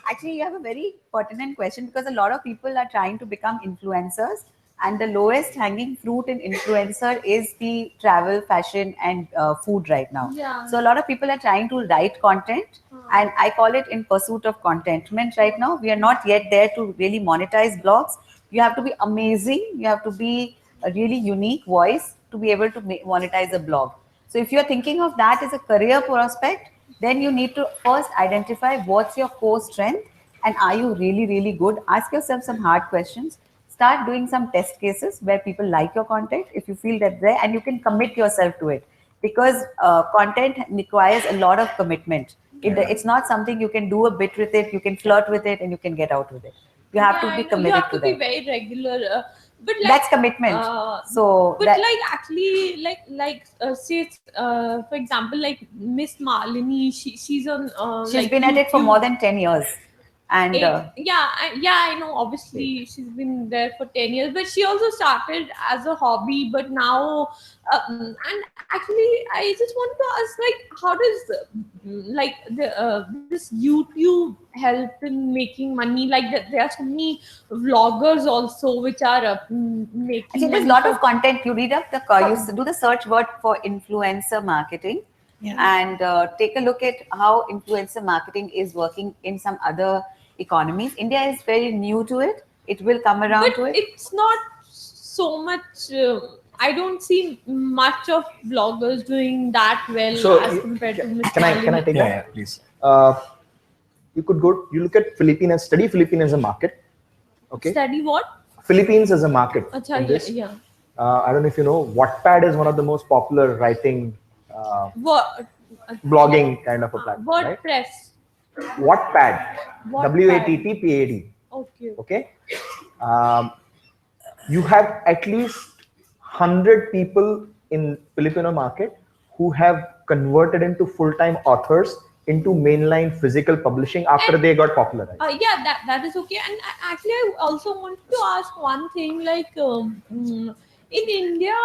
Actually, you have a very pertinent question, because a lot of people are trying to become influencers, and the lowest hanging fruit in influencer is the travel, fashion, and food right now. Yeah. So a lot of people are trying to write content, and I call it in pursuit of contentment right now. We are not yet there to really monetize blogs. You have to be amazing. You have to be a really unique voice to be able to monetize a blog. So if you're thinking of that as a career prospect, then you need to first identify what's your core strength, and are you really, really good? Ask yourself some hard questions. Start doing some test cases where people like your content, if you feel that there, and you can commit yourself to it, because content requires a lot of commitment. It's not something you can do a bit with it, you can flirt with it, and you can get out with it. You have to be committed you have to to be that. very regular. But like, That's commitment. Say, for example, like Miss Malini, she's on. She's been at it for more than 10 years. And I know, obviously she's been there for 10 years, but she also started as a hobby, but now and actually I just wanted to ask, like, how does this YouTube help in making money? Like there are so many vloggers also which are making actually, there's a lot of content. You read up you do the search word for influencer marketing, and take a look at how influencer marketing is working in some other economies. India is very new to it. It will come around to it. It's not so much. I don't see much of bloggers doing that well as compared to Mr. Can I take that? Yeah, please. You look at Philippines, study Philippines as a market. Okay. Study what? Philippines as a market. Achha, in this. yeah. I don't know if you know, Wattpad is one of the most popular writing, blogging kind of a platform. WordPress. Right? Wattpad. WATTPAD. Okay. Okay. You have at least 100 people in Filipino market who have converted into full-time authors into mainline physical publishing after they got popularized. That is okay. And actually, I also wanted to ask one thing. Like in India,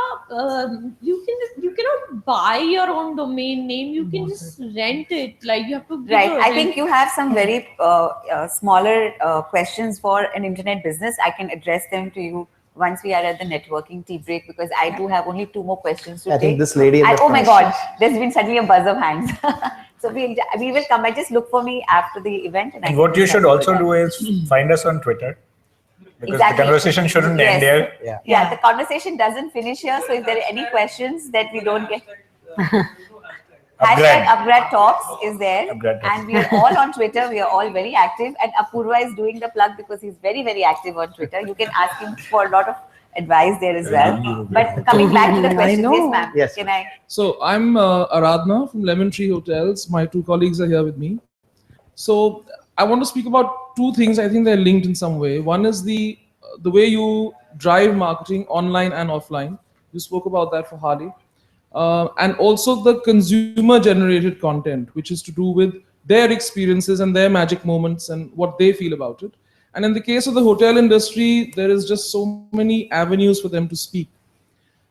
you cannot buy your own domain name. You can just rent it. Like you have to. I think you have some very smaller questions for an internet business. I can address them to you once we are at the networking tea break, because I do have only 2 more questions to take. I think this lady. Oh my God! There's been suddenly a buzz of hands. So we will come. Just look for me after the event. And what you should also do is find us on Twitter. Because the conversation shouldn't end here. Yeah, the conversation doesn't finish here. So if there are any questions that we don't get, #UpGrad Talks is there. And we are all on Twitter. We are all very active. And Apurva is doing the plug because he's very, very active on Twitter. You can ask him for a lot of advice there as well. But coming back to the question, yes, ma'am. Yes. Can I? So I'm Aradhana from Lemon Tree Hotels. My 2 colleagues are here with me. So I want to speak about two things. I think they're linked in some way. One is the way you drive marketing online and offline. You spoke about that for Harley. And also the consumer generated content, which is to do with their experiences and their magic moments and what they feel about it. And in the case of the hotel industry, there is just so many avenues for them to speak.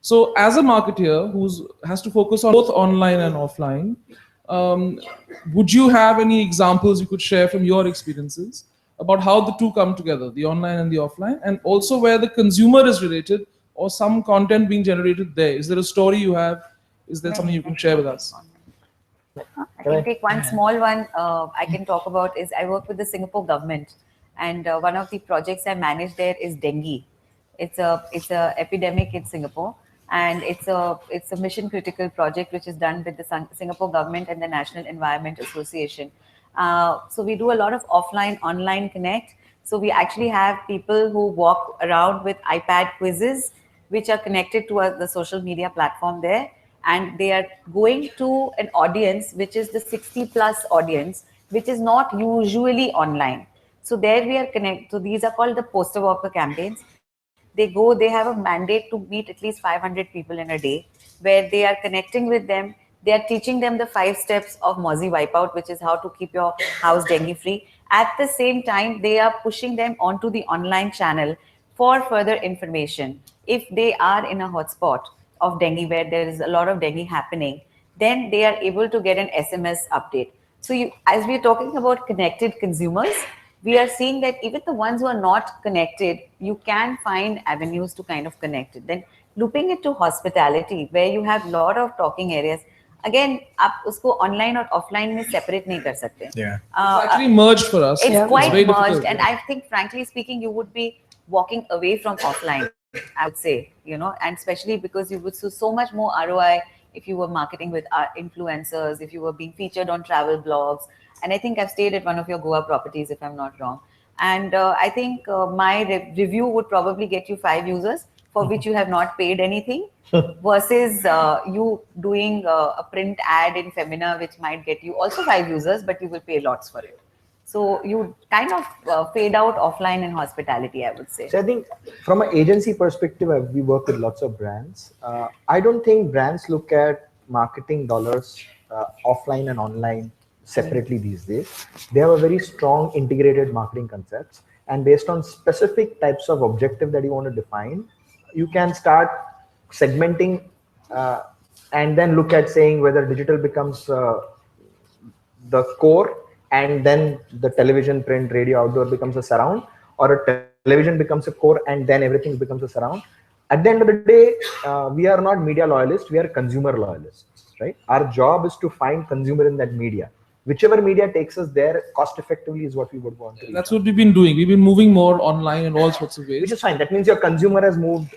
So as a marketer who has to focus on both online and offline, would you have any examples you could share from your experiences about how the two come together, the online and the offline, and also where the consumer is related or some content being generated there? Is there a story you have? Is there something you can share with us? I can take one small one I can talk about is I work with the Singapore government, and one of the projects I manage there is dengue. It's a epidemic in Singapore, and it's a mission critical project which is done with the Singapore government and the National Environment Association. So we do a lot of offline online connect. So we actually have people who walk around with iPad quizzes which are connected to the social media platform there, and they are going to an audience which is the 60+ audience, which is not usually online. So there we are connected. So these are called the poster walker campaigns. They have a mandate to meet at least 500 people in a day, where they are connecting with them. They are teaching them the 5 steps of Mozzie Wipeout, which is how to keep your house dengue free. At the same time, they are pushing them onto the online channel for further information. If they are in a hotspot of dengue where there is a lot of dengue happening, then they are able to get an SMS update. So as we are talking about connected consumers, we are seeing that even the ones who are not connected, you can find avenues to kind of connect it. Then looping it to hospitality, where you have a lot of talking areas. Again, आप उसको online or offline में separate नहीं कर सकते. Yeah. It's actually merged for us. It's quite very merged, difficult. and I think, frankly speaking, you would be walking away from offline, I would say, and especially because you would see so much more ROI if you were marketing with influencers, if you were being featured on travel blogs. And I think I've stayed at one of your Goa properties, if I'm not wrong. And I think my review would probably get you 5 users for which you have not paid anything, versus you doing a print ad in Femina, which might get you also 5 users, but you will pay lots for it. So you kind of fade out offline in hospitality, I would say. So I think from an agency perspective, we work with lots of brands. I don't think brands look at marketing dollars offline and online separately these days. They have a very strong integrated marketing concepts, and based on specific types of objective that you want to define, you can start segmenting and then look at saying whether digital becomes the core, and then the television, print, radio, outdoor becomes a surround, or a television becomes a core and then everything becomes a surround. At the end of the day, we are not media loyalists, we are consumer loyalists, right? Our job is to find consumer in that media. Whichever media takes us there cost effectively is what we would want to do. That's what we've been doing. We've been moving more online in all sorts of ways. Which is fine. That means your consumer has moved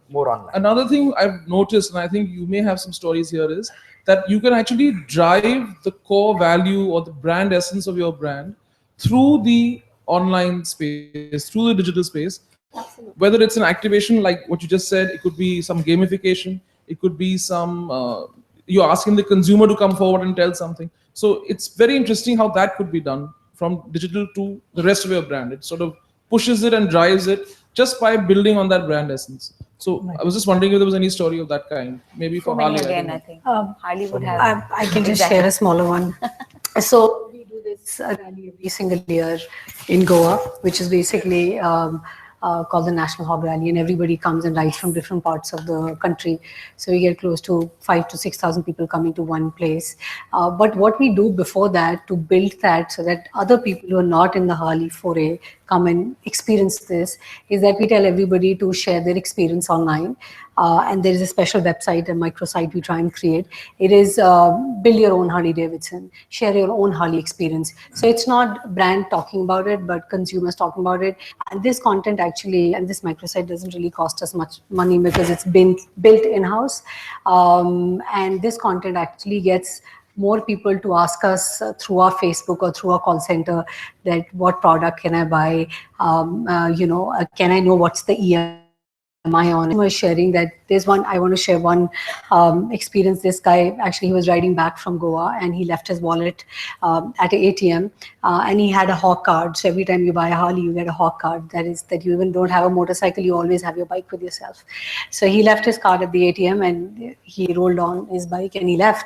more online. Another thing I've noticed, and I think you may have some stories here, is that you can actually drive the core value or the brand essence of your brand through the online space, through the digital space. Absolutely. Whether it's an activation like what you just said, it could be some gamification, it could be some, you're asking the consumer to come forward and tell something. So it's very interesting how that could be done from digital to the rest of your brand. It sort of pushes it and drives it just by building on that brand essence. So I was just wondering if there was any story of that kind. Maybe for Harley. Again, I think Harley would have. I can just share a smaller one. So we do this rally every single year in Goa, which is basically called the National Hog Rally, and everybody comes and rides from different parts of the country. So we get close to 5,000 to 6,000 people coming to one place. But what we do before that to build that so that other people who are not in the Harley foray come and experience this is that we tell everybody to share their experience online. And there is a special website, a microsite we try and create. It is build your own Harley Davidson, share your own Harley experience. So it's not brand talking about it, but consumers talking about it. And this content actually, and this microsite doesn't really cost us much money because it's been built in-house. And this content actually gets more people to ask us through our Facebook or through our call center that what product can I buy, can I know what's the EMI am I on? I was sharing that there's one, I want to share one experience. This guy, actually, he was riding back from Goa and he left his wallet at an ATM and he had a hawk card. So every time you buy a Harley, you get a hawk card. That is that you even don't have a motorcycle, you always have your bike with yourself. So he left his card at the ATM and he rolled on his bike and he left.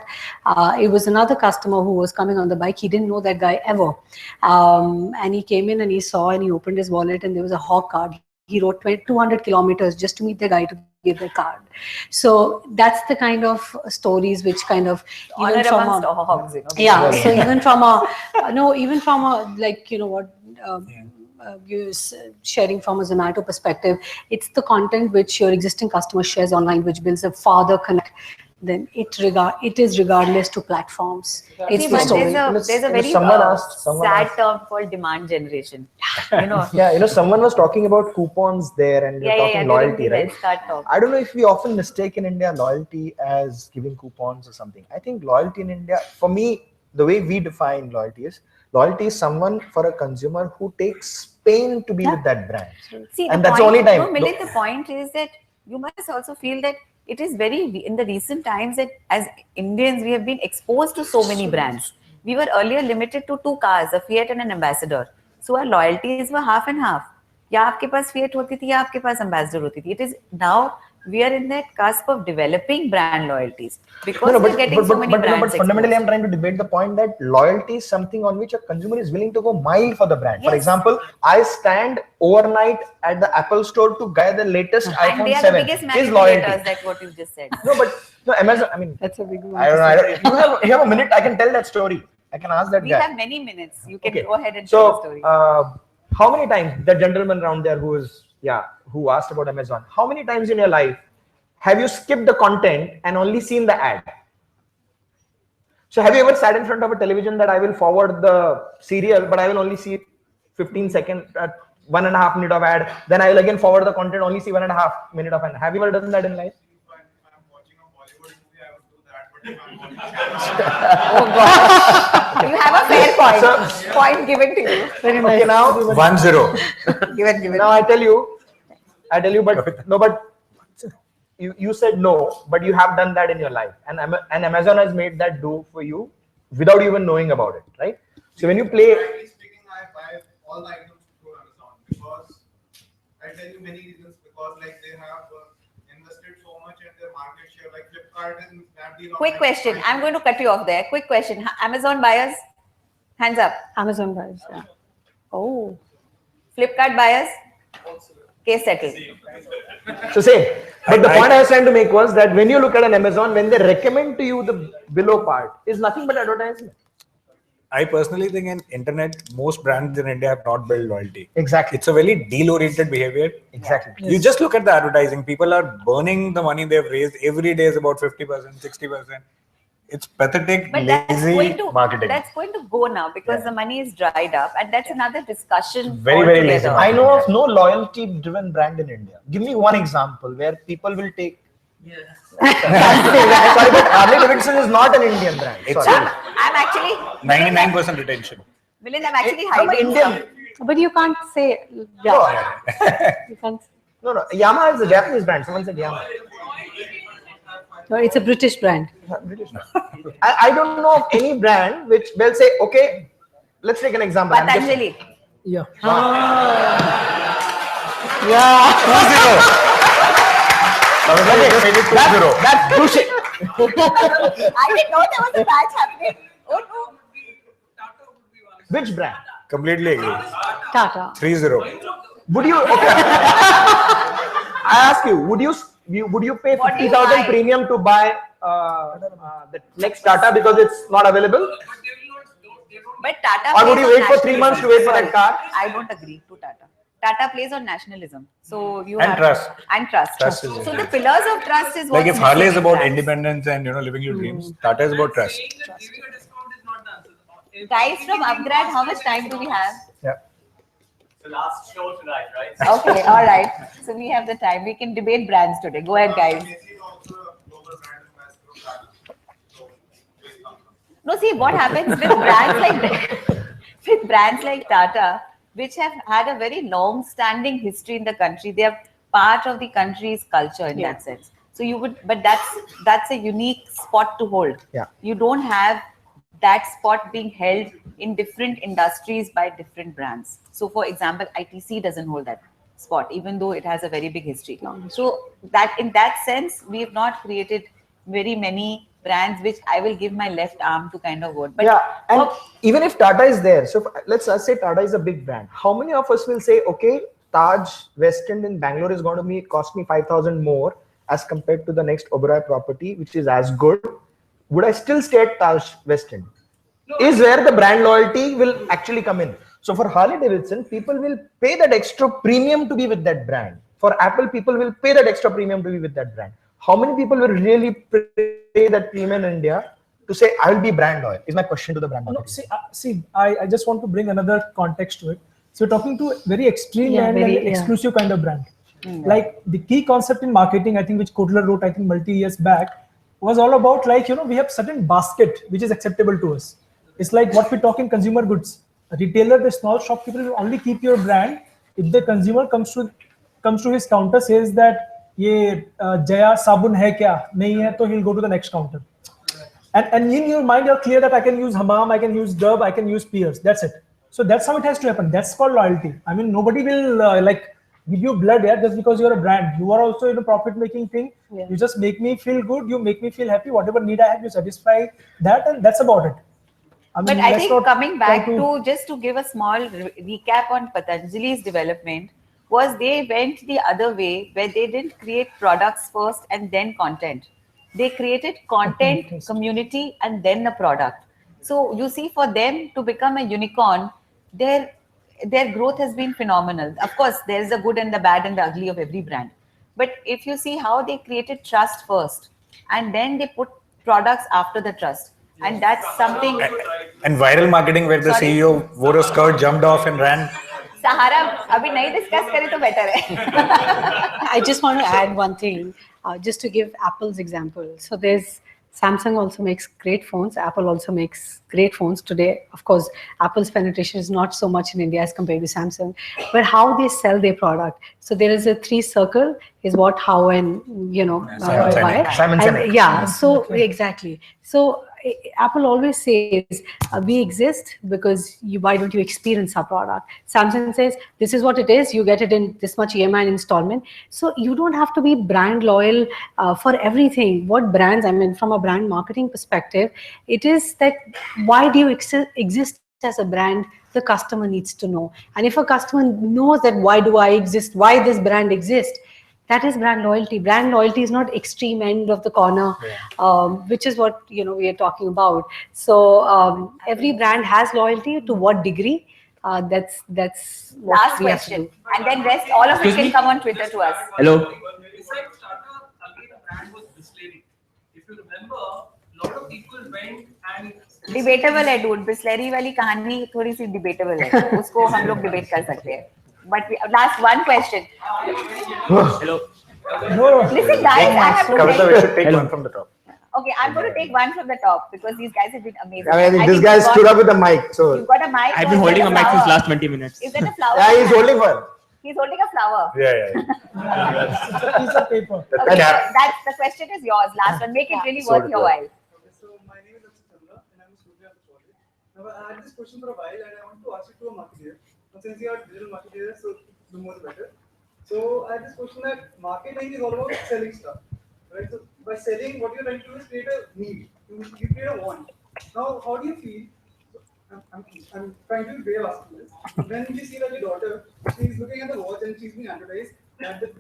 It was another customer who was coming on the bike. He didn't know that guy ever. And he came in and he saw and he opened his wallet and there was a hawk card. He rode 200 kilometers just to meet the guy to give the card. So that's the kind of stories which kind of Honor amongst hogs, you know. Yeah. So even from a like, you know what, sharing from a Zomato perspective, it's the content which your existing customer shares online, which builds a farther connect. Then it is regardless to platforms. It's the story. There's a very sad term called demand generation. You know. Yeah, you know, someone was talking about coupons there, and you're talking loyalty, right? I don't know if we often mistake in India loyalty as giving coupons or something. I think loyalty in India, for me, the way we define loyalty is someone for a consumer who takes pain to be with that brand. See, and that's the only time. No, Milind, the point is that you must also feel that it is very, in the recent times, that as Indians, we have been exposed to so many brands. We were earlier limited to 2 cars, a Fiat and an Ambassador. So our loyalties were half and half. या आपके पास Fiat होती थी या आपके पास Ambassador होती थी. It is now we are in that cusp of developing brand loyalties because we're getting so many brands. But fundamentally, I'm trying to debate the point that loyalty is something on which a consumer is willing to go mile for the brand. Yes. For example, I stand overnight at the Apple store to buy the latest iPhone 7. And they are the biggest manipulators, like what you just said. No, Amazon. I mean, that's a big one. I don't. You have a minute. I can tell that story. I can ask that we guy. We have many minutes. You can go ahead and tell the story. How many times the gentleman around there who asked about Amazon? How many times in your life have you skipped the content and only seen the ad? So have you ever sat in front of a television that I will forward the serial, but I will only see 15 seconds, 1.5 minute of ad. Then I will again forward the content, only see 1.5 minute of ad. Have you ever done that in life? Oh gosh. You have a fair point. Point given to you. Very nice. Okay, now 1-0. Given. Now I tell you, but you said no, but you have done that in your life, and Amazon has made that do for you without even knowing about it, right? So when you play, I buy all the items through Amazon because I tell you many reasons. Because like they have invested so much in their market share, like Flipkart and Snapdeal. Quick question. I'm going to cut you off there. Quick question. Amazon buyers, hands up. Amazon buyers. Yeah. Oh. Flipkart buyers. Case settled. So same. But the point I was trying to make was that when you look at an Amazon, when they recommend to you the below part, is nothing but advertisement. I personally think in internet, most brands in India have not built loyalty. Exactly. It's a very deal-oriented behavior. Exactly. You just look at the advertising. People are burning the money they've raised. Every day is about 50%, 60%. It's pathetic, but lazy marketing. That's going to go now because the money is dried up, and that's another discussion. Very, very lazy. I know of no loyalty-driven brand in India. Give me one example where people will take. Yes. Sorry, but Harley Davidson is not an Indian brand. I'm actually 99% retention. Milind, I'm actually hiding. Indian. But you can't say. Yeah. You can't. No. Yamaha is a Japanese brand. Someone said Yamaha. No, it's a British brand. British. I don't know of any brand which will say, okay, let's take an example. Patanjali. Yeah. Yeah. That's bullshit. I didn't know there was a match happening. Oh no. Which brand? Completely agree. Tata. 3-0. Would you? Okay. I ask you, would you pay 50,000 premium to buy the next Tata because it's not available? But Tata. Or would you wait for 3 months to wait for that car? I don't agree to Tata. Tata plays on nationalism, so you and have trust. And trust. Trust So the pillars of trust is like what. if Harley is about independence and living your dreams, Tata is about trust. Guys from UpGrad, how much time do we have? Yeah. The last show tonight, right? Okay, all right. So we have the time. We can debate brands today. Go ahead, guys. No, see what happens with brands like Tata, which have had a very long-standing history in the country. They have part of the country's culture in that sense. So you would, but that's a unique spot to hold. Yeah. You don't have that spot being held in different industries by different brands. So for example, ITC doesn't hold that spot, even though it has a very big history. So that in that sense, we have not created very many brands which I will give my left arm to kind of vote. But yeah, and even if Tata is there, so let's say Tata is a big brand. How many of us will say, okay, Taj West End in Bangalore is going to cost me 5,000 more as compared to the next Oberoi property, which is as good? Would I still stay at Taj West End? No. Is where the brand loyalty will actually come in. So for Harley Davidson, people will pay that extra premium to be with that brand. For Apple, people will pay that extra premium to be with that brand. How many people will really pay that premium in India to say, I will be brand loyal? Is my question to the brand marketing. See, I just want to bring another context to it. So you're talking to a very extreme and exclusive kind of brand. Like the key concept in marketing, I think, which Kotler wrote, I think, multi-years back, was all about like, we have certain basket which is acceptable to us. It's like what we talk in consumer goods. A retailer, the small shopkeeper will only keep your brand if the consumer comes to his counter, says that ye Jaya sabun hai kya? Nahi hai, so he'll go to the next counter. And in your mind, you're clear that I can use Hammam, I can use Dove, I can use Pierce. That's it. So that's how it has to happen. That's called loyalty. I mean, nobody will like give you blood just because you're a brand. You are also in a profit-making thing. Yeah. You just make me feel good. You make me feel happy. Whatever need I have, you satisfy that, and that's about it. I mean, but I think coming back to just to give a small recap on Patanjali's development was they went the other way where they didn't create products first and then content. They created content, community, and then a product. So you see, for them to become a unicorn, their growth has been phenomenal. Of course, there is the good and the bad and the ugly of every brand. But if you see how they created trust first, and then they put products after the trust, and that's something. And viral marketing, where the CEO wore a skirt, jumped off, and ran. Sahara, abhi nahi discuss kare to better hai. I just want to add one thing, just to give Apple's example. So there's Samsung also makes great phones. Apple also makes great phones today. Of course, Apple's penetration is not so much in India as compared to Samsung, but how they sell their product. So there is a 3 circle is what, how, and why. Simon Sinek. Yeah. So exactly. So Apple always says, we exist because why don't you experience our product? Samsung says, this is what it is. You get it in this much EMI and installment. So you don't have to be brand loyal for everything. What brands, I mean, from a brand marketing perspective, it is that why do you exist as a brand? The customer needs to know. And if a customer knows that why do I exist, why this brand exists, that is brand loyalty. Brand loyalty is not extreme end of the corner, which is what we are talking about. So every brand has loyalty. To what degree? That's what last we have to question, do. and then rest all of it can come on Twitter to us. Hello. Besides Tata, again the brand was Bisleri. If you remember, a lot of people went and Debatable है dude. Bisleri वाली कहानी थोड़ी सी debatable है. उसको हम लोग debate कर सकते हैं. But last one question. Hello. Listen, guys, I have to Kavita, we should take one from the top. Okay, I'm going to take one from the top because these guys have been amazing. I mean, this guy stood up with a mic. So you've got a mic. I've been holding a mic since last 20 minutes. Is that a flower? Yeah, he's holding one. He's holding a flower. It's a piece of paper. Okay, that's the question is yours. Last one. Make it really worth your while. So my name is Chandra and I'm a student at the college. Now I had this question for a while and I want to ask it to a marketer. Since you are digital marketer, so the more the better. So I had this question that marketing is all about selling stuff, right? So by selling, what you're trying to do is create a need. You create a want. Now, how do you feel? I'm trying to be asking this. When you see that your daughter, she's looking at the watch and she's being advertised that the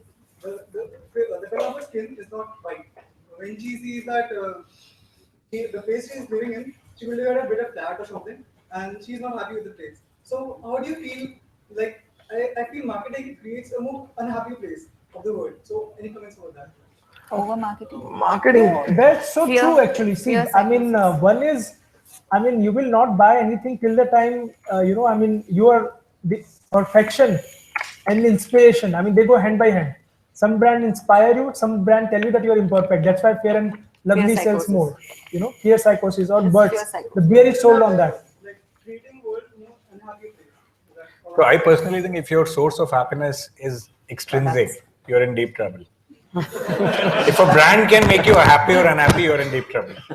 color of her skin is not white. When she sees that the place she is living in, she will live at a bit of flat or something, and she's not happy with the place. So how do you feel? Like I feel marketing creates a more unhappy place of the world. So any comments about that? Over marketing. Marketing. That's so true, actually. See, I mean, one is, I mean, you will not buy anything till the time, I mean, your the perfection and inspiration. I mean, they go hand by hand. Some brand inspire you, some brand tell you that you are imperfect. That's why Fair and Lovely sells more. Fear Psychosis or Birds. The beer is sold on that. Like creating world more unhappy place. So I personally think if your source of happiness is extrinsic, you're in deep trouble. If a brand can make you happy or unhappy, you're in deep trouble. I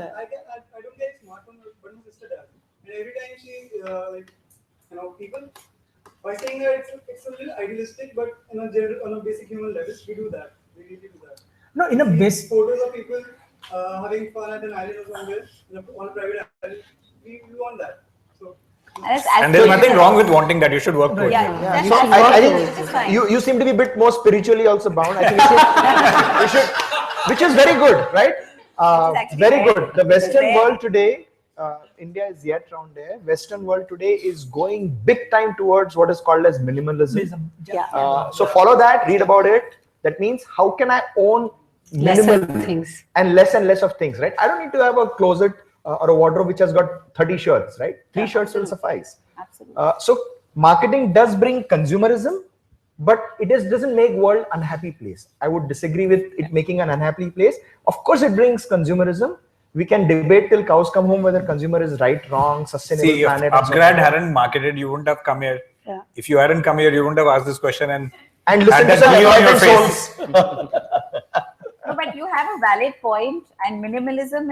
don't get smartphone, but my sister does. And every time she, people, by saying that it's a little idealistic, but on a basic human level, we do that. We really do that. No, in a basic photos of people having fun at an island or somewhere, on a private island, we want that. So. And there's nothing wrong with wanting that. You should work towards it. So I think you seem to be a bit more spiritually also bound. I think we should which is very good, right? Very good. The Western world today, India is yet around there. Western world today is going big time towards what is called as minimalism. So follow that, read about it. That means how can I own minimal things and less of things, right? I don't need to have a closet or a wardrobe which has got 30 shirts, right? 3 shirts will suffice. Absolutely. So marketing does bring consumerism, but it doesn't make world unhappy place. I would disagree with it making an unhappy place. Of course, it brings consumerism. We can debate till cows come home whether consumer is right, wrong, sustainable. See, if planet. UpGrad hadn't marketed, you wouldn't have come here. Yeah. If you hadn't come here, you wouldn't have asked this question and listen had to that glee on your some face. No, but you have a valid point, and minimalism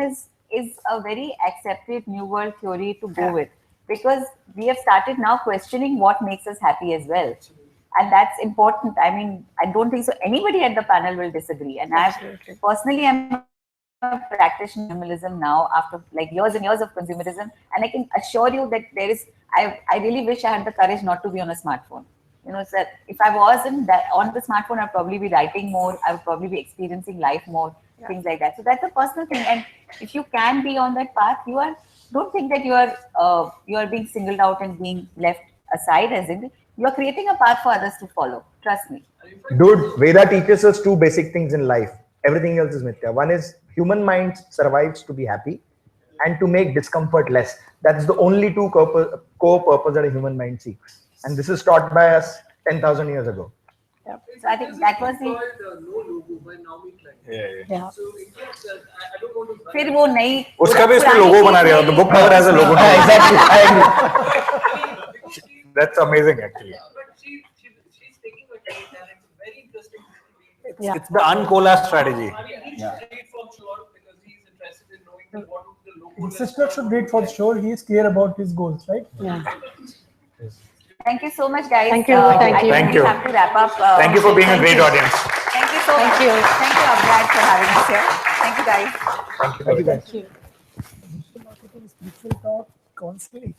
is a very accepted new world theory to go with, because we have started now questioning what makes us happy as well, and that's important. I mean, I don't think so anybody at the panel will disagree, and I personally am a practitioner of minimalism now after like years and years of consumerism, and I can assure you that there is. I really wish I had the courage not to be on a smartphone. So if I wasn't on the smartphone, I'd probably be writing more. I would probably be experiencing life more, things like that. So that's a personal thing. And if you can be on that path, don't think that you are being singled out and being left aside. As in, you are creating a path for others to follow. Trust me. Dude, Veda teaches us 2 basic things in life. Everything else is mithya. One is human mind survives to be happy and to make discomfort less. That's the only 2 core purpose that a human mind seeks. And this is taught by us 10,000 years ago. Yeah. So I think that was the. No logo by Naomi Klein. Yeah. So in fact, I don't want to. फिर वो नई. उसका भी इसमें logo बना रहे हो. The book cover has a logo. Exactly. I agree. That's amazing, actually. But she's taking a take, and it's very interesting. It's the Uncola strategy. I mean, he should read from Shore because he's interested in knowing what the logo. His sister should read for sure. He is clear about his goals, right? Yeah. Thank you so much, guys. Thank you. Thank you. We have to wrap up. Thank you for being a great audience. Thank you so much. Thank you, UpGrad, for having us here. Thank you, guys. Thank you. Marketing spiritual talk, Conclave.